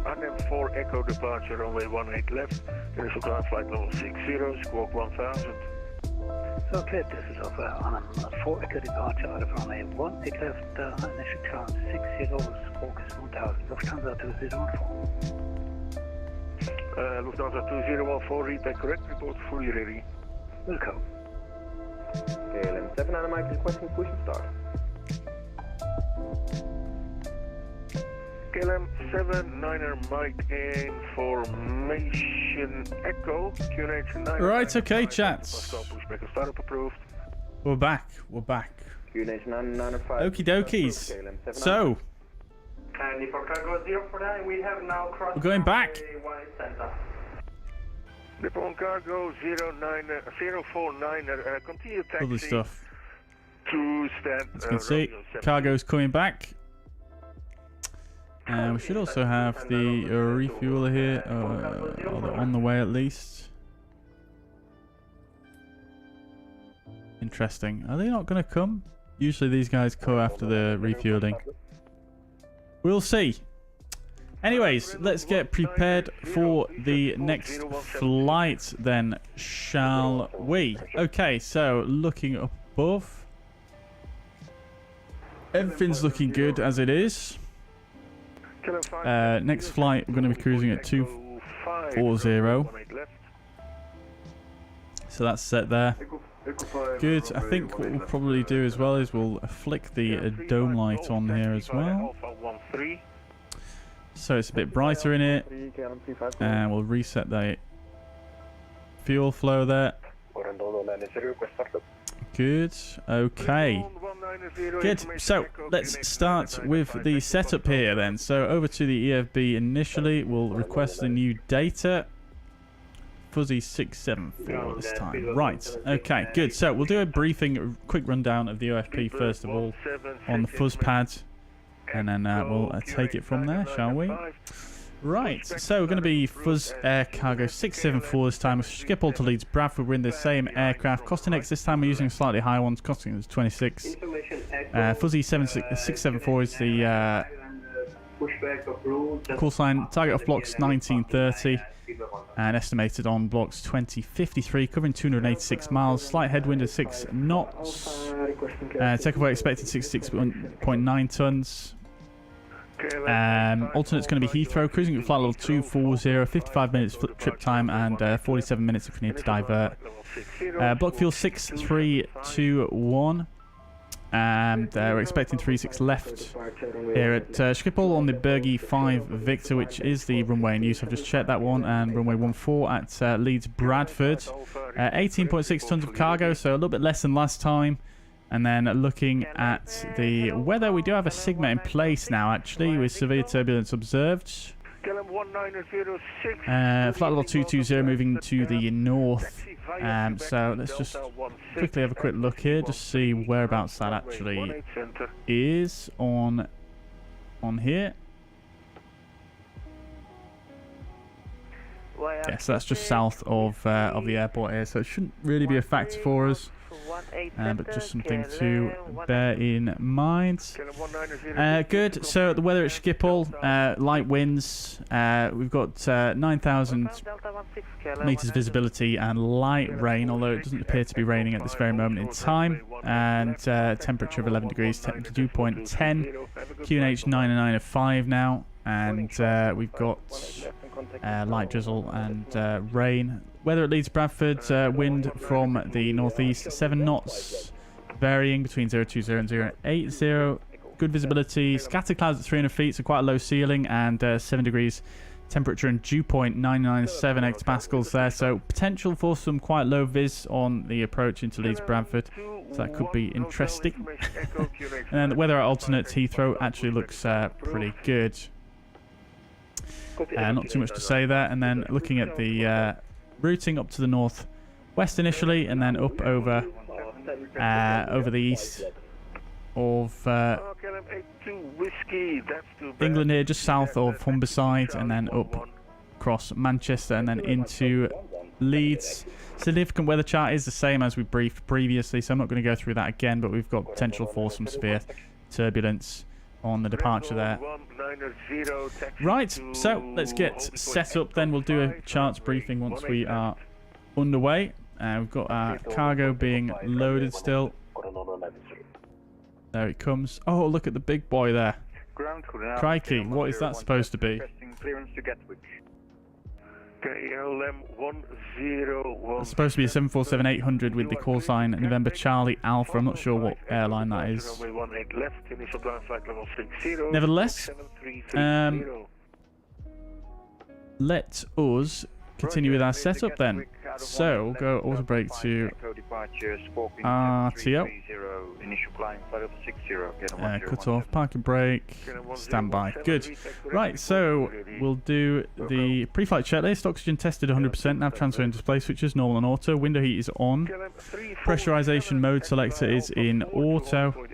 Arnhem 4 Echo departure, runway 18 left. Initial climb flight level 60, squawk 1000. So clear, this is of Arnhem 4 Echo departure out of runway 18 left. Initial climb 60, squawk is 1000. Lufthansa 2014. Lufthansa 2014, read that correct, report fully ready. Welcome. KLM 7 and Mike requesting push and start. KLM 7, 9er Mike in formation Echo, QNH 9. Right, okay, chats. Pushback and startup approved. We're back. We're back. QNH 995. Okie dokies. So, And for cargo 049, we have now crossed we're going back. the White Center. Nippon Cargo 049er, continue taxi. Lovely stuff. To stand. As you can see, cargo's coming back. And we should also have the refueler here, or they're on the way at least. Interesting. Are they not going to come? Usually these guys go after the refueling. We'll see. Anyways, let's get prepared for the next flight then, shall we? Okay, so looking up above. Everything's looking good as it is. Next flight, we're going to be cruising at 240. So that's set there. Good. I think what we'll probably do as well is we'll flick the dome light on here as well. So it's a bit brighter in it. And we'll reset the fuel flow there. Good. Okay. Good. So let's start with the setup here then. So over to the EFB initially. We'll request the new data. Fuzzy 674 this time. Right. Okay. Good. So we'll do a briefing, quick rundown of the OFP first of all on the fuzz pad. And then we'll take it from there, shall we? Right, so we're going to be fuzzair cargo 674 this time. Schiphol to Leeds, Bradford. We're in the same aircraft. Costing X this time, we're using slightly higher ones. Costing us 26. Fuzzy 674 is the call sign. Target off blocks 1930. And estimated on blocks 2053, covering 286 miles. Slight headwind of 6 knots. Takeaway expected 66.9 tons. Alternate's going to be Heathrow, cruising at flight level 240, 55 minutes trip time and 47 minutes if we need to divert. Block fuel 6321. And we're expecting 36 left here at Schiphol on the Pyreegue 5 Victor, which is the runway in use. I've just checked that one. And runway 14 at Leeds, Bradford. 18.6 tons of cargo, so a little bit less than last time. And then looking at the weather, we do have a Sigma in place now, actually, with severe turbulence observed. Flight level 220 moving to the north. So let's just quickly have a quick look here, just see whereabouts that actually is on here. Yes, so that's just south of the airport here, so it shouldn't really be a factor for us. But just something to bear in mind. Good. So the weather at Schiphol, light winds. We've got 9,000 meters visibility and light rain, although it doesn't appear to be raining at this very moment in time. And temperature of 11 degrees, dew point 10, QNH 995 now, and we've got light drizzle and rain. Weather at Leeds, Bradford, wind from the northeast, 7 knots, varying between 020 and 080. Good visibility, scattered clouds at 300 feet, so quite a low ceiling, and 7 degrees temperature and dew point 997 hectopascals there. So potential for some quite low vis on the approach into Leeds, Bradford. So that could be interesting. And then the weather at alternate Heathrow actually looks pretty good. Not too much to say there. And then looking at the routing up to the northwest initially, and then up over the east of England here, just south of Humberside, and then up across Manchester, and then into Leeds. Significant weather chart is the same as we briefed previously, so I'm not going to go through that again, but we've got potential for some severe turbulence on the departure there. Right, so let's get set up then. We'll do a charts briefing once we are underway. We've got our cargo being loaded still. There it comes. Oh, look at the big boy there. Crikey, what is that supposed to be? It's supposed to be a 747-800 with the call sign November Charlie Alpha. I'm not sure what airline that is. Nevertheless, let us continue with our setup then. So we'll go auto brake to RTO. Cut off, parking brake, standby. Good. Right, so we'll do the pre-flight checklist. Oxygen tested 100%. Nav transfer and display switches normal and auto. Window heat is on. Pressurization mode selector is in auto.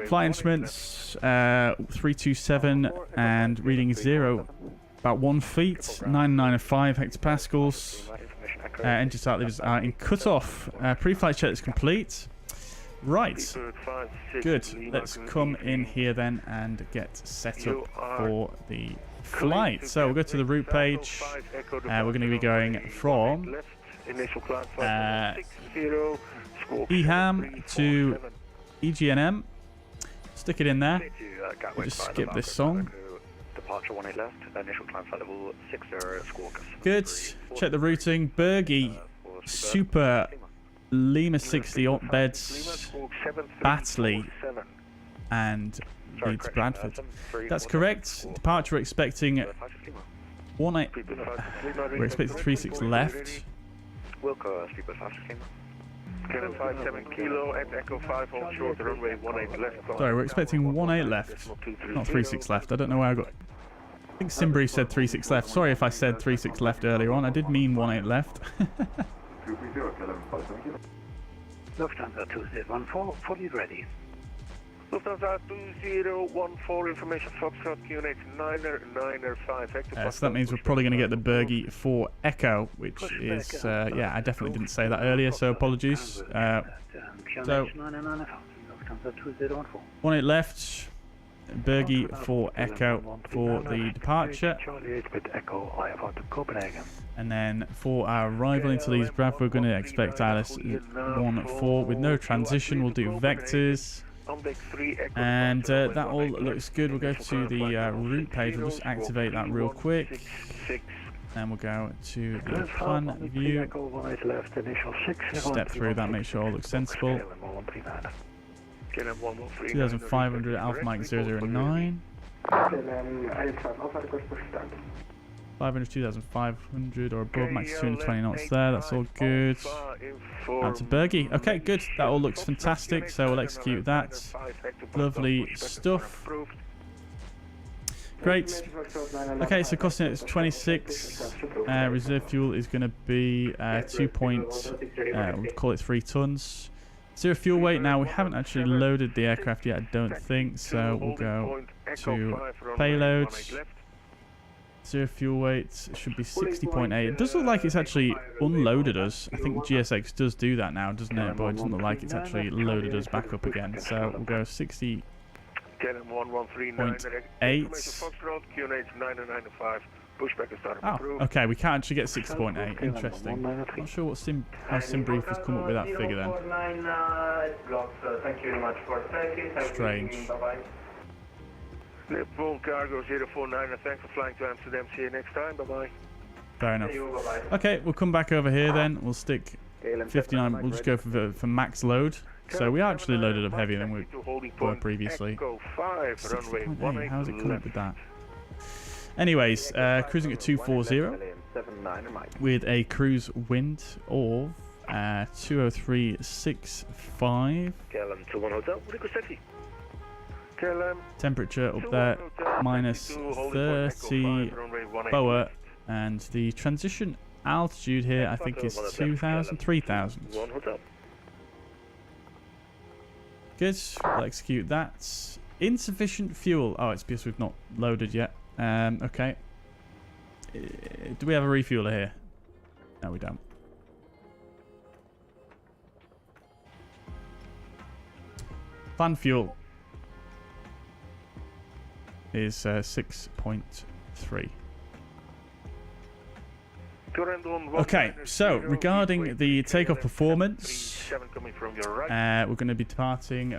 Flight instruments 327 and reading 0. About 1 feet, 995 hectopascals. Engine start levers are in cut-off. Pre-flight check is complete. Right. Good. Let's come in here then and get set up for the flight. So we'll go to the route page. We're going to be going from EHAM to EGNM. Stick it in there. We'll just skip this song. Departure 18 left, initial climb flight level 60 Squawkers. Good. Check the routing. Pyreegue, Super Lima 60 op beds, Batley, and Leeds Bradford. That's correct. Departure we're expecting 36 left. Wilco, Sleeper 5 57 kilo at Echo 5 on short runway 18 left. Sorry, we're expecting 18 left, not 36 left. I don't know where I got. I think Simbrief said 36 left. Sorry if I said 36 left earlier on. I did mean 18 left. Lufthansa 2014, fully ready. Lufthansa 2014, information Foxtrot QNH 995. So that means we're probably going to get the Pyreegue for Echo, which is, yeah, I definitely didn't say that earlier, so apologies. So, 18 left, Pyreegue for Echo for the departure. And then for our arrival into Leeds Bradford, we're going to expect ILS 14 with no transition. We'll do vectors. And that all looks good. We'll go to the route page. We'll just activate that real quick. And we'll go to the plan view. Step through that, make sure all looks sensible. 2500 Alpha Mike 009. 500, 2500 or above, max 220 knots there. That's all good. Out to Pyreegue. Okay, good. That all looks fantastic. So we'll execute that. Lovely stuff. Great. Okay, so costing it is 26. Reserve fuel is going to be we'll call it 3 tons. Zero fuel weight. Now we haven't actually loaded the aircraft yet, I don't think. So we'll go to payload. Zero fuel weight should be 60.8. It does look like it's actually unloaded us. I think GSX does do that now, doesn't it? But it doesn't look like it's actually loaded us back up again. So we'll go 60.8. Oh, okay. We can't actually get 60.8. Interesting. Not sure what how SimBrief has come up with that figure then. Strange. Liverpool Cargo 049, thanks for flying to Amsterdam. See you next time. Bye-bye. Fair enough. Okay, we'll come back over here then. We'll stick 59. We'll just go for max load. So we are actually loaded up heavier than we were previously. 60.8. How's it coming up with that? Anyways, cruising at 240 with a cruise wind of 203.65. Temperature up there, minus 30 BOA, and the transition altitude here I think is 2,000, 3,000. Good, we'll execute that. Insufficient fuel. Oh, it's because we've not loaded yet. Okay. Do we have a refueler here? No, we don't. Fan fuel is 6.3. Okay, so regarding the takeoff performance, we're going to be departing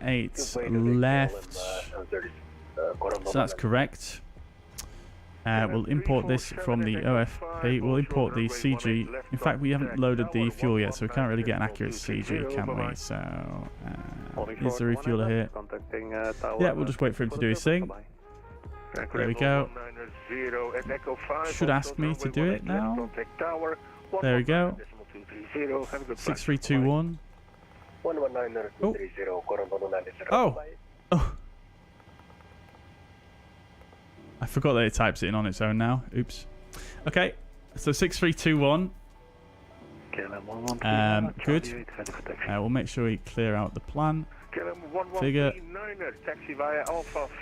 18 left. So that's correct. We'll import this from the OFP. We'll import the CG. In fact, we haven't loaded the fuel yet, so we can't really get an accurate CG, can we? So, is the refueler here? Yeah, we'll just wait for him to do his thing. There we go. Should ask me to do it now. There we go. 6321. Oh. Oh. Oh. I forgot that it types it in on its own now. Oops. Okay. So 6321. Good. We'll make sure we clear out the plan. Figure.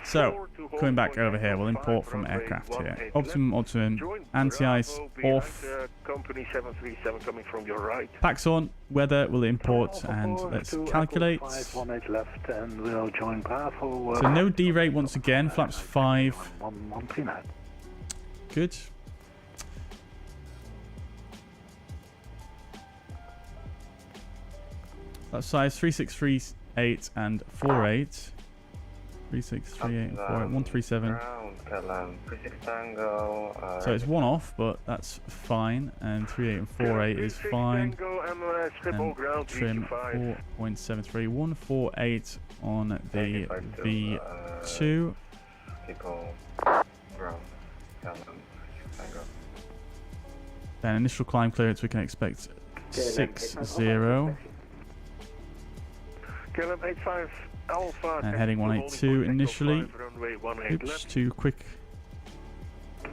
So, coming back over here, we'll import from aircraft here. Optimum, anti-ice off. Packs on, weather will import, and let's calculate. So no D-rate once again, flaps 5. Good. That size 3638 and 48. 3638 and 48. 137. So it's one off, but that's fine. And 38 and 48 is fine. And trim 4.73. 148 on the V2. Then initial climb clearance we can expect 60. And heading 182 initially. Oops, too quick.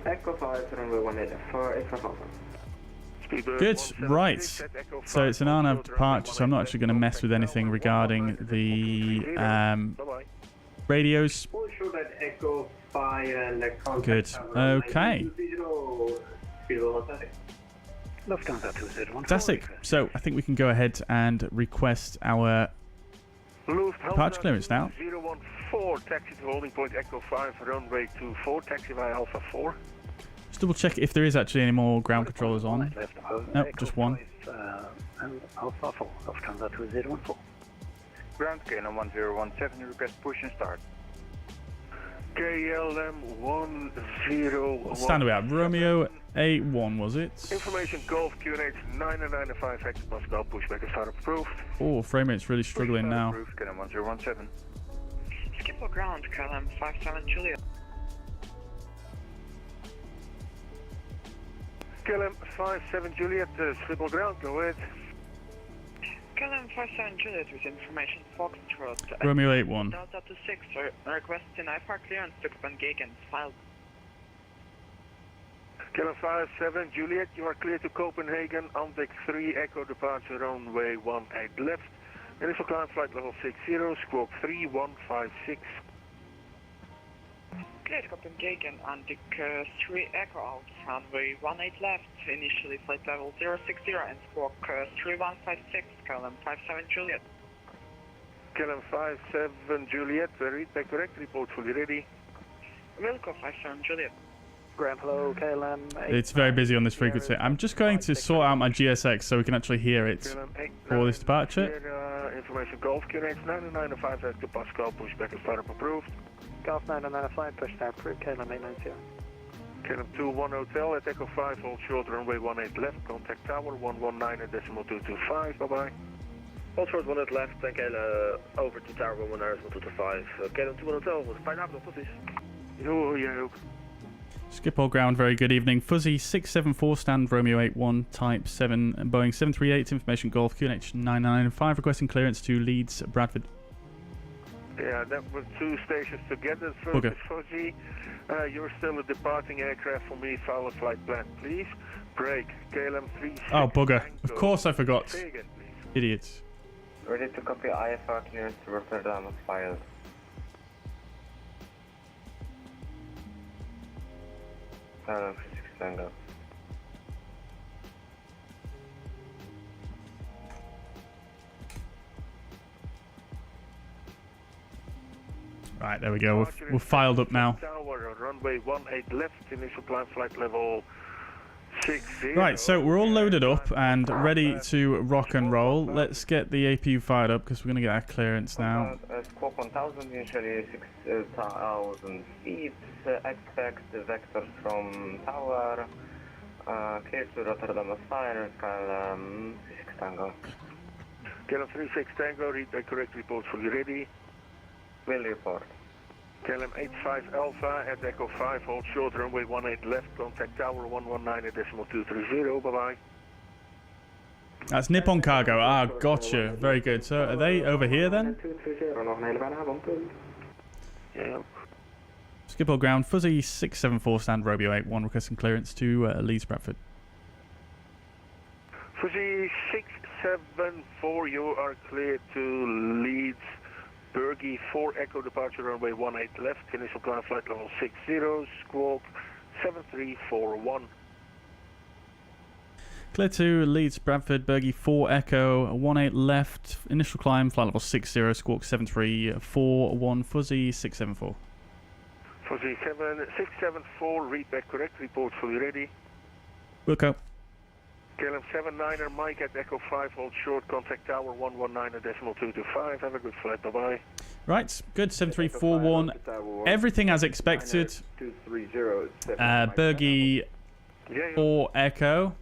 Echo 5, runway 184, 85 Good, right. So it's an RNAV departure, so I'm not actually going to mess with anything regarding the radios. Good, okay. Fantastic. So I think we can go ahead and request our departure clearance now. 014, taxi to holding point Echo 5, runway 24, taxi via Alpha 4. Just double check if there is actually any more ground controllers on. Nope, just one. Alpha 4, Lufthansa 2014. Ground KLM 1017, request push and start. KLM 10. Stand about. Romeo 81 was it? Information Golf QNH 995 hectopascal, pushback and start approved. Oh, frame rate's really struggling now. Approved, KLM 1017. Skip for ground, KLM 57 Juliet. KLM 57 Juliet, triple ground, go ahead. KLM 57 Juliet with information Foxtrot. Romeo 81. Delta 26, requesting IFR clearance to Copenhagen, filed. KLM 57 Juliet, you are clear to Copenhagen, Amdex 3, Echo departure runway 18 left. Initial climb flight level 60, squawk 3156. Clear to Copenhagen, Amdex 3, Echo out, runway 18 left. Initially flight level 060 and squawk 3156, KLM 57 Juliet. KLM 57 Juliet, read back correct, report fully ready. Wilco 57 Juliet. Ground hello, KLM. It's very busy on this frequency. I'm just going to sort out my GSX so we can actually hear it for this departure. Information Golf QNH 995 hectopascal, pushback and startup approved. Golf 995, push start approved, KLM 890. KLM 21 Hotel at Echo 5, hold short, runway 18 left, contact tower 119.225, bye-bye. Hold short 18 left, and KLM over to tower 119.225. KLM 21 Hotel, with Pyreegue, position. Yo, yeah. Skip all ground, very good evening. Fuzzy 674, stand Romeo 81, type 7, Boeing 738, information Golf QNH 995, requesting clearance to Leeds, Bradford. Yeah, that was two stations together. First is Fuzzy. You're still a departing aircraft for me. Follow flight plan, please. Break. KLM 36. Oh, bugger. Of course I forgot. Again, Idiots. Ready to copy IFR clearance to Rotterdam filed. Right, there we go. We're filed up now. Tower, runway 18 left, initial climb flight level 60. Right, so we're all loaded up and ready to rock and roll. Let's get the APU fired up because we're going to get our clearance now. Squawk 1000, initially 6,000 feet. Expect the vectors from tower. Clear to Rotterdam Fire, KLM 36 Tango. KLM 36 Tango, read the correct report fully ready. Will report. KLM 85 Alpha at Echo 5, hold short, runway 18 left, contact tower 119 at decimal 230, bye-bye. That's Nippon Cargo. Ah, gotcha. Very good. So are they over here then? Yeah. Schiphol ground, Fuzzy 674, stand Romeo 81, requesting clearance to Leeds, Bradford. Fuzzy 674, you are clear to Leeds. Pyreegue 4 Echo departure runway 18 left, initial climb flight level 60, squawk 7341. Clear to Leeds, Bradford, Pyreegue 4 Echo, 18 left, initial climb, flight level 60, squawk 7341, Fuzzy 674. Fuzzy 674, read back correct, report fully ready. Wilco. KLM 79er, Mike at Echo 5, hold short, contact tower 119 at decimal 225, have a good flight, bye-bye. Right, good, 7341, everything as expected. Pyreegue 4 Echo.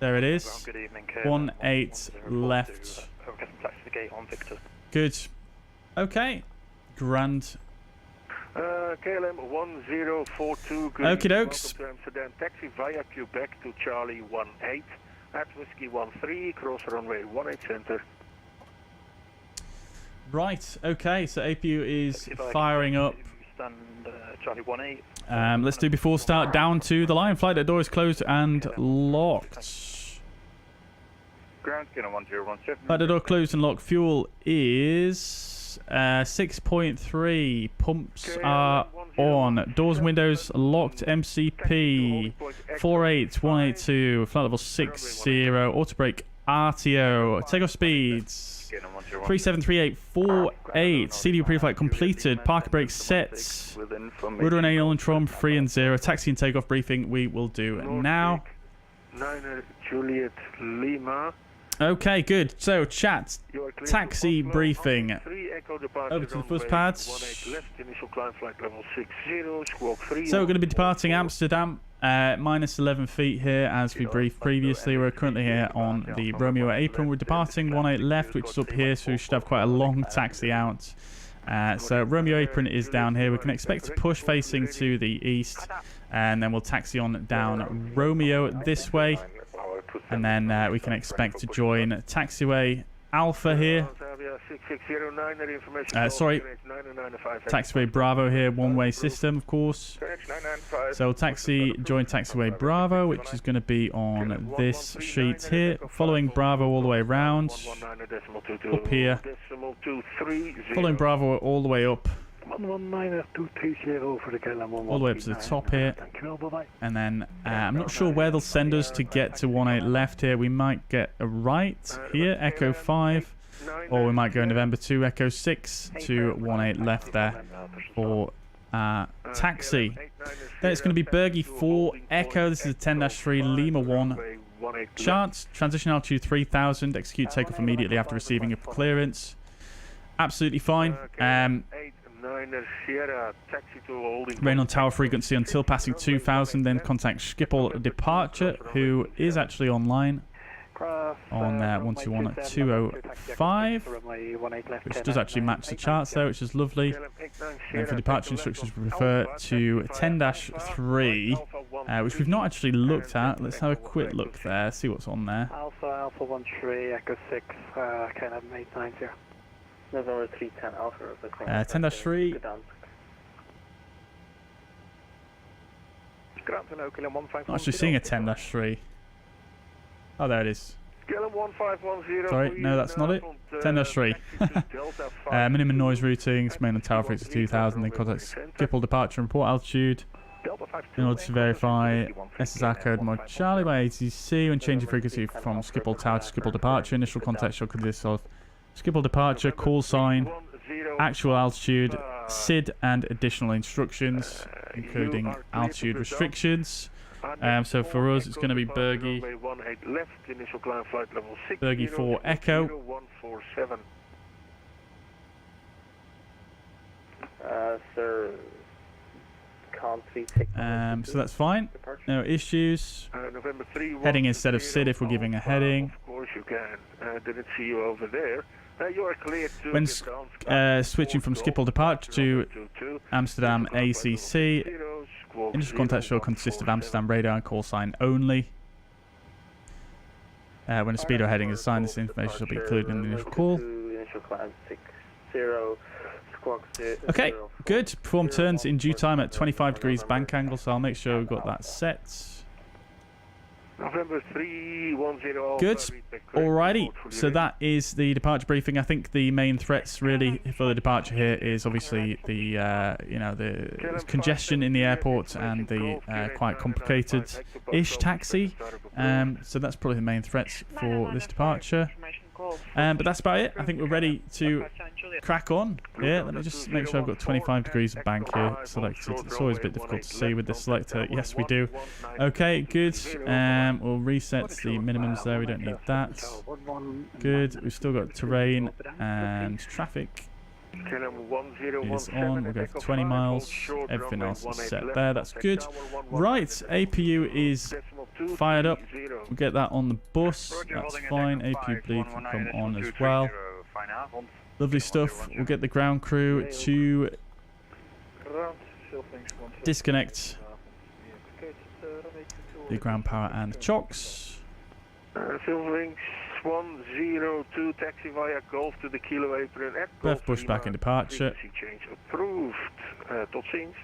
There it is. 18 left. Good. Okay. Grand. KLM 1042, good. Okie dokes. Welcome to Amsterdam, taxi via Quebec to Charlie 18 at Whiskey 13, cross runway 18 center. Right, okay, so APU is firing up. Stand Charlie 18. Let's do before start down to the line. Flight door is closed and locked. Ground scanner 1017. Flight door closed and locked. Fuel is 6.3. Pumps are on. Doors and windows locked. MCP 48182. Flight level 60. Auto brake RTO. Takeoff speeds 373848. CDU pre-flight completed. Parker brake set. Rudder and aileron trim 3 and 0. Taxi and takeoff briefing we will do now. 9 Juliet Lima. Okay, good. So, chat, taxi briefing. Over to the fuzz pads. So, we're going to be departing Amsterdam, minus 11 feet here, as we briefed previously. We're currently here on the Romeo apron. We're departing 18 left, which is up here, so we should have quite a long taxi out. So, Romeo apron is down here. We can expect to push facing to the east, and then we'll taxi on down Romeo this way. And then we can expect to join taxiway Alpha here. Sorry, taxiway Bravo here, one-way system, of course. So we'll join taxiway Bravo, which is going to be on this sheet here. Following Bravo all the way around, up here. Following Bravo all the way up. All the way up to the top here. And then I'm not sure where they'll send us to get to 18 left here. We might get a right here, Echo 5. Or we might go November 2, Echo 6 to 18 left there for taxi. Then it's going to be Pyreegue 4 Echo. This is a 10-3 Lima 1. Chart, transition altitude 3000. Execute takeoff immediately after receiving a clearance. Absolutely fine. Rain on tower frequency until passing 2000, then contact Schiphol departure, who is actually online on 121.205, which does actually match the charts there, which is lovely. And for departure instructions, we refer to 10-3, which we've not actually looked at. Let's have a quick look there, see what's on there. Alpha 13, Echo 6, KLM 890. November 310 Alpha. 10-3. Not actually seeing a 10-3. Oh, there it is. Sorry, no, that's not it. 10-3. Minimum noise routings, main and tower frequency 2000, then contact Schiphol departure and port altitude. In order to verify SSR code mod Charlie by ATC when changing frequency from Schiphol tower to Schiphol departure. Initial contact shall consist of Schiphol departure, call sign, actual altitude, SID and additional instructions, including altitude restrictions. So for us, it's going to be Pyreegue, Pyreegue 4 Echo. Sir, so that's fine. No issues. Heading instead of SID if we're giving a heading. Of course you can. Didn't see you over there. You are clear to When switching from Schiphol departure to Amsterdam ACC, initial contact shall consist of Amsterdam radar and call sign only. When a speedo heading is assigned, this information shall be included in the initial call. Okay, good. Perform turns in due time at 25 degrees bank angle, so I'll make sure we've got that set. November 310. Good. Alrighty. So that is the departure briefing. I think the main threats really for the departure here is obviously the the congestion in the airport and the quite complicated-ish taxi. So that's probably the main threats for this departure. But that's about it. I think we're ready to crack on. Yeah, let me just make sure I've got 25 degrees of bank here selected. It's always a bit difficult to see with this selector. Yes, we do. Okay, good. We'll reset the minimums there. We don't need that. Good. We've still got terrain and traffic is on. We'll go for 20 miles. Everything else is set there. That's good. Right, APU is fired up. We'll get that on the bus. That's fine. APU bleed can come on as well. Lovely stuff. We'll get the ground crew to disconnect the ground power and chocks. Silverwings 102 taxi via Golf to the Kilo apron at Golf Pushback and departure. Change approved. Tot ziens.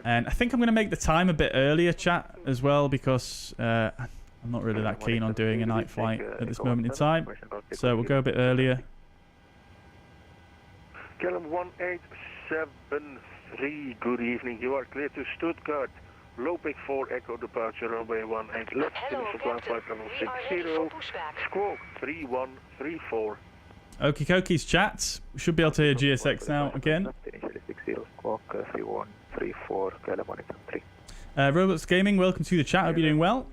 And I think I'm going to make the time a bit earlier, chat, as well, because I'm not really that keen on doing a night flight at this moment in time. So we'll go a bit earlier. KLM 1873, good evening. You are clear to Stuttgart. Lopik 4 Echo departure runway 18 left. Initial climb flight level 60. Squawk 3134. Okie dokies, chat. We should be able to hear GSX now again. Robots Gaming, welcome to the chat. Hope you're doing well.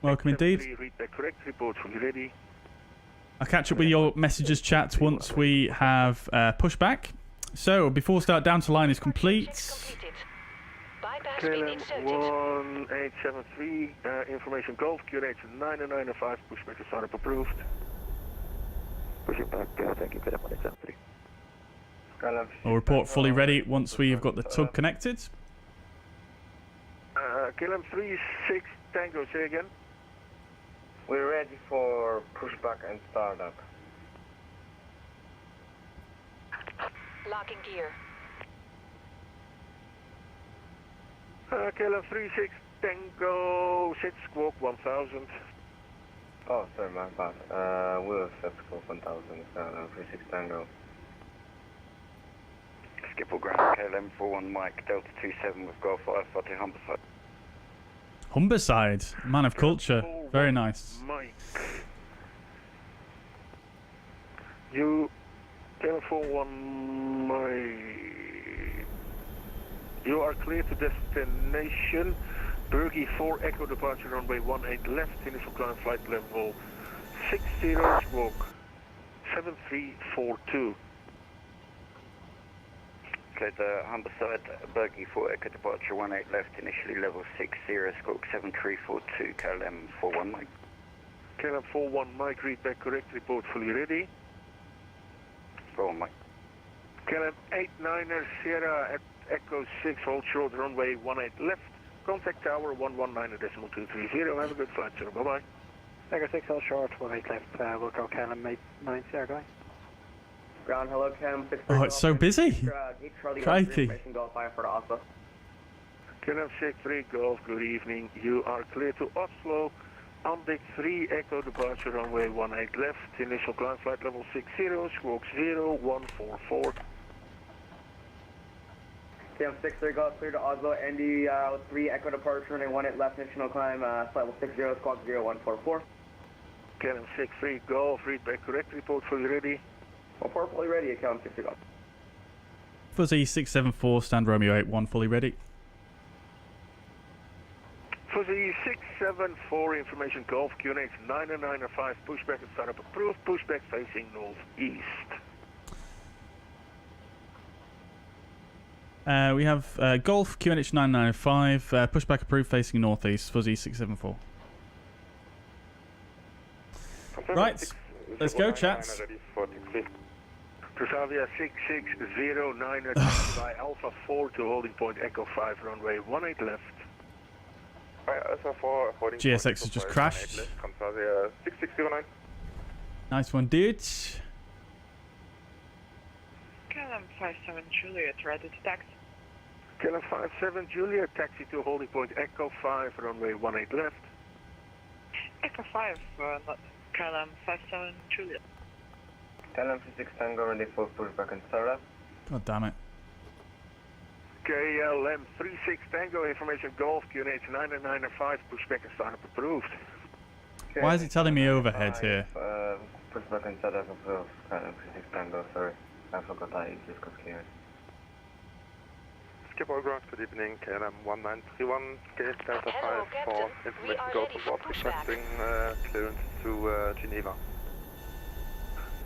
Welcome indeed. I'll catch up with your messages, chat, once we have pushback. So, before start, down to line is complete. KLM 1873, information Golf, QNH 995, pushback to startup approved. Pushing back, thank you, KLM 1873. We'll report fully ready once we've got the tug connected. KLM 36 Tango, say again. We're ready for pushback and startup. Locking gear. KLM 36 Tango, set squawk 1000. Oh, sorry, my bad. We'll set squawk 1000, 36 Tango. Schiphol Ground, KLM 41 Mike, Delta 27 with Golf 5, Fatih Humberside. Humberside, man of culture. Very nice. Mike. You, KLM 41 Mike. You are clear to destination. Pyreegue 4 Echo departure runway 18 left. Initial climb flight level 60. Squawk 7342. Okay, the Humberside, Pyreegue 4 Echo departure 18 left. Initially level 60. Squawk 7342. KLM 41 Mike. KLM 41 Mike, read back correct. Report fully ready. 41 Mike. KLM 89er Sierra at Echo 6, hold short, runway 18 left. Contact tower 119.230. Have a good flight, sir. Bye-bye. Echo 6, hold short, 18 left. We'll go KLM 89 Sierra, guy. Ground, hello, KLM 6. Oh, it's so busy. Crikey. KLM 63 Golf, good evening. You are clear to Oslo. Amdic 3 Echo departure runway 18 left. Initial climb flight level 60. Squawk 0144. KLM 63 Golf, clear to Oslo. ND 3 Echo departure runway 18 left. Initial climb flight level 60. Squawk 0144. KLM 63 Golf, read back correct report fully ready. Report fully ready, account 60 Golf. Fuzzy 674, stand Romeo 81, fully ready. Fuzzy 674, information Golf, QNH 995, pushback and startup approved, pushback facing northeast. We have Golf QNH 995, pushback approved facing northeast, Fuzzy 674. Right, let's go, chats. Transavia 6609 by Alpha 4 to holding point Echo 5, runway 18 left. GSX has just crashed. 6609. Nice one, dude. KLM 57 Juliet, ready to taxi. KLM 57 Juliet, taxi to holding point Echo 5, runway 18 left. Echo 5, KLM 57 Juliet. KLM 36 Tango ready for pushback and startup. God damn it. KLM 36 Tango, information Golf, QNH 995, pushback and startup approved. Why is it telling me overhead here? Pushback and startup approved. KLM 36 Tango, sorry. I forgot I just got cleared. Skip all ground, good evening. KLM 1931, gate Delta 5 for information Golf above requesting clearance to Geneva.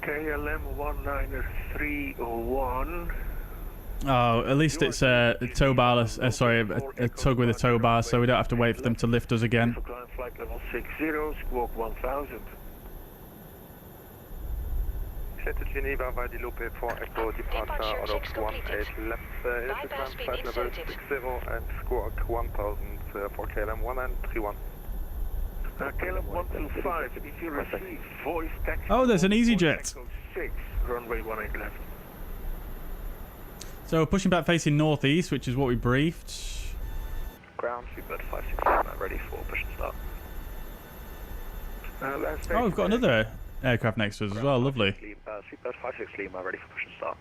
KLM 1931. Oh, at least it's a tow bar, sorry, a tug with a tow bar, so we don't have to wait for them to lift us again. Flight level 60, squawk 1000. Set to Geneva via the Lope for Echo departure out of 18 left. Initial climb flight level 60 and squawk 1000 for KLM 1931. KLM 125, if you receive voice taxi. Oh, there's an EasyJet. Echo 6, runway 18 left. So pushing back facing northeast, which is what we briefed. Ground, Seabird 569, ready for push and start. Oh, we've got another aircraft next to us as well, lovely. Seabird 56 Lima, ready for push and start.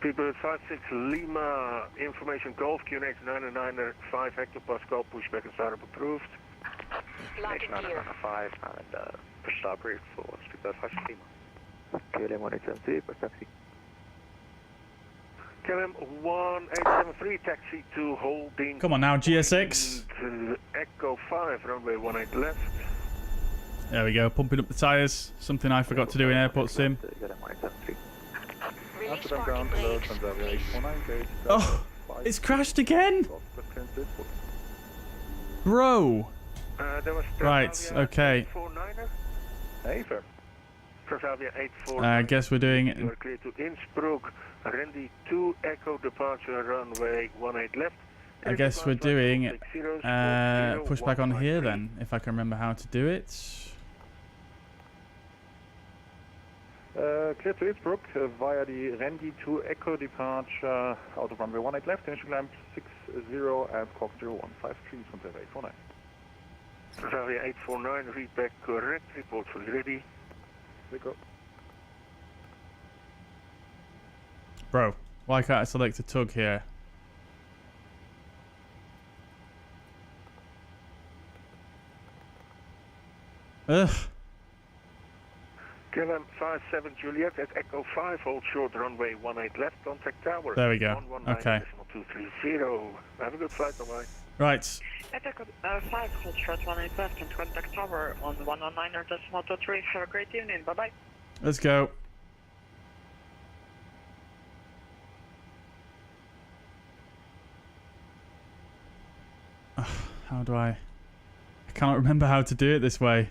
Speedbird 56 Lima, information Golf, QNX 995, hectopascal, pushback and startup approved. QNX 995 and push and start brief for Speedbird 56 Lima. KLM 1873, push taxi. KLM 1873, taxi to holding. Come on now, GSX. Echo 5, runway 18 left. There we go, pumping up the tyres. Something I forgot to do in airport sim. Amsterdam ground, hello, Transavia 849, gate. Oh, it's crashed again. Bro. Right, okay. Hey, sir. Transavia 849. I guess we're doing. You are clear to Innsbruck. Randy 2 Echo departure runway 18 left. I guess we're doing pushback on here then, if I can remember how to do it. Clear to Innsbruck via the Randy 2 Echo departure out of runway 18 left, initial climb 60 and squawk 0153 from 849. Transavia 849, read back correct, report fully ready. We go. Bro, why can't I select a tug here? Ugh. KLM 57 Juliet at Echo 5, hold short runway 18 left, contact tower. There we go. Okay. 230. Have a good flight, bye-bye. Right. At Echo 5, hold short 18 left and contact tower on 119.23. Have a great evening, bye-bye. Let's go. How do I cannot remember how to do it this way.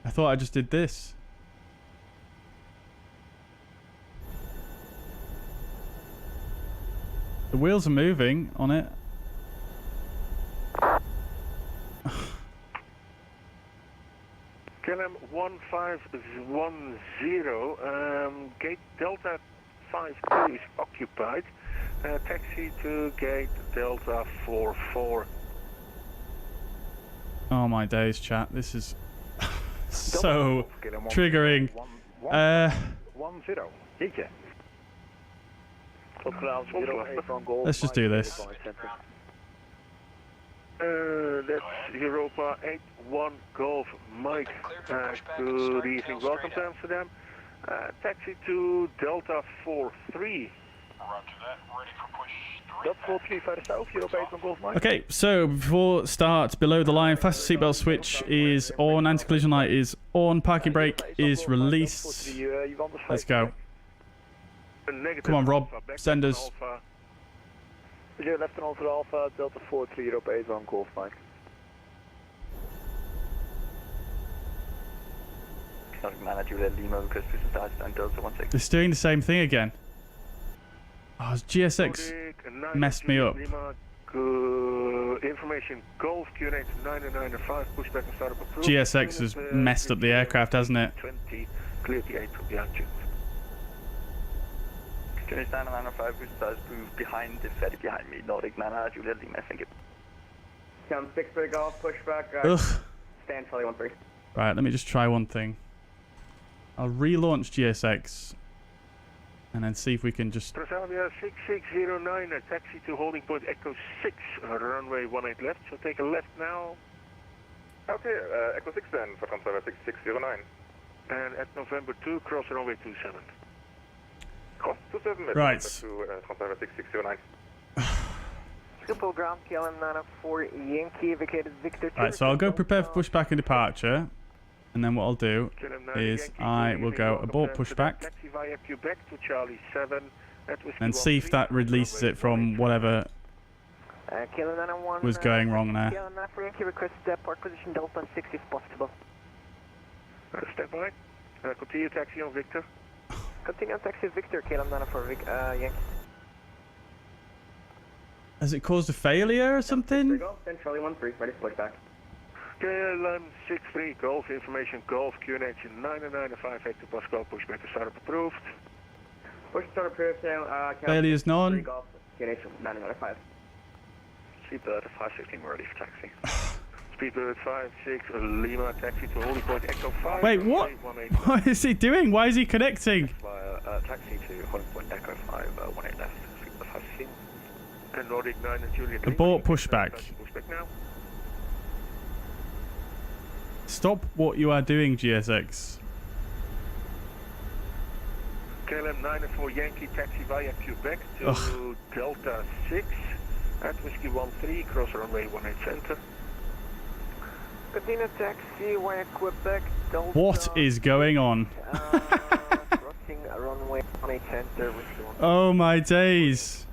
I thought I just did this. The wheels are moving on it. KLM 1510, gate Delta 52 is occupied. Taxi to gate Delta 44. Oh my days, chat. This is so triggering. 10. Let's just do this. That's Europa 81 Golf Mike. Good evening, welcome to Amsterdam. Taxi to Delta 43. Roger that, ready for push 3. Delta 43 further south, Europa 81 Golf Mike. Okay, so before start, below the line, fasten seatbelt switch is on, anti-collision light is on, parking brake is released. Let's go. Come on, Rob, send us. Left and over Alpha, Delta 43, Europa 81 Golf Mike. Manager Lima, request to start and Delta 16. It's doing the same thing again. Oh, GSX messed me up. Information Golf QNH 995 pushback and startup approved. GSX has messed up the aircraft, hasn't it? 20 clear the 8 from the engine. QNH 995 push starts approved behind the fatty behind me. Nordic 900 Julia Lima, thank you. Come 6 for the Golf pushback. Ugh. Stand Charlie 13. Right, let me just try one thing. I'll relaunch GSX and then see if we can just... Transavia 6609, a taxi to holding point Echo 6, runway 18 left. So take a left now. Okay, Echo 6 then for Transavia 6609. And at November 2, cross runway 27. Cross 27, right. To Transavia 6609. Triple ground, KLM 904, Yankee, vacated Victor 2. Right, so I'll go prepare for pushback and departure. And then what I'll do is I will go abort pushback and see if that releases it from whatever was going wrong there. KLM 904, Yankee, request port position Delta 6 if possible. Step by. Continue taxi on Victor. Continue on taxi Victor, KLM 904, Yankee. Has it caused a failure or something? Then Charlie 13, ready for pushback. KLM 63 Golf information Golf QNH 995 Hector Pascal pushback to startup approved. Push start approved now. Failures none. Golf QNH 995. Speedbird 516, we're ready for taxi. Speedbird 56 Lima taxi to holding point Echo 5. Wait, what? What is he doing? Why is he connecting? Taxi to holding point Echo 5, 18 left. Speedbird 516. And Nordic 9 and Juliet. Abort pushback. Pushback now. Stop what you are doing, GSX. KLM 904 Yankee taxi via Quebec to Delta 6 at Whiskey 13, cross runway 18 center. Continue taxi via Quebec, Delta. What is going on? Crossing runway 18 center, Whiskey 13. Oh my days.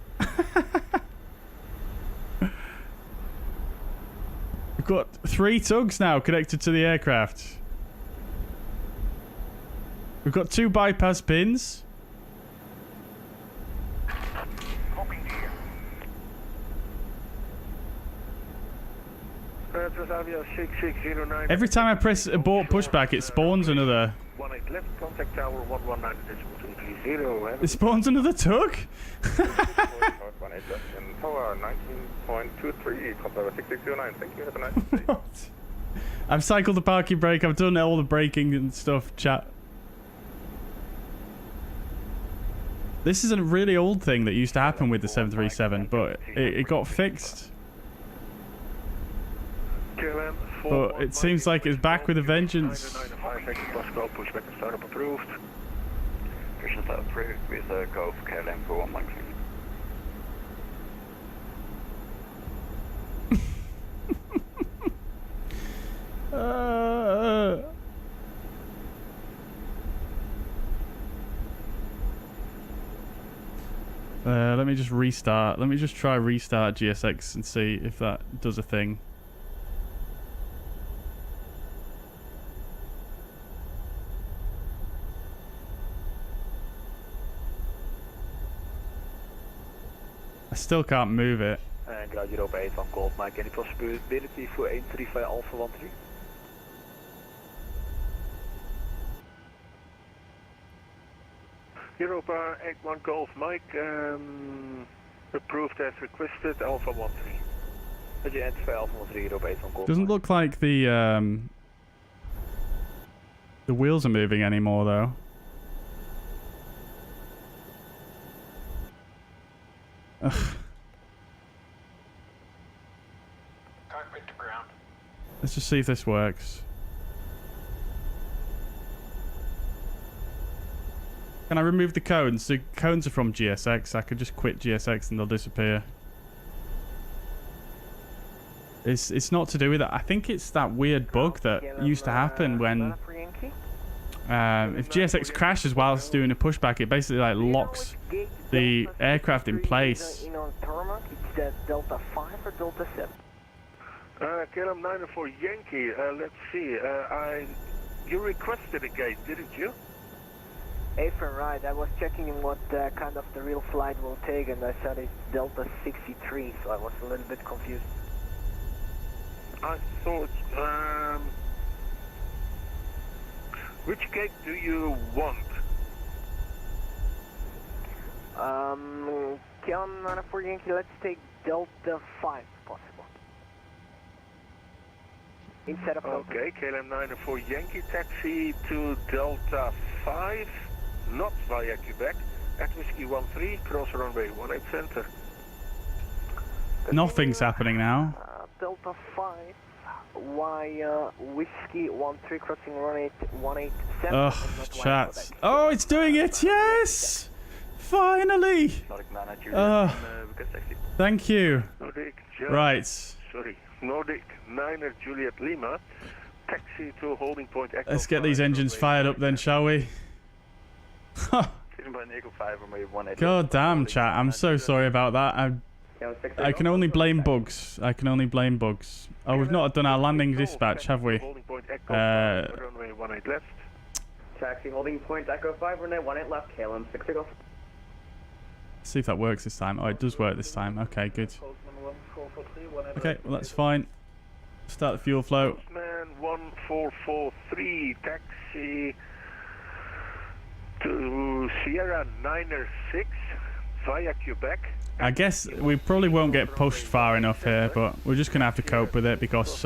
We've got 3 tugs now connected to the aircraft. We've got 2 bypass pins. Every time I press abort pushback, it spawns another. 18 left, contact tower 119.230. It spawns another tug? Tower 19.23, Transavia 6609. Thank you, have a nice day. What? I've cycled the parking brake, I've done all the braking and stuff, chat. This is a really old thing that used to happen with the 737, but it got fixed. But it seems like it's back with a vengeance. Pushback and startup approved. Push start approved with Golf KLM for 113. Let me just restart. Let me just try restart GSX and see if that does a thing. I still can't move it. And ground Europa 81 Golf Mike, any possibility for 135 Alpha 13? Europa 81 Golf Mike, approved as requested, Alpha 13. Identify Alpha 13, Europa 81 Golf. Doesn't look like the wheels are moving anymore though. Car Let's just see if this works. Can I remove the cones? The cones are from GSX. I could just quit GSX and they'll disappear. It's not to do with that. I think it's that weird bug that used to happen when if GSX crashes whilst doing a pushback, it basically like locks the aircraft in place. Delta 5 or Delta 7? KLM 904 Yankee, let's see. You requested a gate, didn't you? Apron, right. I was checking what kind of the real flight will take, and I said it's Delta 63, so I was a little bit confused. I thought, which gate do you want? KLM 904 Yankee, let's take Delta 5 possible. Instead of okay, KLM 904 Yankee, taxi to Delta 5, not via Quebec, at Whiskey 13, cross runway 18 center. Nothing's happening now. Delta 5 via Whiskey 13 crossing runway 18 center. Ugh, chat. Oh, it's doing it! Yes! Finally! Thank you. Nordic, right. Sorry, Nordic 9er Juliet Lima, taxi to holding point Echo. Let's get these engines fired up then, shall we? God damn, chat. I'm so sorry about that. I can only blame bugs. I can only blame bugs. Oh, we've not done our landing dispatch, have we? Runway 18 left. Taxi holding point Echo 5, runway 18 left, KLM 6 to go. See if that works this time. Oh, it does work this time. Okay, good. Okay, well that's fine. Start the fuel flow. Postman 1443, taxi to Sierra 9er 6 via Quebec. I guess we probably won't get pushed far enough here, but we're just going to have to cope with it because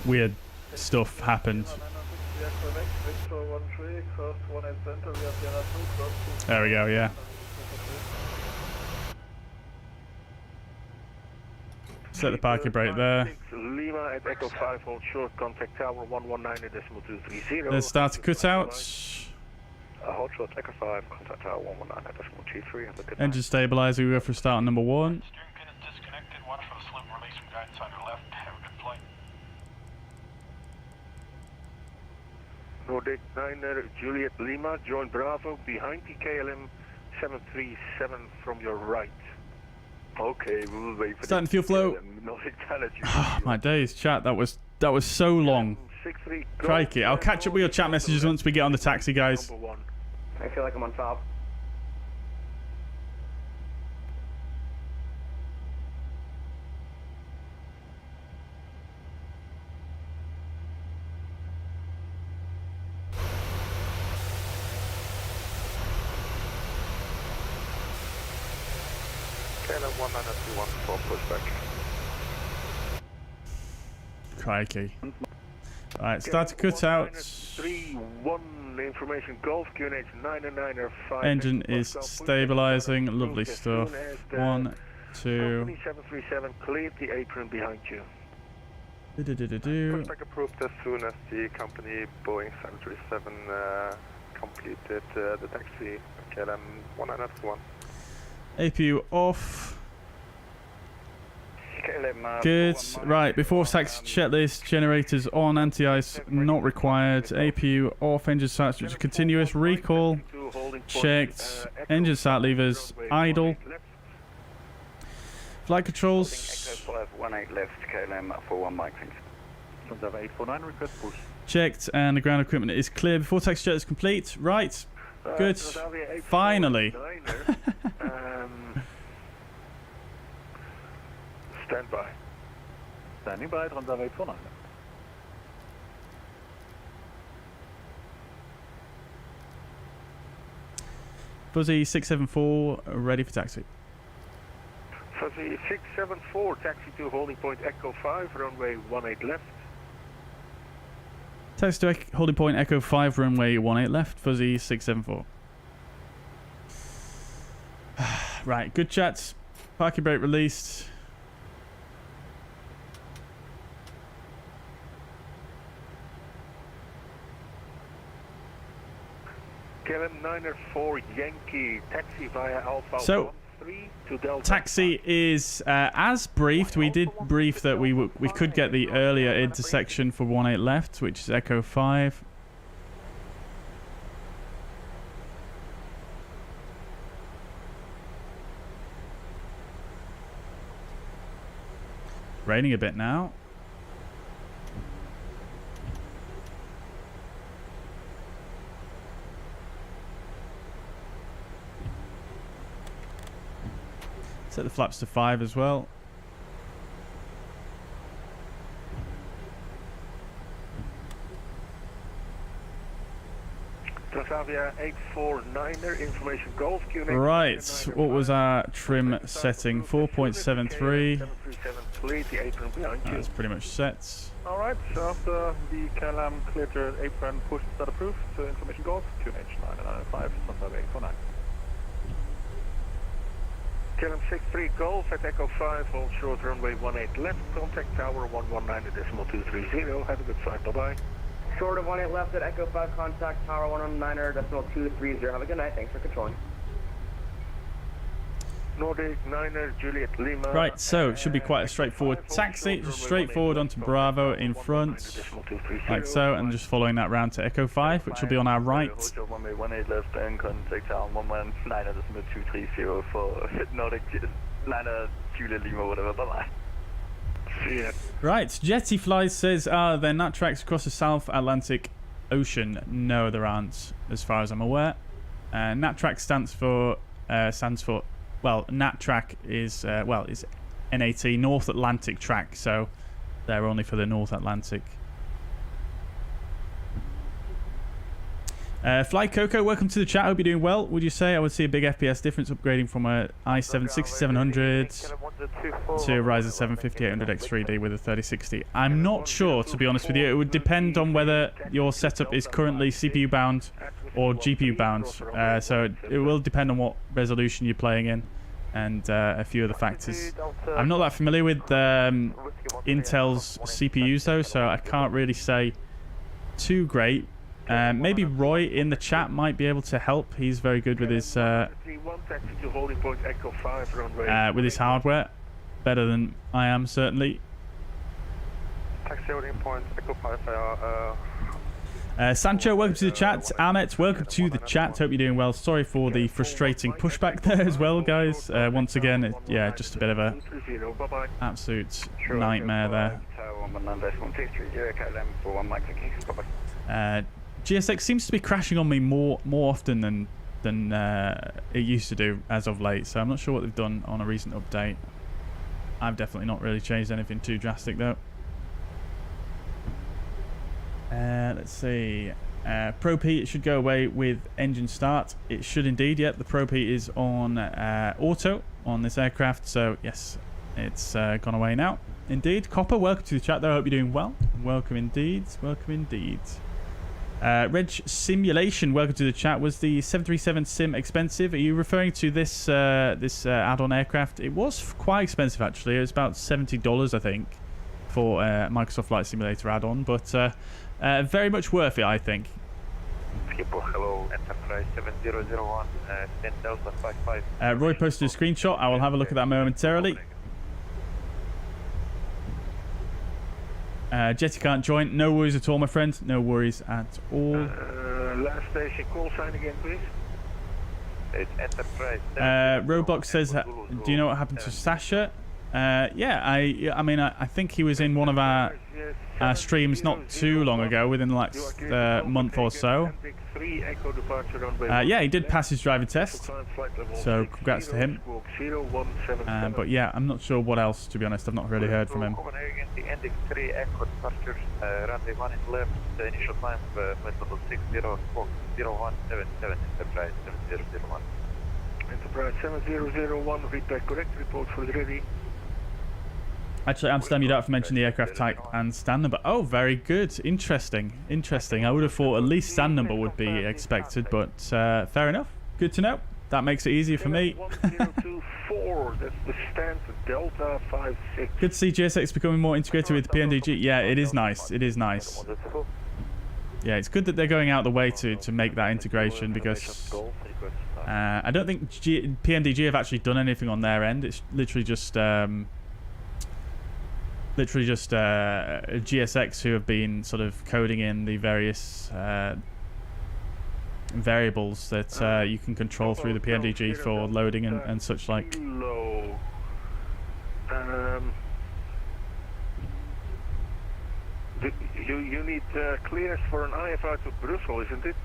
weird stuff happened. There we go, yeah. Set the parking brake there. Lima at Echo 5, hold short, contact tower 119.230. Let's start to cut out. Hold short, Echo 5, contact tower 119.230. Engine stabilizer, we go for start on number 1. Steering pin is disconnected. Watch for the slip release from guidance on your left. Have a good flight. Nordic 9er Juliet Lima, join Bravo behind the KLM 737 from your right. Okay, we will wait for starting fuel flow. My days, chat. That was so long. Crikey. I'll catch up with your chat messages once we get on the taxi, guys. I feel like I'm on top. KLM 1921 for pushback. Crikey. Alright, start to cut out. 3-1 information Golf QNH 9er 5. Engine is stabilizing. Lovely stuff. 1, 2. 737 cleared the apron behind you. Pushback approved as soon as the company Boeing 737 completed the taxi. KLM 1921. APU off. Good. Right, before taxi checklist, generators on, anti-ice not required. APU off, engine start switch continuous, recall checked, engine start levers idle. Flight controls. Echo 5, 18 left, KLM 41 Mike, thanks. 849, request push. Checked, and the ground equipment is clear. Before taxi checklist complete. Right. Good. Finally. Stand by. Standing by, Transavia 849. Fuzzy 674, ready for taxi. Fuzzy 674, taxi to holding point Echo 5, runway 18 left. Taxi to holding point Echo 5, runway 18 left, Fuzzy 674. Right, good chats. Parking brake released. KLM 904 Yankee, taxi via Alpha So, 13 to Delta. taxi is as briefed. We did brief that we could get the earlier intersection for 18 left, which is Echo 5. Raining a bit now. Set the flaps to 5 as well. Transavia 849er, information Golf QNX. Right, what was our trim setting? 4.73. That's pretty much set. Alright, so after the KLM cleared your apron, push start approved to information Golf, QNH 995, Transavia 849. KLM 63 Golf at Echo 5, hold short runway 18 left, contact tower 119.230. Have a good flight, bye-bye. Short of 18 left at Echo 5, contact tower 119.230. Have a good night, thanks for controlling. Nordic 9er, Juliet Lima. Right, so it should be quite a straightforward taxi. Just straightforward onto Bravo in front, like so, and just following that round to Echo 5, which will be on our right. Runway 18 left and contact tower 119.230 for Nordic 9er, Juliet Lima, whatever, bye-bye. Right, Jetty Flies says, are there nat tracks across the South Atlantic Ocean? No, there aren't, as far as I'm aware. Nat track stands for, well, nat track is, is NAT, North Atlantic track, so they're only for the North Atlantic. Fly Coco, welcome to the chat. Hope you're doing well. Would you say I would see a big FPS difference upgrading from a i7 6700 to a Ryzen 7 5800X3D with a 3060? I'm not sure, to be honest with you. It would depend on whether your setup is currently CPU bound or GPU bound. So it will depend on what resolution you're playing in and a few other factors. I'm not that familiar with Intel's CPUs though, so I can't really say too great. Maybe Roy in the chat might be able to help. He's very good with his hardware, better than I am certainly. Taxi holding point, Echo 5, Sancho, welcome to the chat. Ahmet, welcome to the chat. Hope you're doing well. Sorry for the frustrating pushback there as well, guys. Once again, yeah, just a bit of a absolute nightmare there. GSX seems to be crashing on me more often than it used to do as of late, so I'm not sure what they've done on a recent update. I've definitely not really changed anything too drastic though. Let's see. Pro P, it should go away with engine start. It should indeed. Yep, the Pro P is on auto on this aircraft, so yes, it's gone away now. Indeed. Copper, welcome to the chat though. I hope you're doing well. Welcome indeed. Welcome indeed. Reg Simulation, welcome to the chat. Was the 737 Sim expensive? Are you referring to this add-on aircraft? It was quite expensive actually. It was about $70, I think, for Microsoft Flight Simulator add-on, but very much worth it, I think. Hello, Enterprise 7001, Delta 55. Roy posted a screenshot. I will have a look at that momentarily. Jetty can't join. No worries at all, my friend. No worries at all. Last station, call sign again, please. It's Enterprise. Roblox says, do you know what happened to Sasha? Yeah, I mean, I think he was in one of our streams not too long ago, within the last month or so. Yeah, he did pass his driving test, so congrats to him. But yeah, I'm not sure what else, to be honest. I've not really heard from him. Ending 3 Echo departures, runway 1 in left, initial climb, flight level 600177, Enterprise 7001. Enterprise 7001, read correct, report for the ready. Actually, Amsterdam, you don't have to mention the aircraft type and stand number. Oh, very good. Interesting. Interesting. I would have thought at least stand number would be expected, but fair enough. Good to know. That makes it easier for me. 1024, that's the stand for Delta 56. Good to see GSX becoming more integrated with PMDG. Yeah, it is nice. It is nice. Yeah, it's good that they're going out the way to make that integration, because I don't think PMDG have actually done anything on their end. It's literally just GSX who have been sort of coding in the various variables that you can control through the PMDG for loading and such like. You need clearance for an IFR to Brussels, isn't it?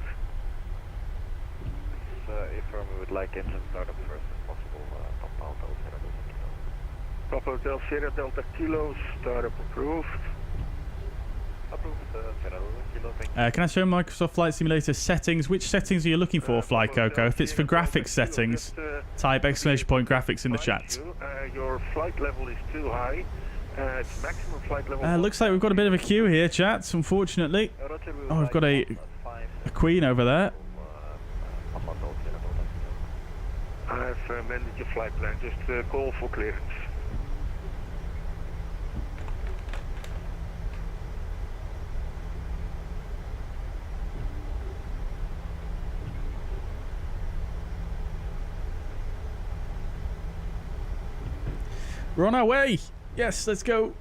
EFB would like engine startup first if possible. Papa Hotel Sierra Delta Kilo, startup approved. Approved, Sierra Delta Kilo, thank you. Can I show Microsoft Flight Simulator settings? Which settings are you looking for, Fly Coco? If it's for graphics settings, type ! Graphics in the chat. Your flight level is too high. It's maximum flight level. Looks like we've got a bit of a queue here, chat, unfortunately. Oh, we've got a queen over there. I've amended your flight plan. Just call for clearance. We're on our way. Yes, let's go.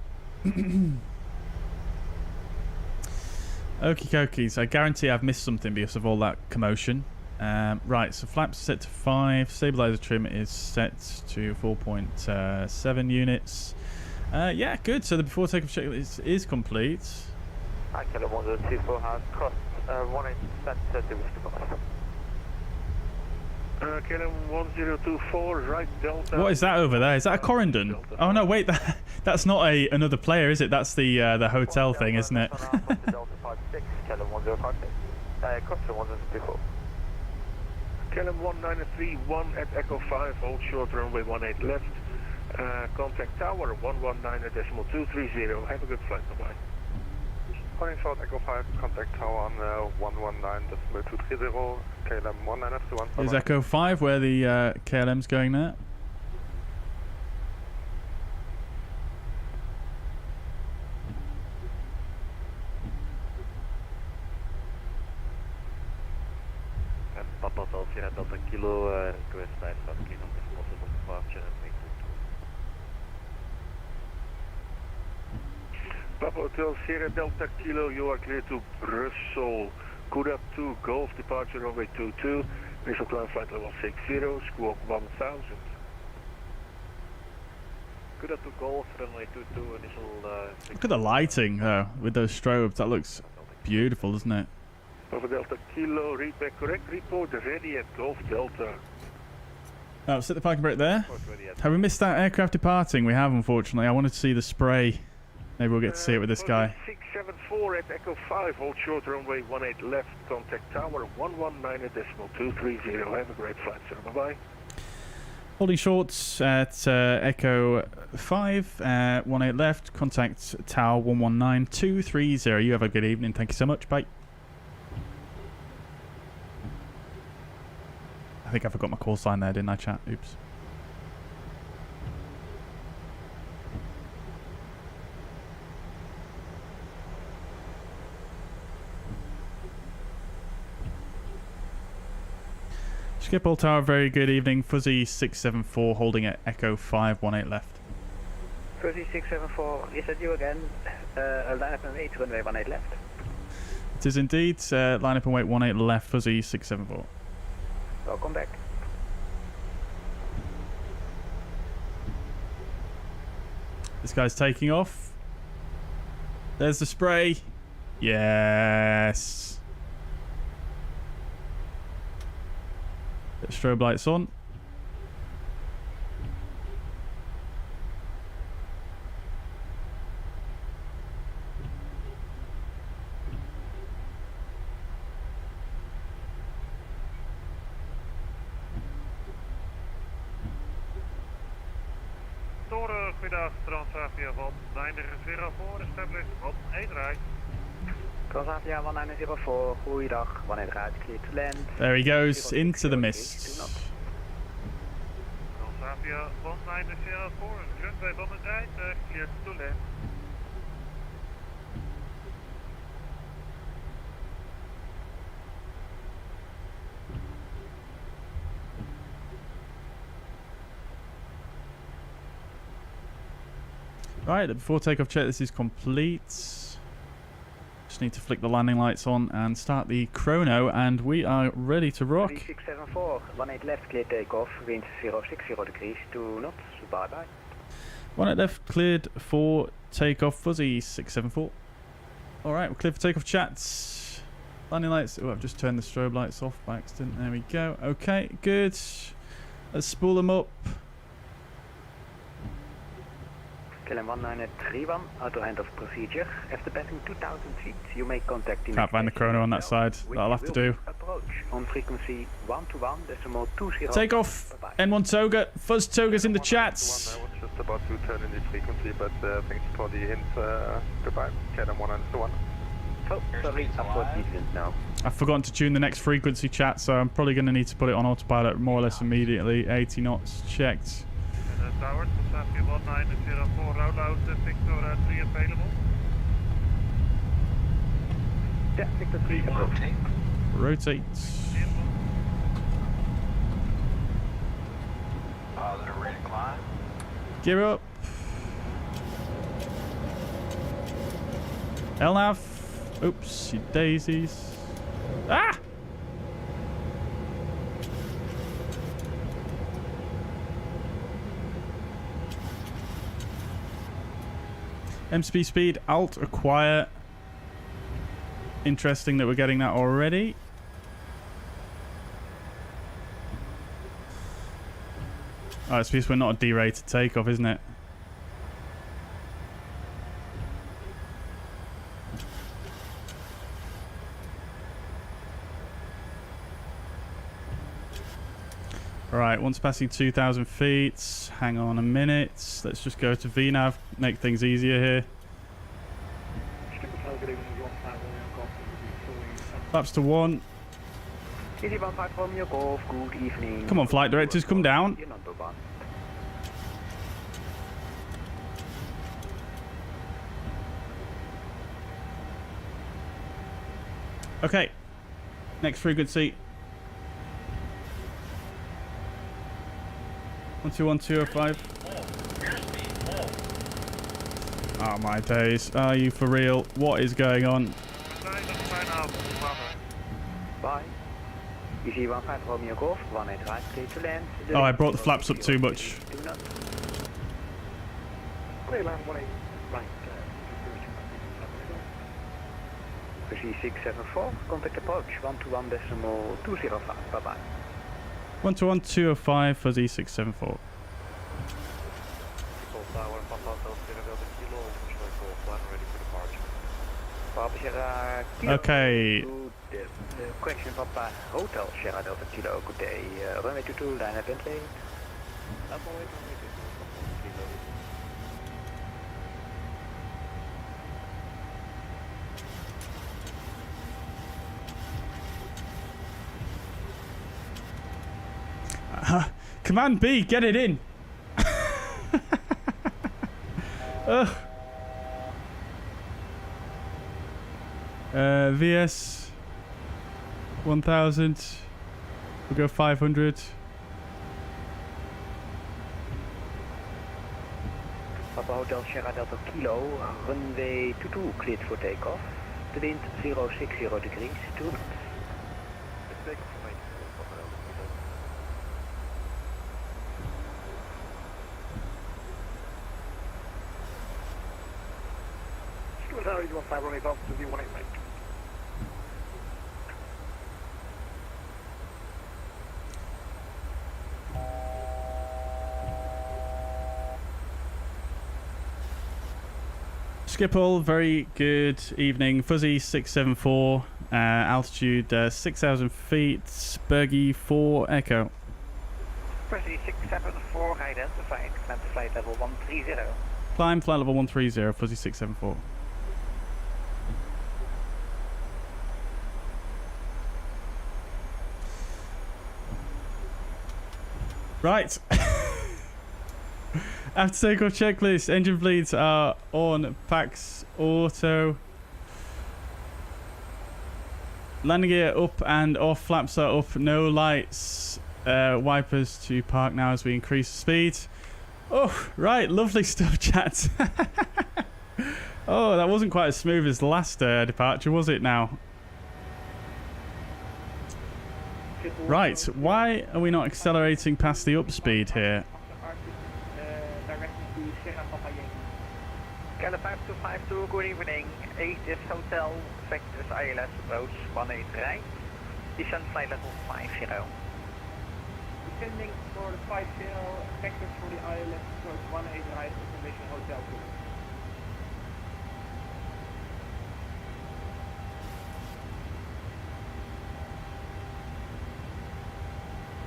Okie dokies. I guarantee I've missed something because of all that commotion. Right, so flaps set to 5. Stabilizer trim is set to 4.7 units. Yeah, good. So the before takeoff checklist is complete. I can 1024 has crossed 18 set to KLM 1024, right Delta. What is that over there? Is that a Corendon? Oh no, wait, that's not another player, is it? That's the hotel thing, isn't it? KLM 1931 at Echo 5, hold short runway 18 left. Contact tower 119.230. Have a good flight, bye-bye. Calling short Echo 5, contact tower on 119.230, KLM 1931. Is Echo 5 where the KLM's going there? And Papa Hotel Sierra Delta Kilo, request 9 clean on this possible departure and make Papa Hotel Sierra Delta Kilo, you are clear to Brussels. Kuda 2 Golf, departure runway 22, initial climb flight level 60, squawk 1000. Kuda 2 Golf, runway 22, initial... Look at the lighting, though, with those strobes. That looks beautiful, doesn't it? Papa Delta Kilo, read back correct, report ready at Golf Delta. Oh, set the parking brake there. Have we missed that aircraft departing? We have, unfortunately. I wanted to see the spray. Maybe we'll get to see it with this guy. 674 at Echo 5, hold short runway 18 left, contact tower 119.230. Have a great flight, sir. Bye-bye. Holding short at Echo 5, 18 left, contact tower 119.230. You have a good evening. Thank you so much. Bye. I think I forgot my call sign there, didn't I, chat? Oops. Schiphol Tower, very good evening. Fuzzy 674 holding at Echo 5, 18 left. Fuzzy 674, is that you again? Line up and wait, runway 18 left. It is indeed. Line up and wait 18 left, Fuzzy 674. Welcome back. This guy's taking off. There's the spray. Yes. Strobe lights on. Toren, goedendag, Transavia van 904, established 18 right. Transavia 1904, goeiedag, 18 right, clear to land. There he goes, into the mist. Transavia 1904, runway 18 right, clear to land. Right, before takeoff check, this is complete. Just need to flick the landing lights on and start the chrono, and we are ready to rock. 3674, 18 left, clear takeoff, wind 060 degrees, 2 knots, bye bye. 18 left, cleared for takeoff, fuzzy 674. Alright, we're clear for takeoff chats. Landing lights, oh, I've just turned the strobe lights off by accident, there we go. Okay, good. Let's spool them up. KLM 1931, auto hand of procedure. After passing 2000 feet, you may contact the Can't find the chrono on that side. That'll have to do. Approach on frequency 121.20. Take off. N1 Toga. Fuzz Toga's in the chats. I was just about to turn in the frequency, but thanks for the hint. Goodbye. KLM 191. Oh, sorry, approach Midland now. I've forgotten to tune the next frequency chat, so I'm probably going to need to put it on autopilot more or less immediately. 80 knots checked. Towers, Mossafi 1904, round out, Victor 3 available. Yeah, Victor 3 approach. Rotate. Positive, ready to climb. Gear up. LNAV. Oops, you daisies. Ah! MSP speed, alt, acquire. Interesting that we're getting that already. Oh, it's because we're not a D-rated takeoff, isn't it? Alright, once passing 2,000 feet, hang on a minute. Let's just go to VNAV, make things easier here. Flaps to 1. Good evening. Come on, flight directors, come down. Okay, next frequency. 121205. Oh my days, are you for real? What is going on? Bye. EG 15 Romeo Golf, 18 right, clear to land. Oh, I brought the flaps up too much. Clear land 18 right. G674, contact approach 121.205, bye bye. 121205 fuzzy 674. Okay. Correction Papa Hotel Sierra Delta Kilo, good day. Runway 22, line at Bentley. Command B, get it in. Ugh. VS 1000. We'll go 500. Papa Hotel Sierra Delta Kilo, runway 22 cleared for takeoff. The wind 060 degrees, 2 knots. Tower, you want 5 runway off to the 18 right. Schiphol, very good evening. Fuzzy 674, altitude 6,000 feet. Bergie 4 Echo. Fuzzy 674, identified. Climb to flight level 130. Climb flight level 130, Fuzzy 674. Right. After takeoff checklist, engine bleeds are on, PAX auto. Landing gear up and off, flaps are up, no lights. Wipers to park now as we increase speed. Oh, right. Lovely stuff, chat. Oh, that wasn't quite as smooth as the last departure, was it now? Right. Why are we not accelerating past the upspeed here? Kele 5252, good evening. 8 is Hotel, Vectors ILS approach 18 right. Descent flight level 50. Descending for the 50, Vectors for the ILS approach 18 right, information Hotel 2.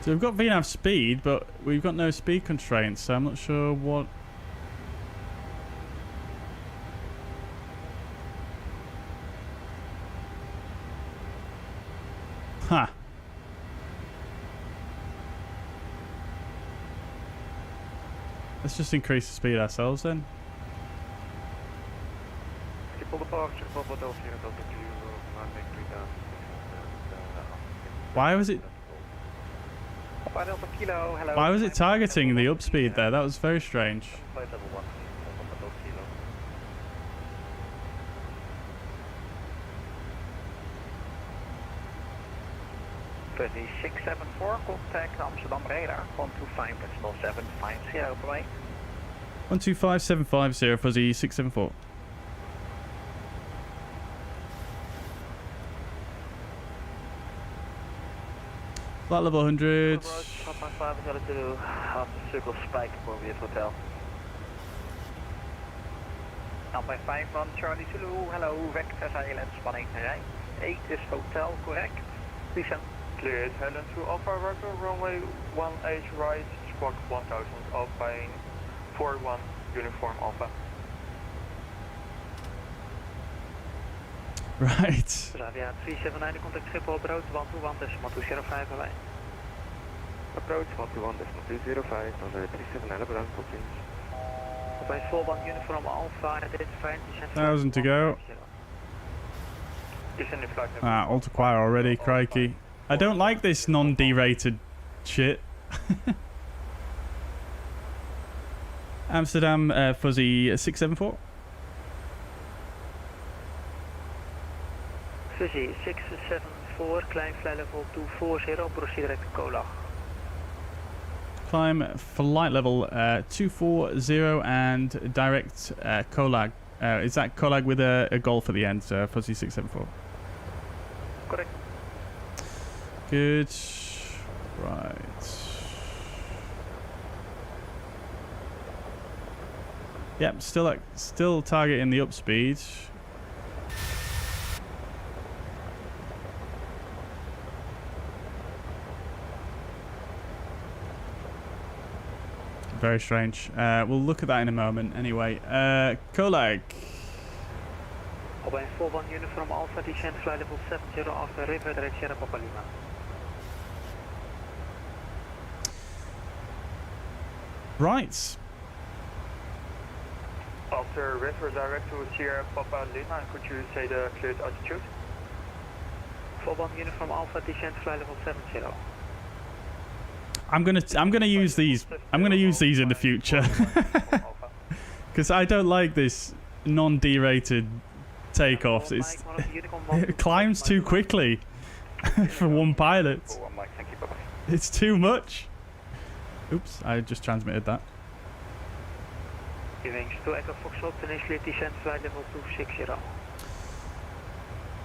So we've got VNAV speed, but we've got no speed constraints, so I'm not sure what... Huh. Let's just increase the speed ourselves then. Why was it... Why was it targeting the upspeed there? That was very strange. 3674, contact Amsterdam radar, 125.0750 per way. 125750, fuzzy 674. Flight level 100. Circle Spike for Weird Hotel. Alpha 51 Charlie Zulu, hello, Vectors ILS 18 right. 8 is Hotel, correct. Descent. Cleared, Helen to Alpha Roger, runway 18 right, squawk 1000, Alpha 41, uniform Alpha. Right. Zavia 379, contact Schiphol, approach 121.205 away. Approach 121.205, 379, bedankt, tot ziens. Bij Volban uniform Alpha, identified. 1,000 to go. Ah, all to quiet already, crikey. I don't like this non-derated shit. Amsterdam, fuzzy 674. Fuzzy 674, climb flight level 240, proceed direct Colag. Climb flight level 240 and direct Colag. Is that Colag with a golf at the end, fuzzy 674? Correct. Good. Right. Yep, still targeting the upspeed. Very strange. We'll look at that in a moment. Anyway, Colag. Bij Volban uniform Alpha, descent flight level 70 after river direct Sierra Papa Lima. Right. After river direct to Sierra Papa Lima, could you say the cleared altitude? Volban uniform Alpha, descent flight level 70. I'm gonna use these. I'm gonna use these in the future because I don't like this non-derated takeoffs. It climbs too quickly for one pilot. It's too much. Oops, I just transmitted that.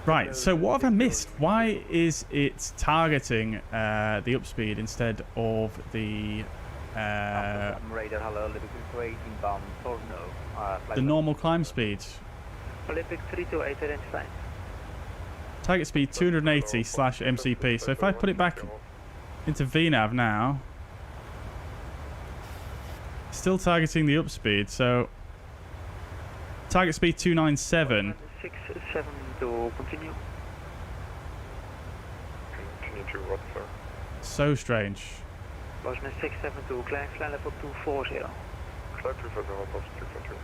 Right, so what have I missed? Why is it targeting the upspeed instead of the normal climb speed? Olympic 328 identified. Target speed 280/MCP. So if I put it back into VNAV now, still targeting the upspeed. So target speed 297. 672, continue. Continue to what, sir? So strange. Bosman 672, climb flight level 240. Flight 240, 240.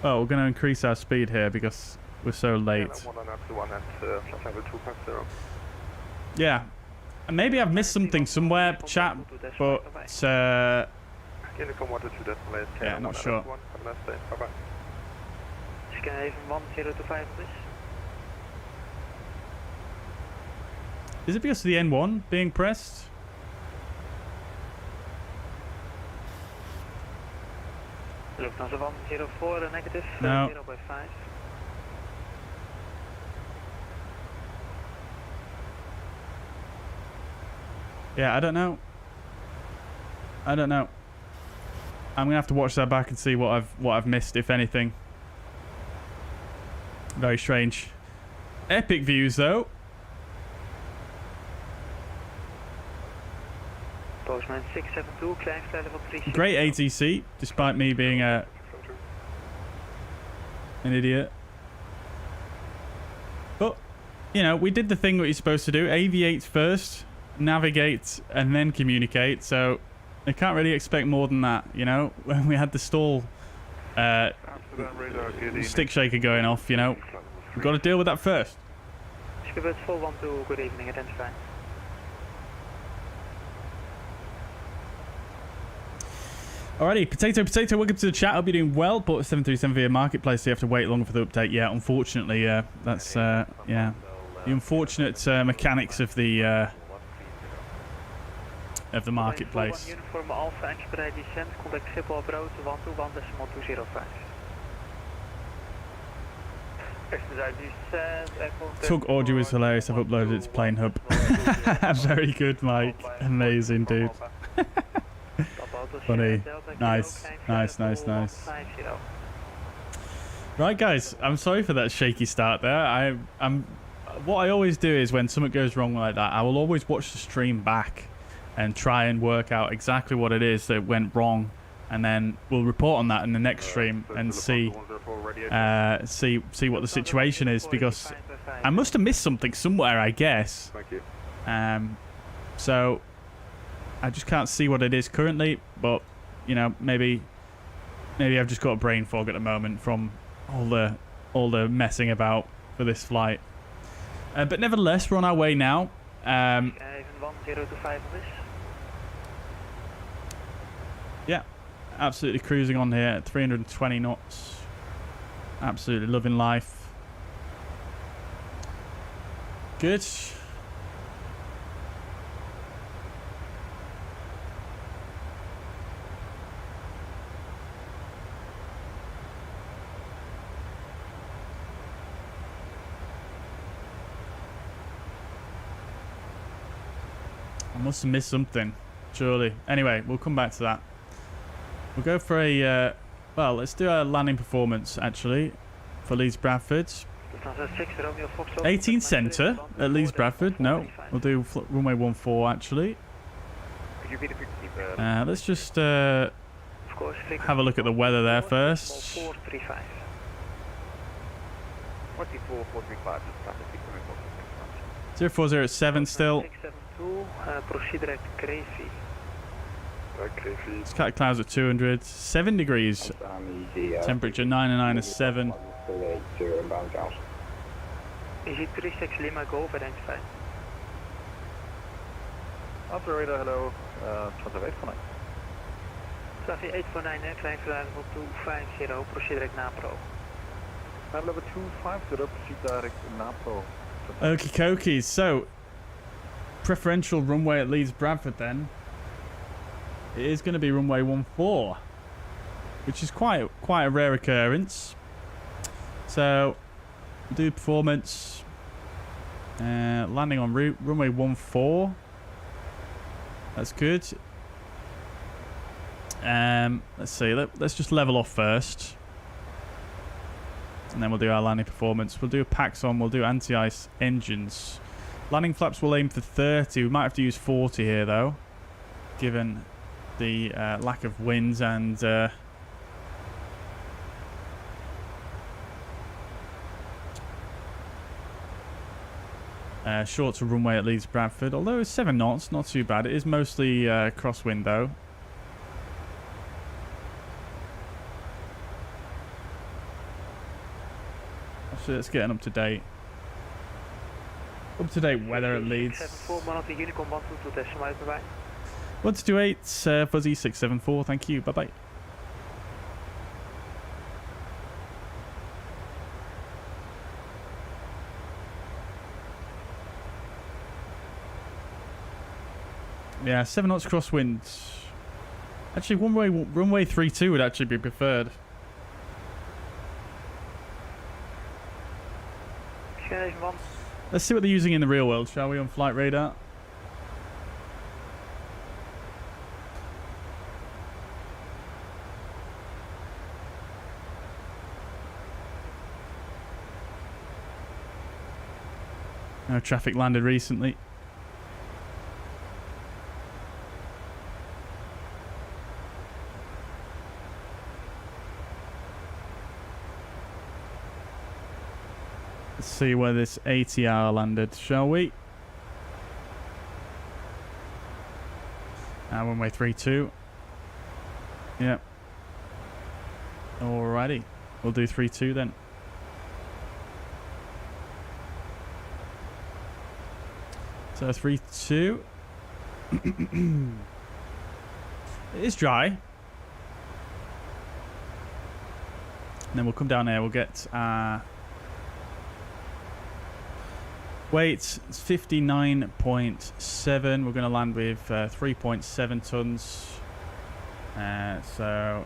Oh, we're going to increase our speed here because we're so late. yeah. And maybe I've missed something somewhere, chat, but yeah, not sure. Bye-bye. Sky 1025 please. Is it because of the N1 being pressed? Lufthansa 104 negative. No. 0 by 5. Yeah, I don't know. I'm gonna have to watch that back and see what I've missed, if anything. Very strange. Epic views though. Postman 672, Kleinfly level 3. Great ATC, despite me being an idiot. But, you know, we did the thing that you're supposed to do. Aviate first, navigate, and then communicate. So, I can't really expect more than that, you know? When we had the stall stick shaker going off, you know? We've got to deal with that first. Skipper 412, good evening, identify. Alrighty, potato, welcome to the chat. Hope you're doing well. Bought a 737 via Marketplace, so you have to wait longer for the update. Yeah, unfortunately, that's, yeah, the unfortunate mechanics of the Marketplace. Uniform Alpha, expedite descent, contact Schiphol approach 121.205. Expedite descent, Tug audio is hilarious. I've uploaded it to Plane Hub. Very good, Mike. Amazing, dude. Funny. Nice. Right, guys. I'm sorry for that shaky start there. What I always do is when something goes wrong like that, I will always watch the stream back and try and work out exactly what it is that went wrong, and then we'll report on that in the next stream and see what the situation is, because I must have missed something somewhere, I guess. Thank you. So I just can't see what it is currently, but you know, maybe I've just got a brain fog at the moment from all the messing about for this flight. But nevertheless, we're on our way now. 1025 this. Yeah, absolutely cruising on here at 320 knots. Absolutely loving life. Good. I must have missed something, surely. Anyway, we'll come back to that. We'll go for a, well, let's do a landing performance, actually, for Leeds Bradford. 18 centre at Leeds Bradford. No, we'll do runway 14, actually. Let's just have a look at the weather there first. 0407 still. Proceed direct Crazy. Sky clouds at 200, 7 degrees. Temperature 9 is 7. EG 36 Lima Golf identified. Operator, hello. Traffic 849. Traffic 849, klein verlaag op 250, proceed direct NAPRO. Level 250, proceed direct NAPRO. Okie dokie, so preferential runway at Leeds Bradford then. It is going to be runway 14, which is quite a rare occurrence. So do performance, landing on route runway 14. That's good. Let's see. Let's just level off first, and then we'll do our landing performance. We'll do a PAX on. We'll do anti-ice engines. Landing flaps will aim for 30. We might have to use 40 here though, given the lack of winds and short to runway at Leeds Bradford. Although it's 7 knots, not too bad. It is mostly crosswind though. Actually, let's get an up to date. Up-to-date weather at Leeds. 674, Unicorn 122 decimal, bye-bye. 1228, Fuzzy 674, thank you, bye-bye. Yeah, 7 knots crosswind. Actually, runway 32 would actually be preferred. Let's see what they're using in the real world, shall we, on flight radar? No traffic landed recently. Let's see where this ATR landed, shall we? Runway 32. Yep. Alrighty. We'll do 32 then. So 32. It is dry. And then we'll come down here. We'll get weight. It's 59.7. We're going to land with 3.7 tons. So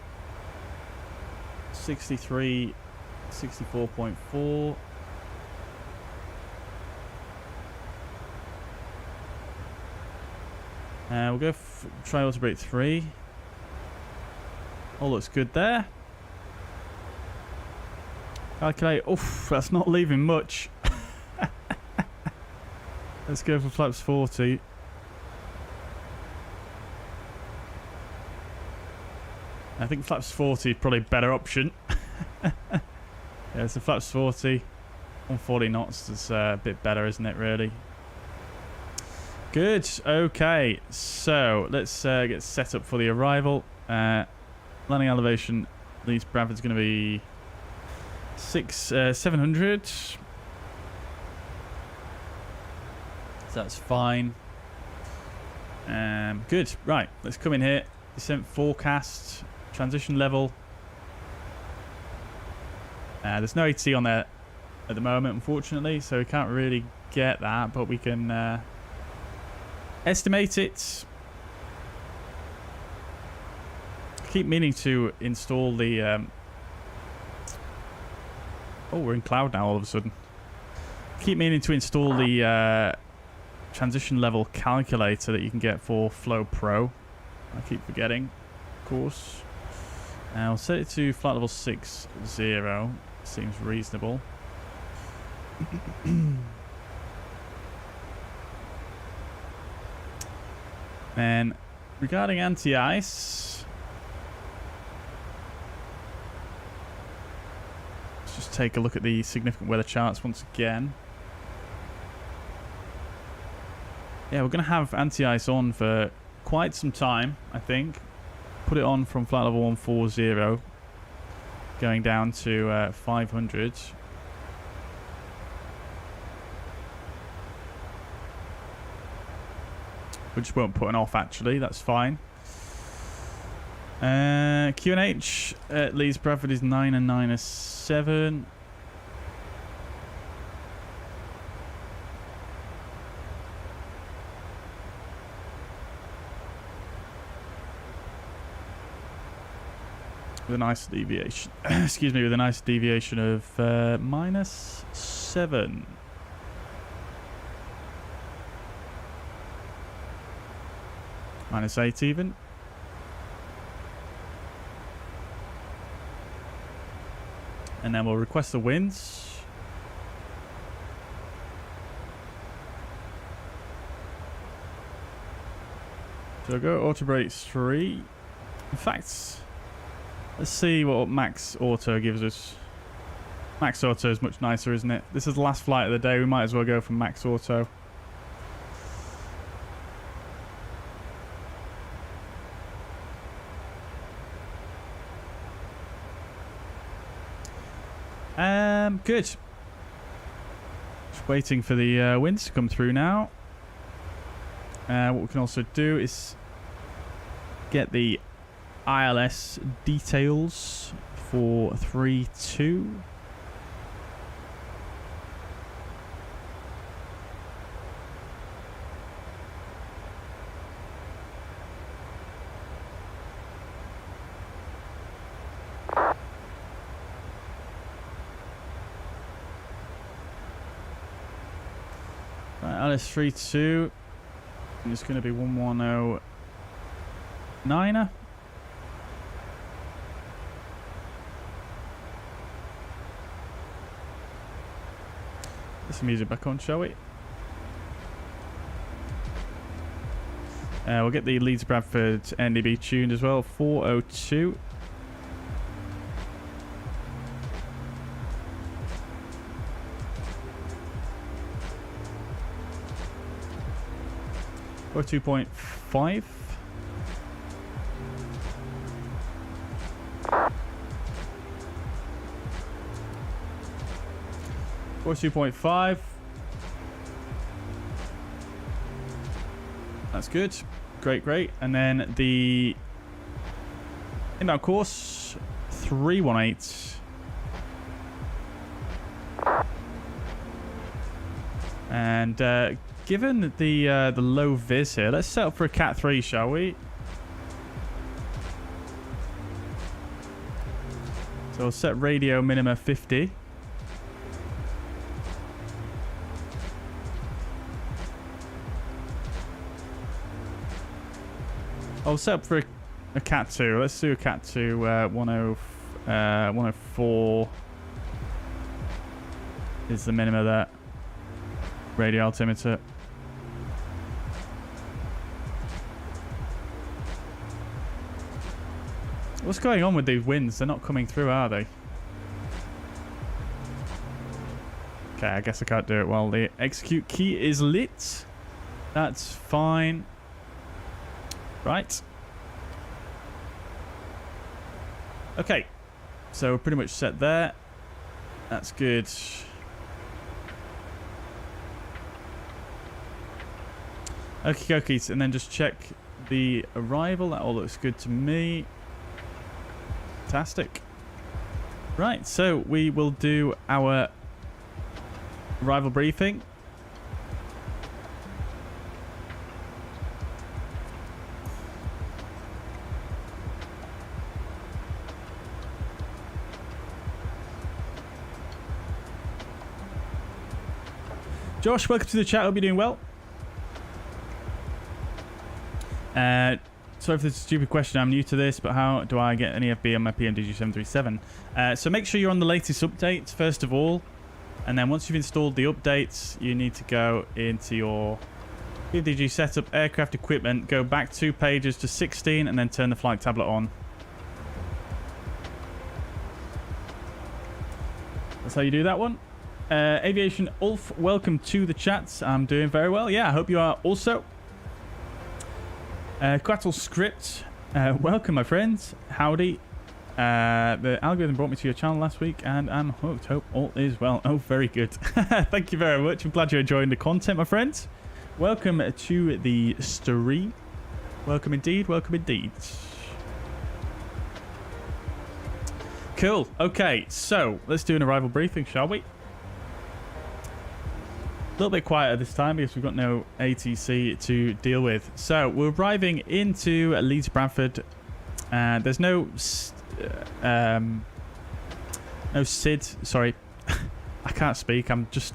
63, 64.4. We'll go try auto brake 3. All looks good there. Calculate. Oof, that's not leaving much. Let's go for flaps 40. I think flaps 40 is probably a better option. Yeah, so flaps 40. 140 knots is a bit better, isn't it, really? Good. Okay, so let's get set up for the arrival. Landing elevation, Leeds Bradford's going to be 700. So that's fine. Good. Right, let's come in here. Descent forecast, transition level. There's no AT on there at the moment, unfortunately, so we can't really get that, but we can estimate it. Keep meaning to install the oh, we're in cloud now all of a sudden. Keep meaning to install the transition level calculator that you can get for Flow Pro. I keep forgetting, of course. I'll set it to flight level 60. Seems reasonable. And regarding anti-ice, let's just take a look at the significant weather charts once again. Yeah, we're going to have anti-ice on for quite some time, I think. Put it on from flight level 140, going down to 500. We just won't put an off, actually. That's fine. QNH at Leeds Bradford is 9 and 9 is 7. With a nice deviation. Excuse me, with a nice deviation of -7. -8 even. And then we'll request the winds. So we'll go auto brake 3. In fact, let's see what max auto gives us. Max auto is much nicer, isn't it? This is the last flight of the day. We might as well go for max auto. Good. Waiting for the winds to come through now. What we can also do is get the ILS details for 3-2. ILS 3-2. It's going to be 1109er. Get some music back on, shall we? We'll get the Leeds Bradford NDB tuned as well. 402. Or 2.5. Or 2.5. That's good. Great, great. And then the inbound course 318. And given the low vis here, let's set up for a Cat 3, shall we? So we'll set radio minima 50. I'll set up for a Cat 2. Let's do a Cat 2 104 is the minimum of that radio altimeter. What's going on with these winds? They're not coming through, are they? Okay, I guess I can't do it while the execute key is lit. That's fine. Right. Okay. So we're pretty much set there. That's good. Okie dokies, and then just check the arrival. That all looks good to me. Fantastic. Right, so we will do our arrival briefing. Josh, welcome to the chat. Hope you're doing well. Sorry for this stupid question. I'm new to this, but how do I get an EFB on my PMDG 737? So make sure you're on the latest updates first of all, and then once you've installed the updates, you need to go into your PMDG setup, aircraft equipment, go back 2 pages to 16, and then turn the flight tablet on. That's how you do that one. Aviation Ulf, welcome to the chat. I'm doing very well. Yeah, I hope you are also. Quattle Script, welcome my friends. Howdy. The algorithm brought me to your channel last week and I'm hooked. Hope all is well. Oh, very good. Thank you very much. I'm glad you're enjoying the content, my friends. Welcome to the stream. Welcome indeed. Welcome indeed. Cool. Okay, so let's do an arrival briefing, shall we? A little bit quieter this time because we've got no ATC to deal with. So we're arriving into Leeds Bradford. There's no SID. Sorry, I can't speak. I'm just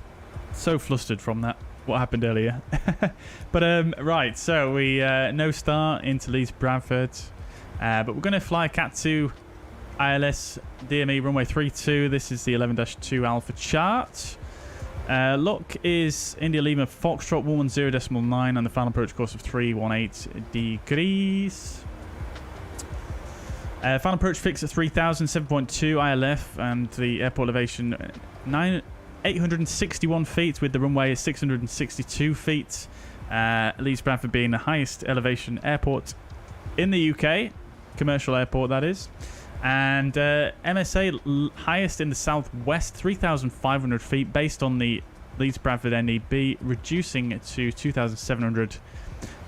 so flustered from that. What happened earlier? But right. So we no start into Leeds Bradford, but we're going to fly Cat 2 ILS DME runway 32. This is the 11-2 Alpha chart. Lock is India Lima Foxtrot 110.9 and the final approach course of 318 degrees. Final approach fix at 3000, 7.2 ILF, and the airport elevation 861 feet with the runway 662 feet. Leeds Bradford being the highest elevation airport in the UK, commercial airport that is. And MSA highest in the southwest, 3,500 feet, based on the Leeds Bradford NEB, reducing it to 2,700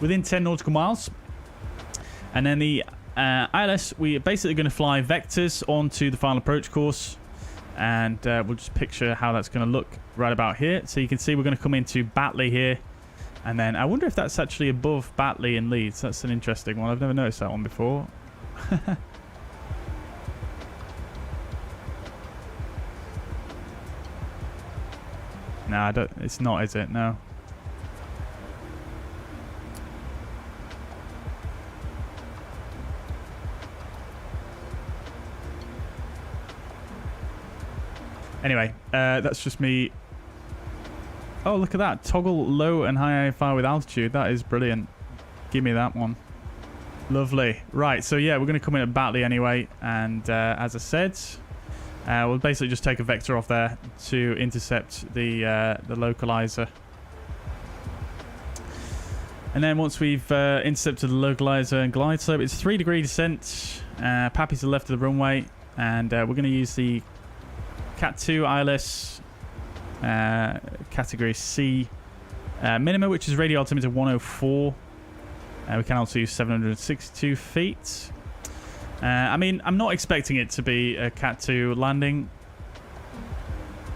within 10 nautical miles. And then the ILS, we are basically going to fly vectors onto the final approach course. And we'll just picture how that's going to look right about here. So you can see we're going to come into Batley here. And then I wonder if that's actually above Batley and Leeds. That's an interesting one. I've never noticed that one before. No, I don't. It's not, is it? No. Anyway, that's just me. Oh, look at that. Toggle low and high IFR with altitude. That is brilliant. Give me that one. Lovely. Right, so yeah, we're going to come in at Batley anyway. And as I said, we'll basically just take a vector off there to intercept the localizer. And then once we've intercepted the localizer and glide slope, it's 3-degree descent. Pappy to the left of the runway. And we're going to use the Cat 2 ILS category C minimum, which is radial altimeter 104. We can also use 762 feet. I mean, I'm not expecting it to be a Cat 2 landing.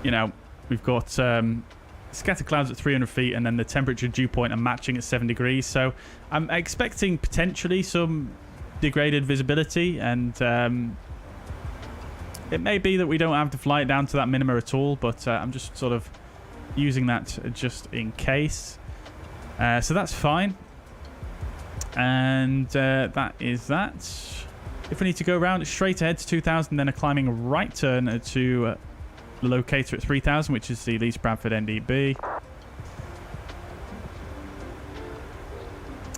You know, we've got scatter clouds at 300 feet and then the temperature dew point are matching at 7 degrees. So I'm expecting potentially some degraded visibility, and it may be that we don't have to fly it down to that minima at all, but I'm just sort of using that just in case. So that's fine. And that is that. If we need to go around, it's straight ahead to 2,000, then a climbing right turn to the locator at 3,000, which is the Leeds Bradford NDB.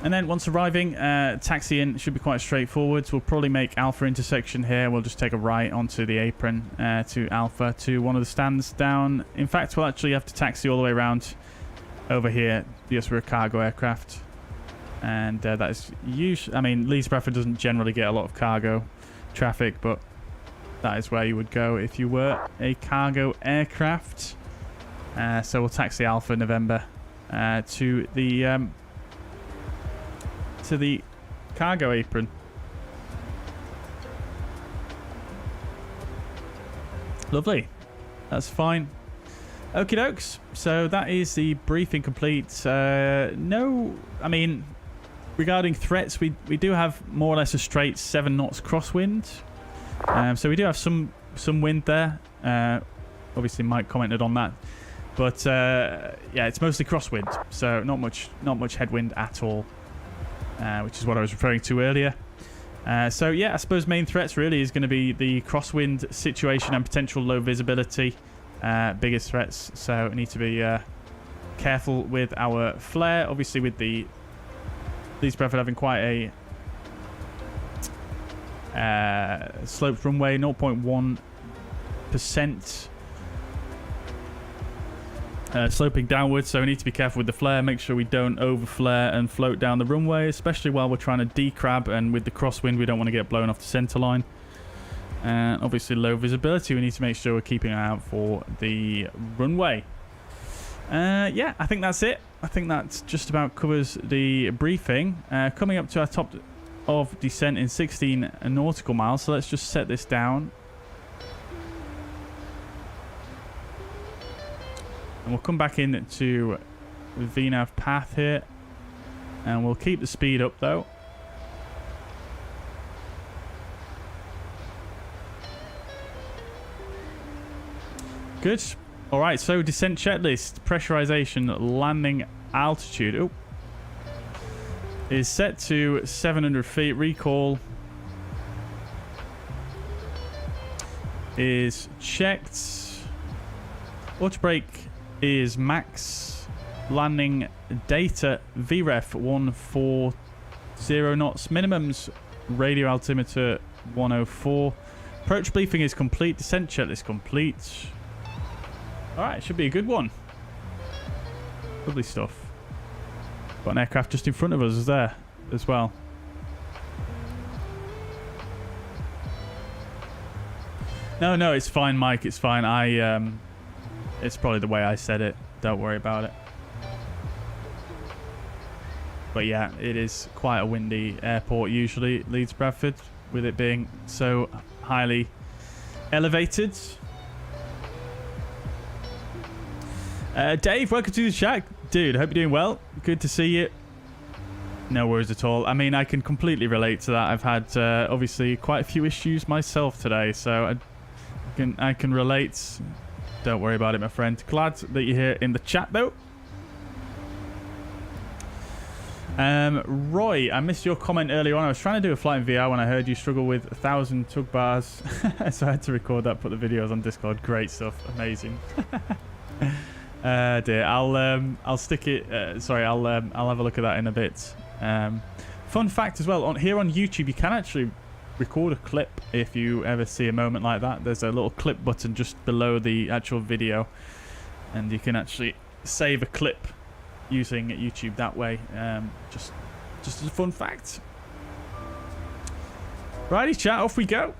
And then once arriving, taxiing should be quite straightforward. So we'll probably make Alpha intersection here. We'll just take a right onto the apron to Alpha to one of the stands down. In fact, we'll actually have to taxi all the way around over here because we're a cargo aircraft. And that is usually, I mean, Leeds Bradford doesn't generally get a lot of cargo traffic, but that is where you would go if you were a cargo aircraft. So we'll taxi Alpha November to the cargo apron. Lovely. That's fine. Okie dokes. So that is the briefing complete. No, I mean, regarding threats, we do have more or less a straight 7 knots crosswind. So we do have some wind there. Obviously, Mike commented on that. But yeah, it's mostly crosswind, so not much headwind at all. Which is what I was referring to earlier. So yeah, I suppose main threats really is going to be the crosswind situation and potential low visibility. Biggest threats, so we need to be careful with our flare. Obviously with the Leeds Bradford having quite a sloped runway, 0.1% sloping downwards, so we need to be careful with the flare. Make sure we don't over flare and float down the runway, especially while we're trying to decrab, and with the crosswind we don't want to get blown off the center line. And obviously low visibility, we need to make sure we're keeping an eye out for the runway. Yeah, I think that's it. I think that just about covers the briefing. Coming up to our top of descent in 16 nautical miles, so let's just set this down. And we'll come back in to the VNAV path here. And we'll keep the speed up though. Good. Alright, so descent checklist. Pressurization, landing altitude. Oh. Is set to 700 feet. Recall is checked. Auto brake is max. Landing data VREF 140 knots. Minimums radio altimeter 104. Approach briefing is complete. Descent checklist complete. Alright, should be a good one. Lovely stuff. Got an aircraft just in front of us there as well. No, it's fine, Mike. It's fine. It's probably the way I said it. Don't worry about it. But yeah, it is quite a windy airport usually, Leeds Bradford, with it being so highly elevated. Dave, welcome to the chat. Dude, hope you're doing well. Good to see you. No worries at all. I mean, I can completely relate to that. I've had obviously quite a few issues myself today, so I can relate. Don't worry about it, my friend. Glad that you're here in the chat though. Roy, I missed your comment earlier on. I was trying to do a flight in VR when I heard you struggle with 1,000 tug bars, so I had to record that, put the videos on Discord. Great stuff, amazing. Dear, I'll stick it. Sorry, I'll have a look at that in a bit. Fun fact as well, here on YouTube, you can actually record a clip if you ever see a moment like that. There's a little clip button just below the actual video, and you can actually save a clip using YouTube that way. Just as a fun fact. Righty, chat, off we go.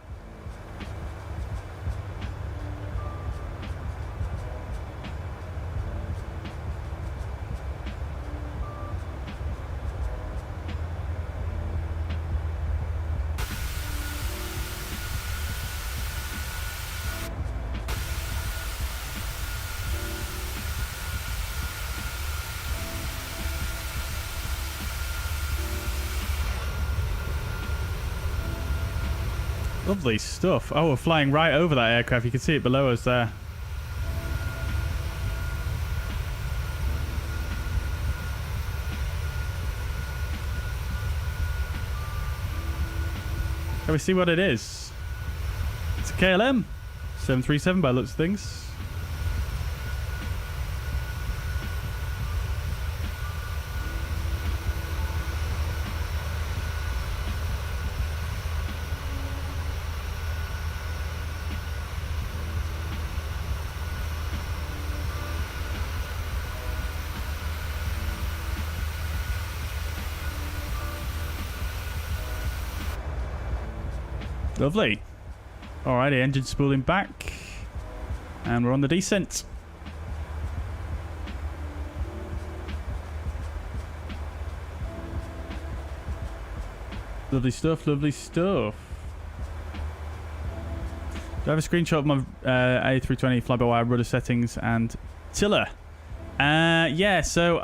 Lovely stuff. Oh, we're flying right over that aircraft. You can see it below us there. Can we see what it is? It's a KLM 737 by the looks of things. Lovely. Alrighty, engine spooling back. And we're on the descent. Lovely stuff, lovely stuff. Do I have a screenshot of my A320 fly-by-wire rudder settings and tiller? Yeah, so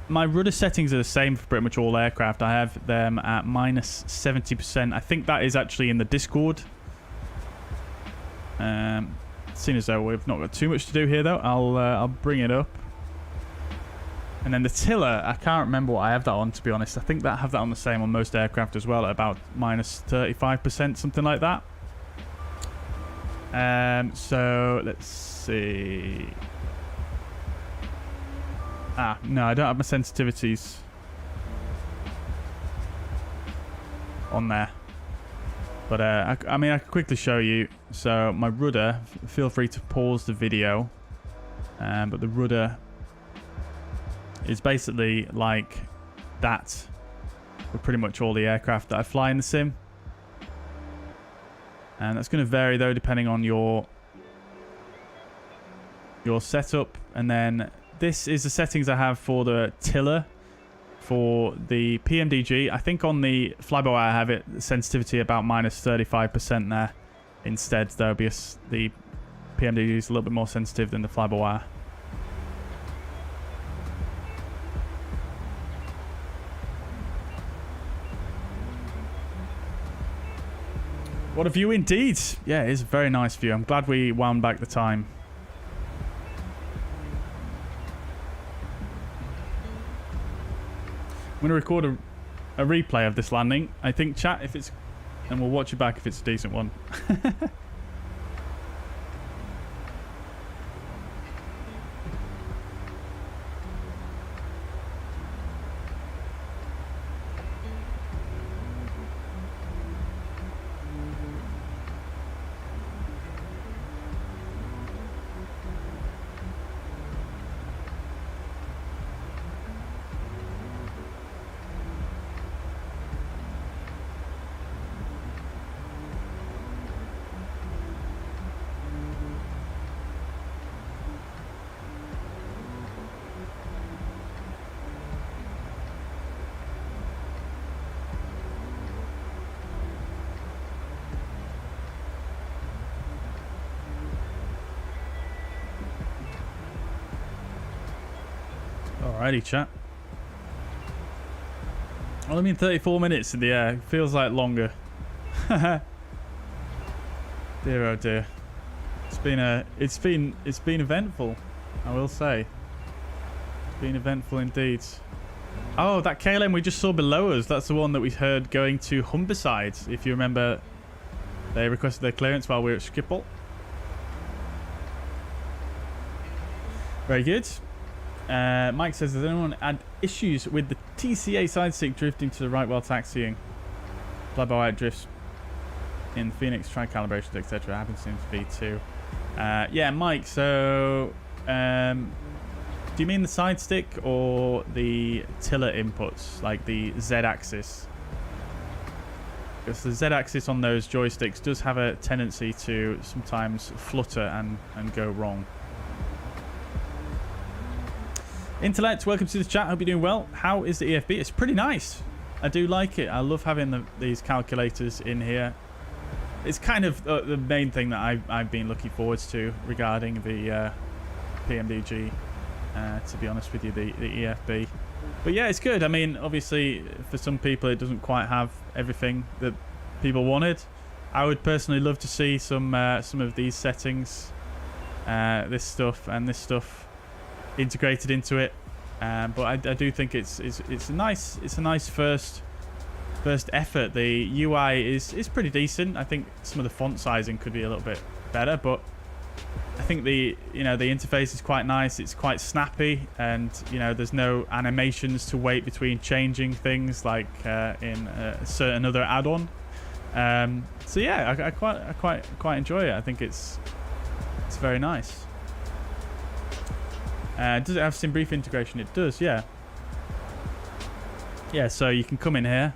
my rudder settings are the same for pretty much all aircraft. I have them at minus 70%. I think that is actually in the Discord. Seeing as though we've not got too much to do here, though, I'll bring it up. And then the tiller, I can't remember what I have that on, to be honest. I think that I have that on the same on most aircraft as well, at about minus 35%, something like that. So let's see. No, I don't have my sensitivities on there. But I mean, I can quickly show you. So my rudder, feel free to pause the video. But the rudder is basically like that for pretty much all the aircraft that I fly in the sim. And that's going to vary though, depending on your setup. And then this is the settings I have for the tiller for the PMDG. I think on the fly-by-wire I have it sensitivity about minus 35% there instead, though, because the PMDG is a little bit more sensitive than the fly-by-wire. What a view indeed. Yeah, it is a very nice view. I'm glad we wound back the time. I'm going to record a replay of this landing. I think, chat, if it's... And we'll watch it back if it's a decent one. Alrighty, chat. Well, I mean, 34 minutes in the air. It feels like longer. Dear oh dear. It's been eventful, I will say. It's been eventful indeed. Oh, that KLM we just saw below us, that's the one that we heard going to Humberside. If you remember, they requested their clearance while we were at Schiphol. Very good. Mike says, does anyone had issues with the TCA side stick drifting to the right while taxiing? Fly-by-wire drifts in Fenix, try calibrations, etc. Happens to be too. Yeah, Mike, so do you mean the side stick or the tiller inputs, like the Z-axis? Because the Z-axis on those joysticks does have a tendency to sometimes flutter and go wrong. Intellect, welcome to the chat. Hope you're doing well. How is the EFB? It's pretty nice. I do like it. I love having these calculators in here. It's kind of the main thing that I've been looking forwards to regarding the PMDG, to be honest with you, the EFB. But yeah, it's good. I mean, obviously, for some people, it doesn't quite have everything that people wanted. I would personally love to see some of these settings, this stuff and this stuff integrated into it. But I do think it's a nice first effort. The UI is pretty decent. I think some of the font sizing could be a little bit better, but I think the interface is quite nice. It's quite snappy, and there's no animations to wait between changing things like in a certain other add-on. So yeah, I quite enjoy it. I think it's very nice. Does it have SimBrief integration? It does, yeah. Yeah, so you can come in here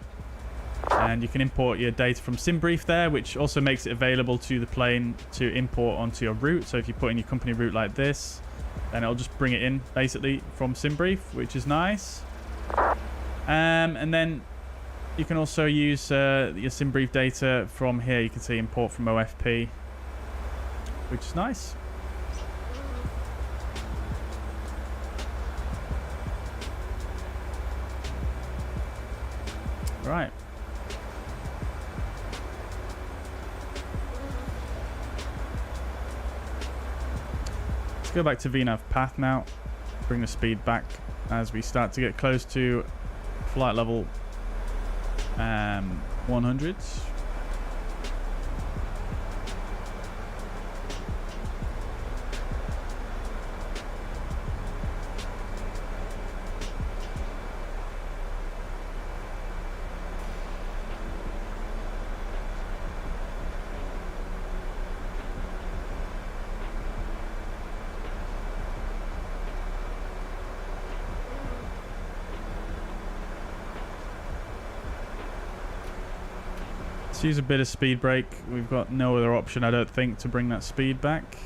and you can import your data from SimBrief there, which also makes it available to the plane to import onto your route. So if you put in your company route like this, then it'll just bring it in basically from SimBrief, which is nice. And then you can also use your SimBrief data from here. You can see import from OFP, which is nice. Right. Let's go back to VNAV path now. Bring the speed back as we start to get close to flight level 100. Use a bit of speed brake. We've got no other option, I don't think, to bring that speed back.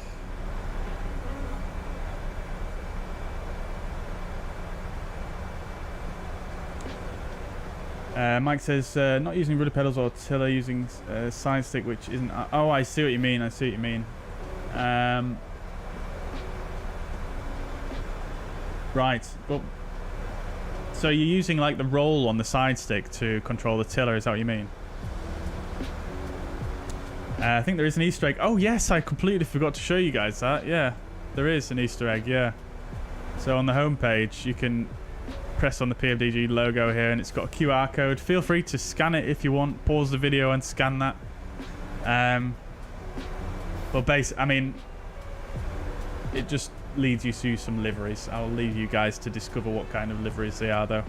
Mike says not using rudder pedals or tiller, using side stick, which isn't. Oh, I see what you mean. I see what you mean. Right. Well, so you're using like the roll on the side stick to control the tiller. Is that what you mean? I think there is an Easter egg. Oh, yes, I completely forgot to show you guys that. Yeah, there is an Easter egg, yeah. So on the home page, you can press on the PMDG logo here, and it's got a QR code. Feel free to scan it if you want. Pause the video and scan that. But basically, I mean, it just leads you to some liveries. I'll leave you guys to discover what kind of liveries they are, though.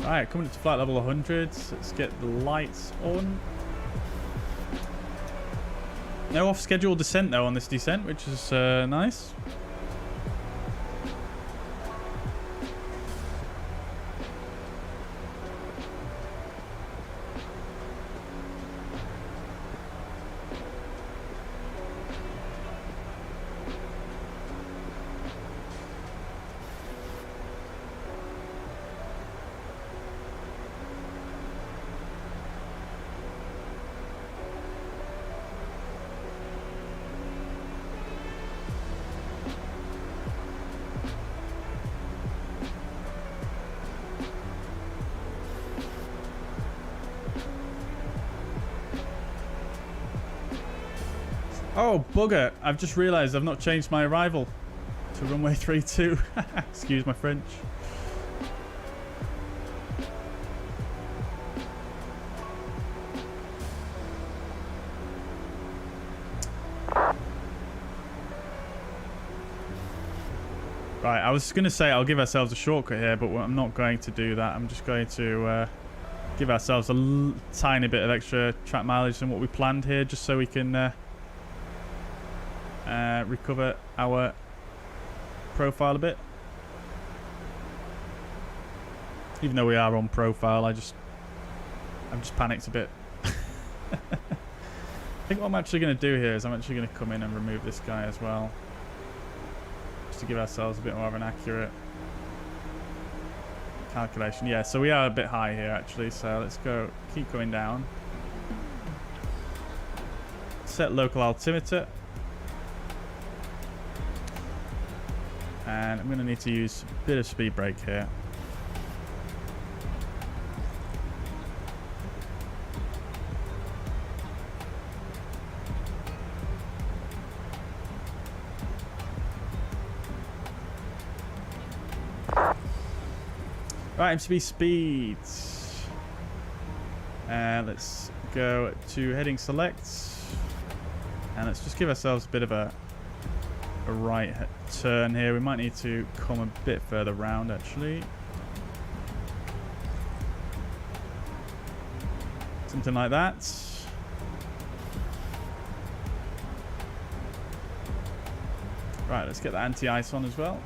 Alright, coming to flight level 100. Let's get the lights on. No off-schedule descent, though, on this descent, which is nice. Oh, bugger. I've just realised I've not changed my arrival to runway 32. Excuse my French. Right, I was going to say I'll give ourselves a shortcut here, but I'm not going to do that. I'm just going to give ourselves a tiny bit of extra track mileage than what we planned here, just so we can recover our profile a bit. Even though we are on profile, I've just panicked a bit. I think what I'm actually going to do here is I'm actually going to come in and remove this guy as well, just to give ourselves a bit more of an accurate calculation. Yeah, so we are a bit high here actually, so let's go, keep going down. Set local altimeter. And I'm going to need to use a bit of speed brake here. Right, MCB speeds. Let's go to heading select. And let's just give ourselves a bit of a right turn here. We might need to come a bit further round actually. Something like that. Right, let's get the anti-ice on as well.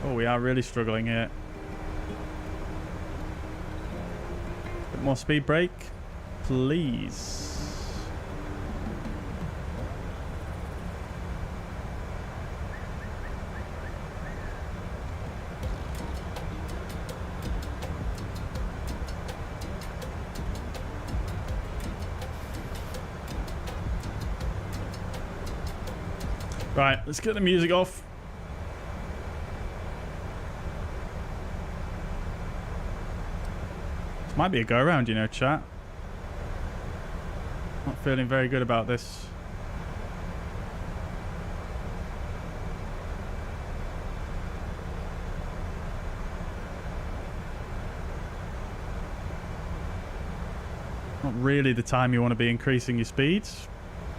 Oh, we are really struggling here. Bit more speed brake, please. Right, let's get the music off. Might be a go around, you know, chat. Not feeling very good about this. Not really the time you want to be increasing your speeds.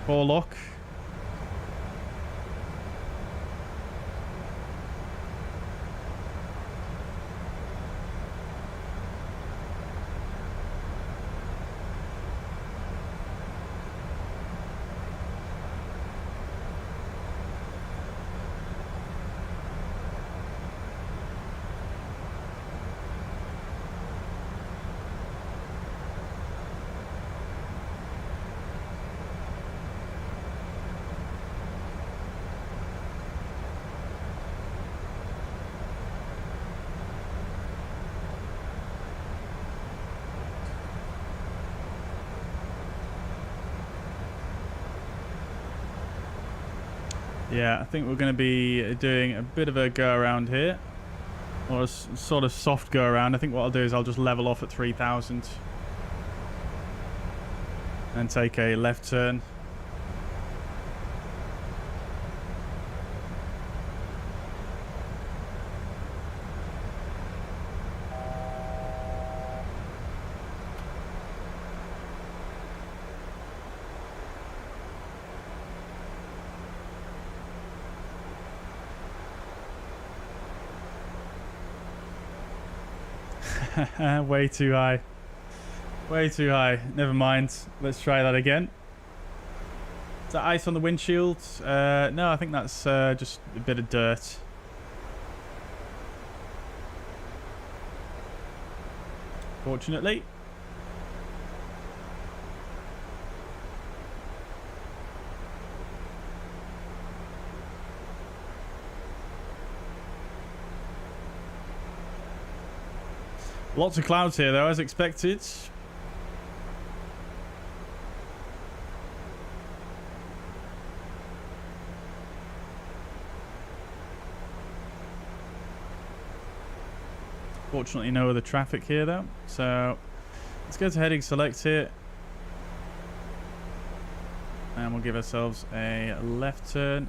Poor luck. Yeah, I think we're going to be doing a bit of a go around here, or a sort of soft go around. I think what I'll do is I'll just level off at 3,000 and take a left turn. Way too high. Way too high. Never mind. Let's try that again. Is that ice on the windshield? No, I think that's just a bit of dirt. Fortunately. Lots of clouds here, though, as expected. Fortunately, no other traffic here, though. So, let's go to heading select here. And we'll give ourselves a left turn.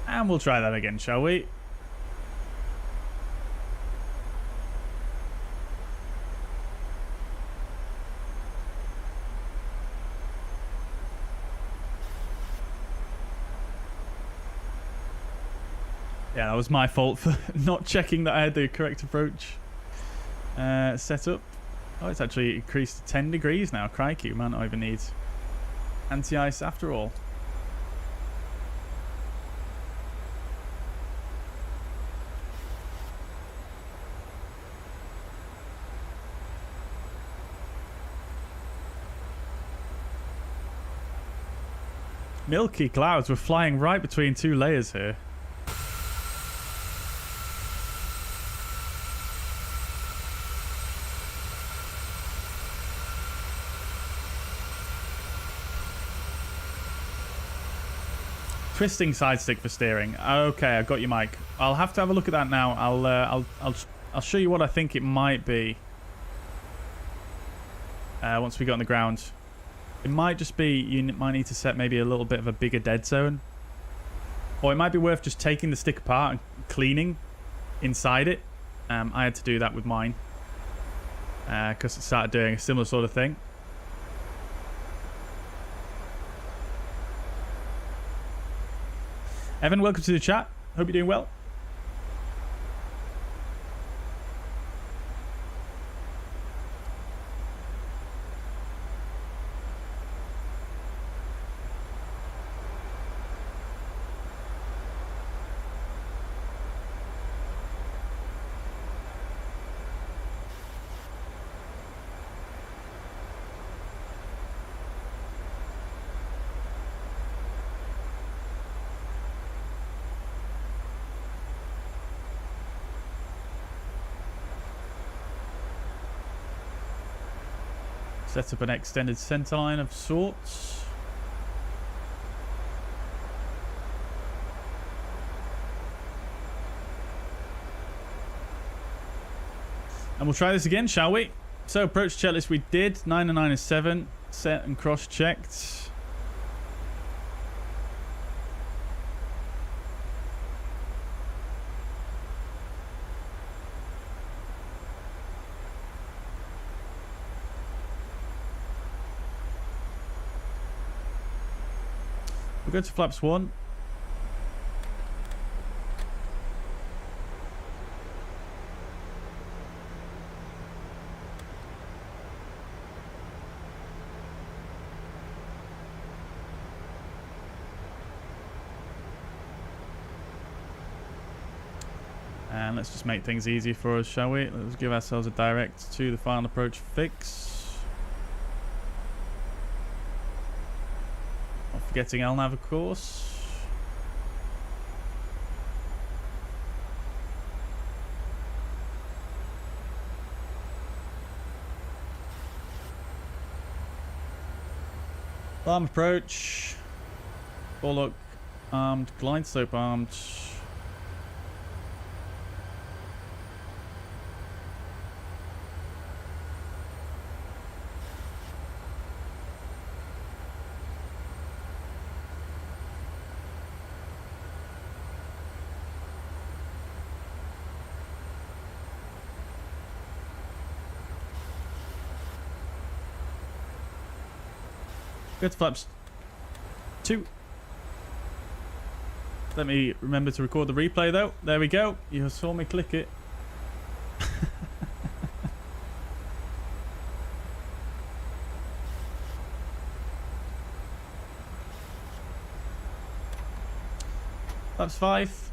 And we'll try that again, shall we? Yeah, that was my fault for not checking that I had the correct approach set up. Oh, it's actually increased to 10 degrees now. Crikey, we might not even need anti-ice after all. Milky clouds. We're flying right between two layers here. Twisting side stick for steering. Okay, I got you, Mike. I'll have to have a look at that now. I'll show you what I think it might be. Once we get on the ground, it might just be you might need to set maybe a little bit of a bigger dead zone, or it might be worth just taking the stick apart and cleaning inside it. I had to do that with mine because it started doing a similar sort of thing. Evan, welcome to the chat. Hope you're doing well. Set up an extended centerline of sorts. And we'll try this again, shall we? So approach checklist we did. 9 and 9 is 7. Set and cross-checked. Go to flaps 1. And let's just make things easy for us, shall we? Let's give ourselves a direct to the final approach fix. Getting LNAV, of course. Alarm approach. Forelock armed. Glide slope armed. Go to flaps 2. Let me remember to record the replay though. There we go. You saw me click it. Flaps 5.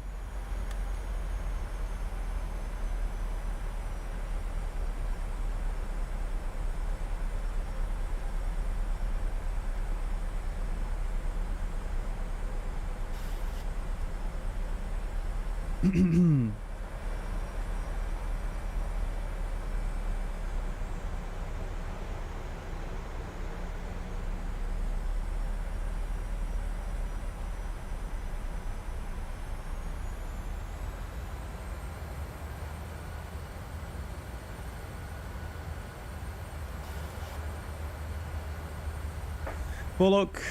Bullock.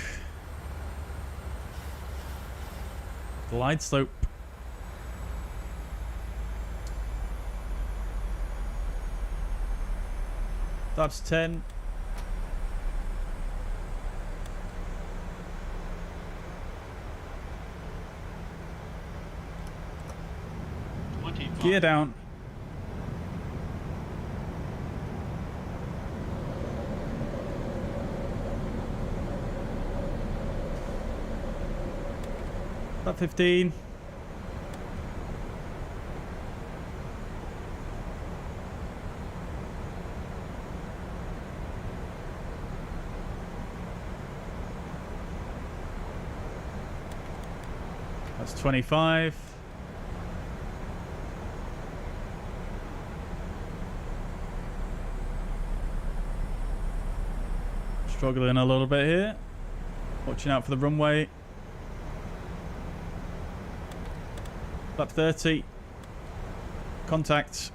Glide slope. That's 10. Gear down. About 15. That's 25. Struggling a little bit here. Watching out for the runway. Flap 30. Contact.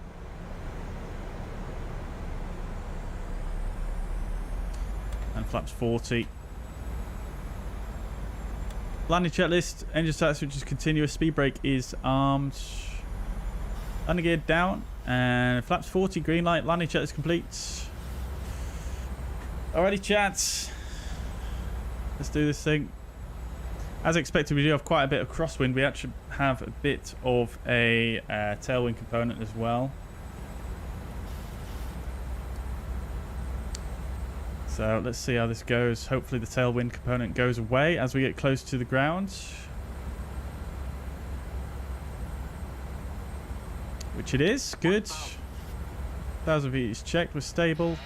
And flaps 40. Landing checklist. Engine status which is continuous. Speed brake is armed. Landing gear down. And flaps 40. Green light. Landing checklist complete. Alrighty, chats. Let's do this thing. As expected, we do have quite a bit of crosswind. We actually have a bit of a tailwind component as well. So let's see how this goes. Hopefully the tailwind component goes away as we get close to the ground. Which it is. Good. 1000 feet is checked. We're stable.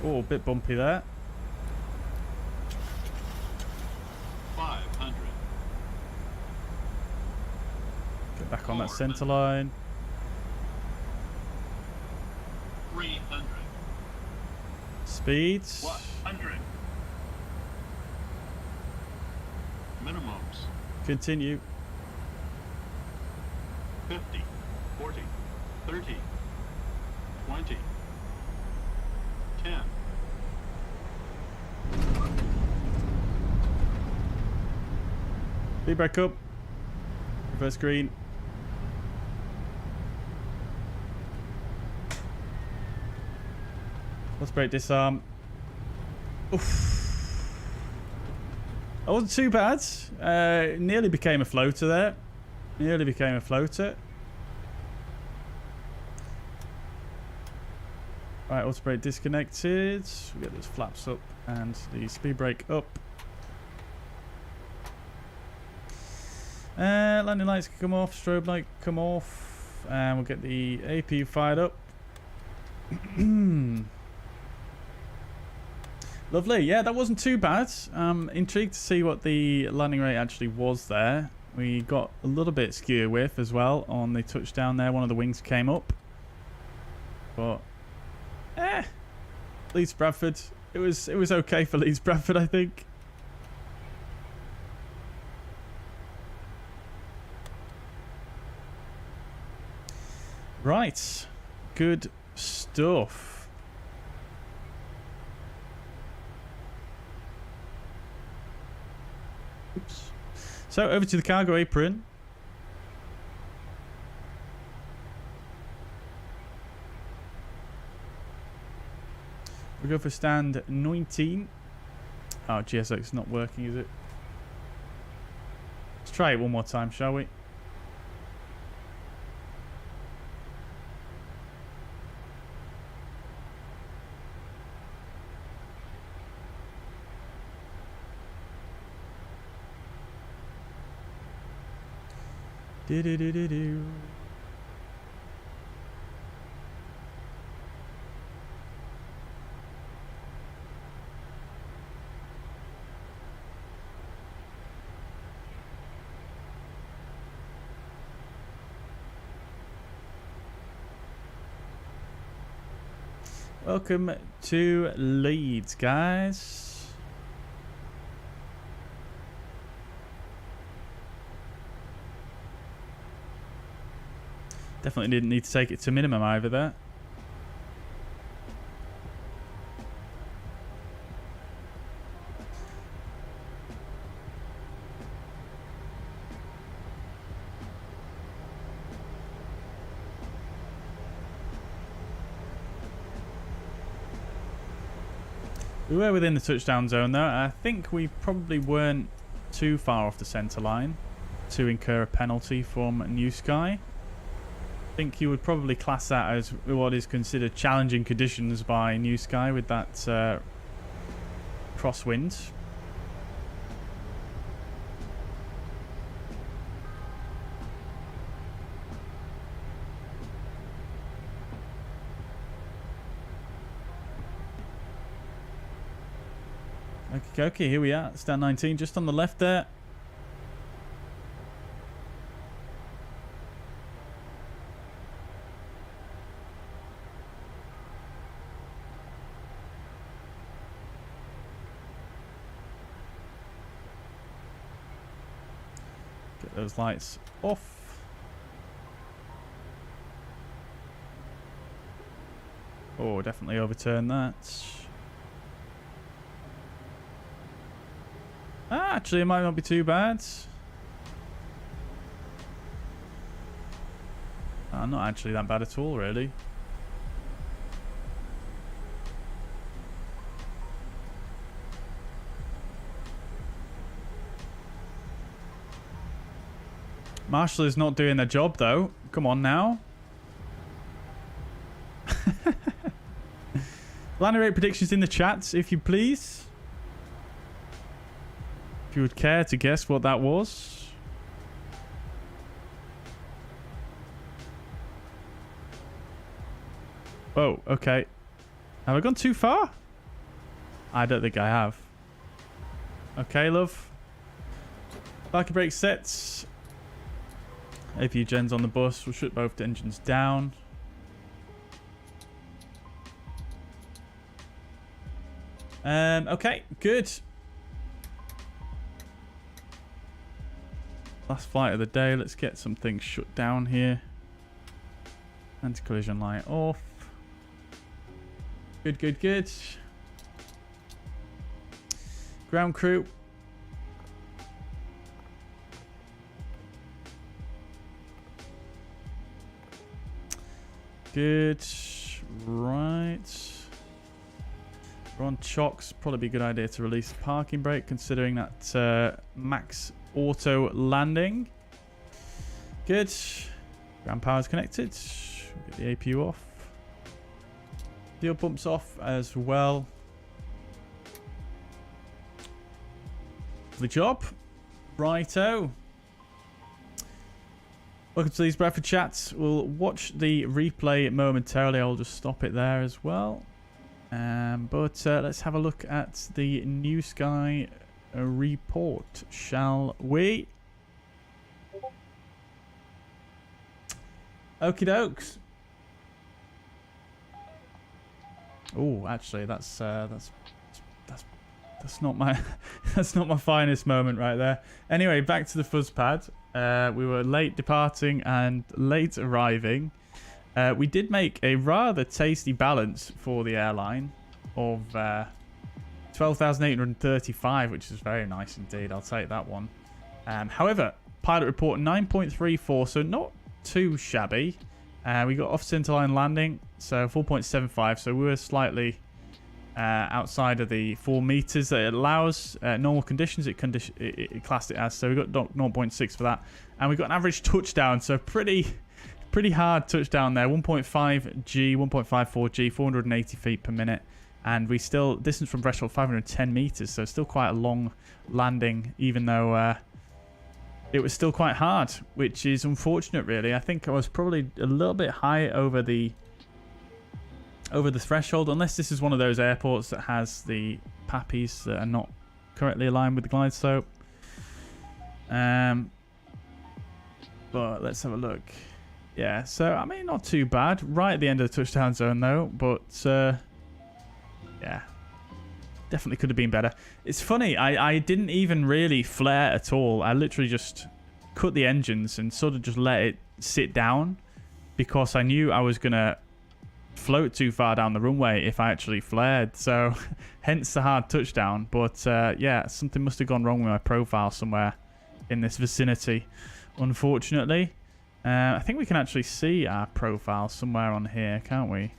Oh, a bit bumpy there. 500. Get back on that center line. 300. Speeds. 100. Minimums. Continue. 50. 40. 30. 20. 10. Speed back up. Reverse green. Let's brake disarm. Oof. That wasn't too bad. Nearly became a floater there. Nearly became a floater. Right, auto brake disconnected. We get those flaps up and the speed brake up. Landing lights can come off, strobe light come off, and we'll get the AP fired up. Lovely, yeah, that wasn't too bad. Intrigued to see what the landing rate actually was there. We got a little bit skew whiff as well on the touchdown there. One of the wings came up, but Leeds Bradford. It was okay for Leeds Bradford, I think. Right, good stuff. Oops. So over to the cargo apron. We go for stand 19. Oh, GSX is not working, is it? Let's try it one more time, shall we? Do-do-do-do-do. Welcome to Leeds, guys. Definitely didn't need to take it to minimum either there. We were within the touchdown zone though. I think we probably weren't too far off the centre line to incur a penalty from Newsky. I think you would probably class that as what is considered challenging conditions by Newsky with that crosswind. Okay, here we are. Stand 19, just on the left there. Get those lights off. Oh, definitely overturn that. Actually, it might not be too bad. Not actually that bad at all, really. Marshall is not doing their job, though. Come on now. Landing rate predictions in the chats, if you please. If you would care to guess what that was. Oh, okay. Have I gone too far? I don't think I have. Okay, love. Parking brake sets. APU gens on the bus. We'll shut both engines down. Okay, good. Last flight of the day. Let's get some things shut down here. Anti-collision light off. Good, good, good. Ground crew. Good. Right. We're on chocks. Probably be a good idea to release the parking brake, considering that max auto landing. Good. Ground power's connected. Get the APU off. Fuel pumps off as well. Lovely job. Righto. Welcome to these Bradford chats. We'll watch the replay momentarily. I'll just stop it there as well. But let's have a look at the Newsky report, shall we? Okie dokes. Oh, actually, that's not my that's not my finest moment right there. Anyway, back to the fuzz pad. We were late departing and late arriving. We did make a rather tasty balance for the airline of 12,835, which is very nice indeed. I'll take that one. However, pilot report 9.34, so not too shabby. We got off centerline landing, so 4.75, so we were slightly outside of the 4 meters that it allows. Normal conditions, it classed it as, so we got 0.6 for that. And we got an average touchdown, so pretty hard touchdown there. 1.5 G, 1.54 G, 480 feet per minute. And we still, distance from threshold 510 meters, so still quite a long landing, even though it was still quite hard, which is unfortunate, really. I think I was probably a little bit high over the threshold, unless this is one of those airports that has the pappies that are not correctly aligned with the glide slope. But let's have a look. Yeah, so I mean, not too bad. Right at the end of the touchdown zone though, but yeah, definitely could have been better. It's funny, I didn't even really flare at all. I literally just cut the engines and sort of just let it sit down. because I knew I was going to float too far down the runway if I actually flared. So hence the hard touchdown. But yeah, something must have gone wrong with my profile somewhere in this vicinity, unfortunately. I think we can actually see our profile somewhere on here, can't we?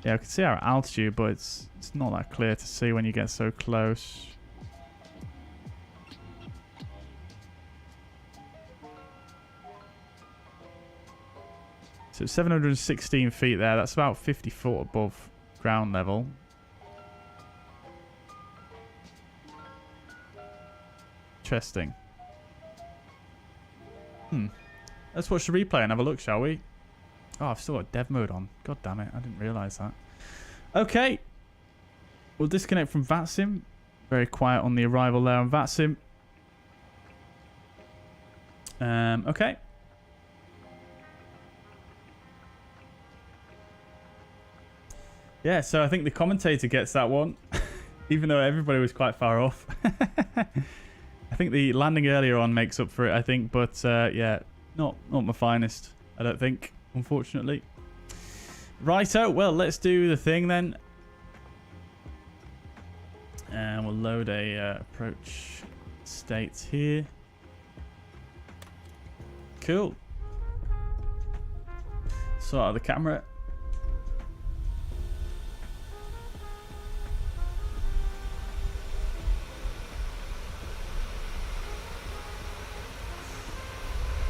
Yeah, we can see our altitude, but it's not that clear to see when you get so close. So 716 feet there. That's about 50 foot above ground level. Interesting. Let's watch the replay and have a look, shall we? Oh, I've still got dev mode on. God damn it. I didn't realise that. Okay. We'll disconnect from VATSIM. Very quiet on the arrival there on VATSIM. Okay. Yeah, so I think the commentator gets that one, even though everybody was quite far off. I think the landing earlier on makes up for it, I think, but yeah, not my finest, I don't think, unfortunately. Righto, well, let's do the thing then. And we'll load a approach state here. Cool. Sort out the camera.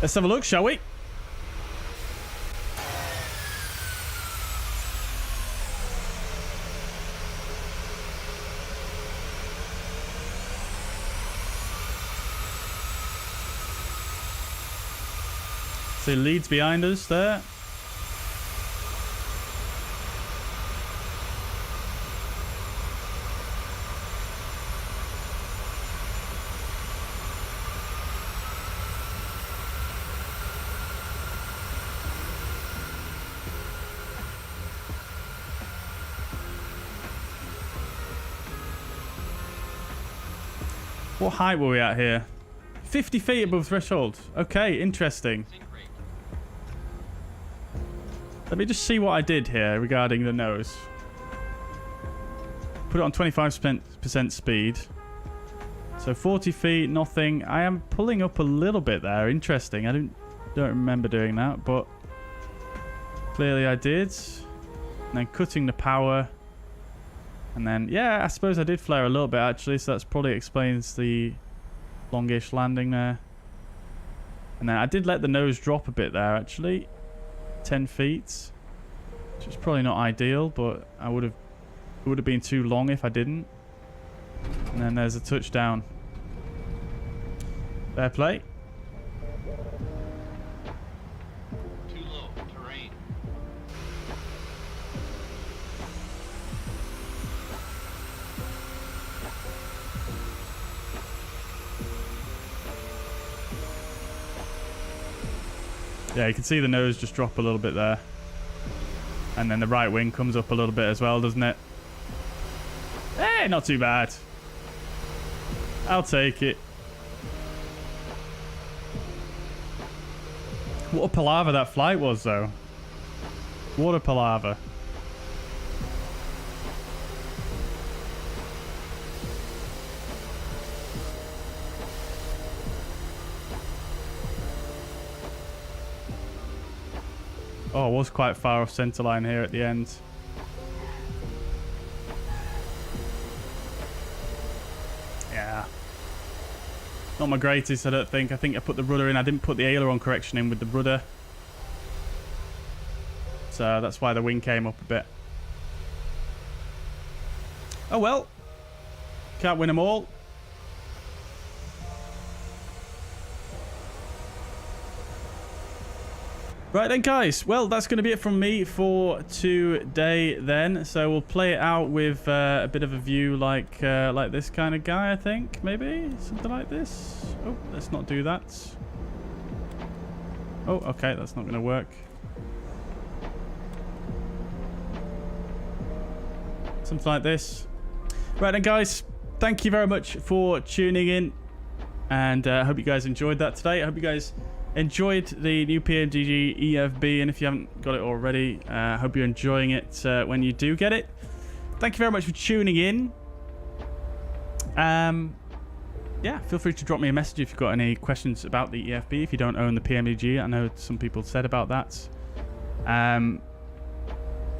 Let's have a look, shall we? So Leeds behind us there. What height were we at here? 50 feet above threshold. Okay, interesting. Let me just see what I did here regarding the nose. Put it on 25% speed. So 40 feet, nothing. I am pulling up a little bit there. Interesting. I don't remember doing that, but clearly I did. And then cutting the power. And then, yeah, I suppose I did flare a little bit, actually. So that probably explains the longish landing there. And then I did let the nose drop a bit there, actually. 10 feet. Which is probably not ideal, but it would have been too long if I didn't. And then there's a touchdown. Fair play. Too low. Terrain. Yeah, you can see the nose just drop a little bit there. And then the right wing comes up a little bit as well, doesn't it? Hey, not too bad. I'll take it. What a palaver that flight was, though. What a palaver. Oh, I was quite far off centerline here at the end. Yeah. Not my greatest, I don't think. I think I put the rudder in. I didn't put the aileron correction in with the rudder. So that's why the wing came up a bit. Oh well. Can't win them all. Right then, guys. Well, that's going to be it from me for today then. So we'll play it out with a bit of a view like this kind of guy, I think. Maybe something like this. Oh, let's not do that. Oh, okay. That's not going to work. Something like this. Right then, guys. Thank you very much for tuning in. And I hope you guys enjoyed that today. I hope you guys enjoyed the new PMDG EFB, and if you haven't got it already, I hope you're enjoying it when you do get it. Thank you very much for tuning in. Yeah, feel free to drop me a message if you've got any questions about the EFB, if you don't own the PMDG. I know some people said about that.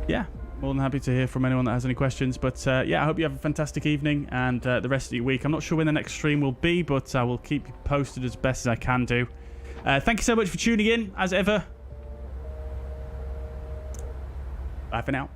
Yeah, more than happy to hear from anyone that has any questions. But yeah, I hope you have a fantastic evening and the rest of your week. I'm not sure when the next stream will be, but I will keep you posted as best as I can do. Thank you so much for tuning in, as ever. Bye for now.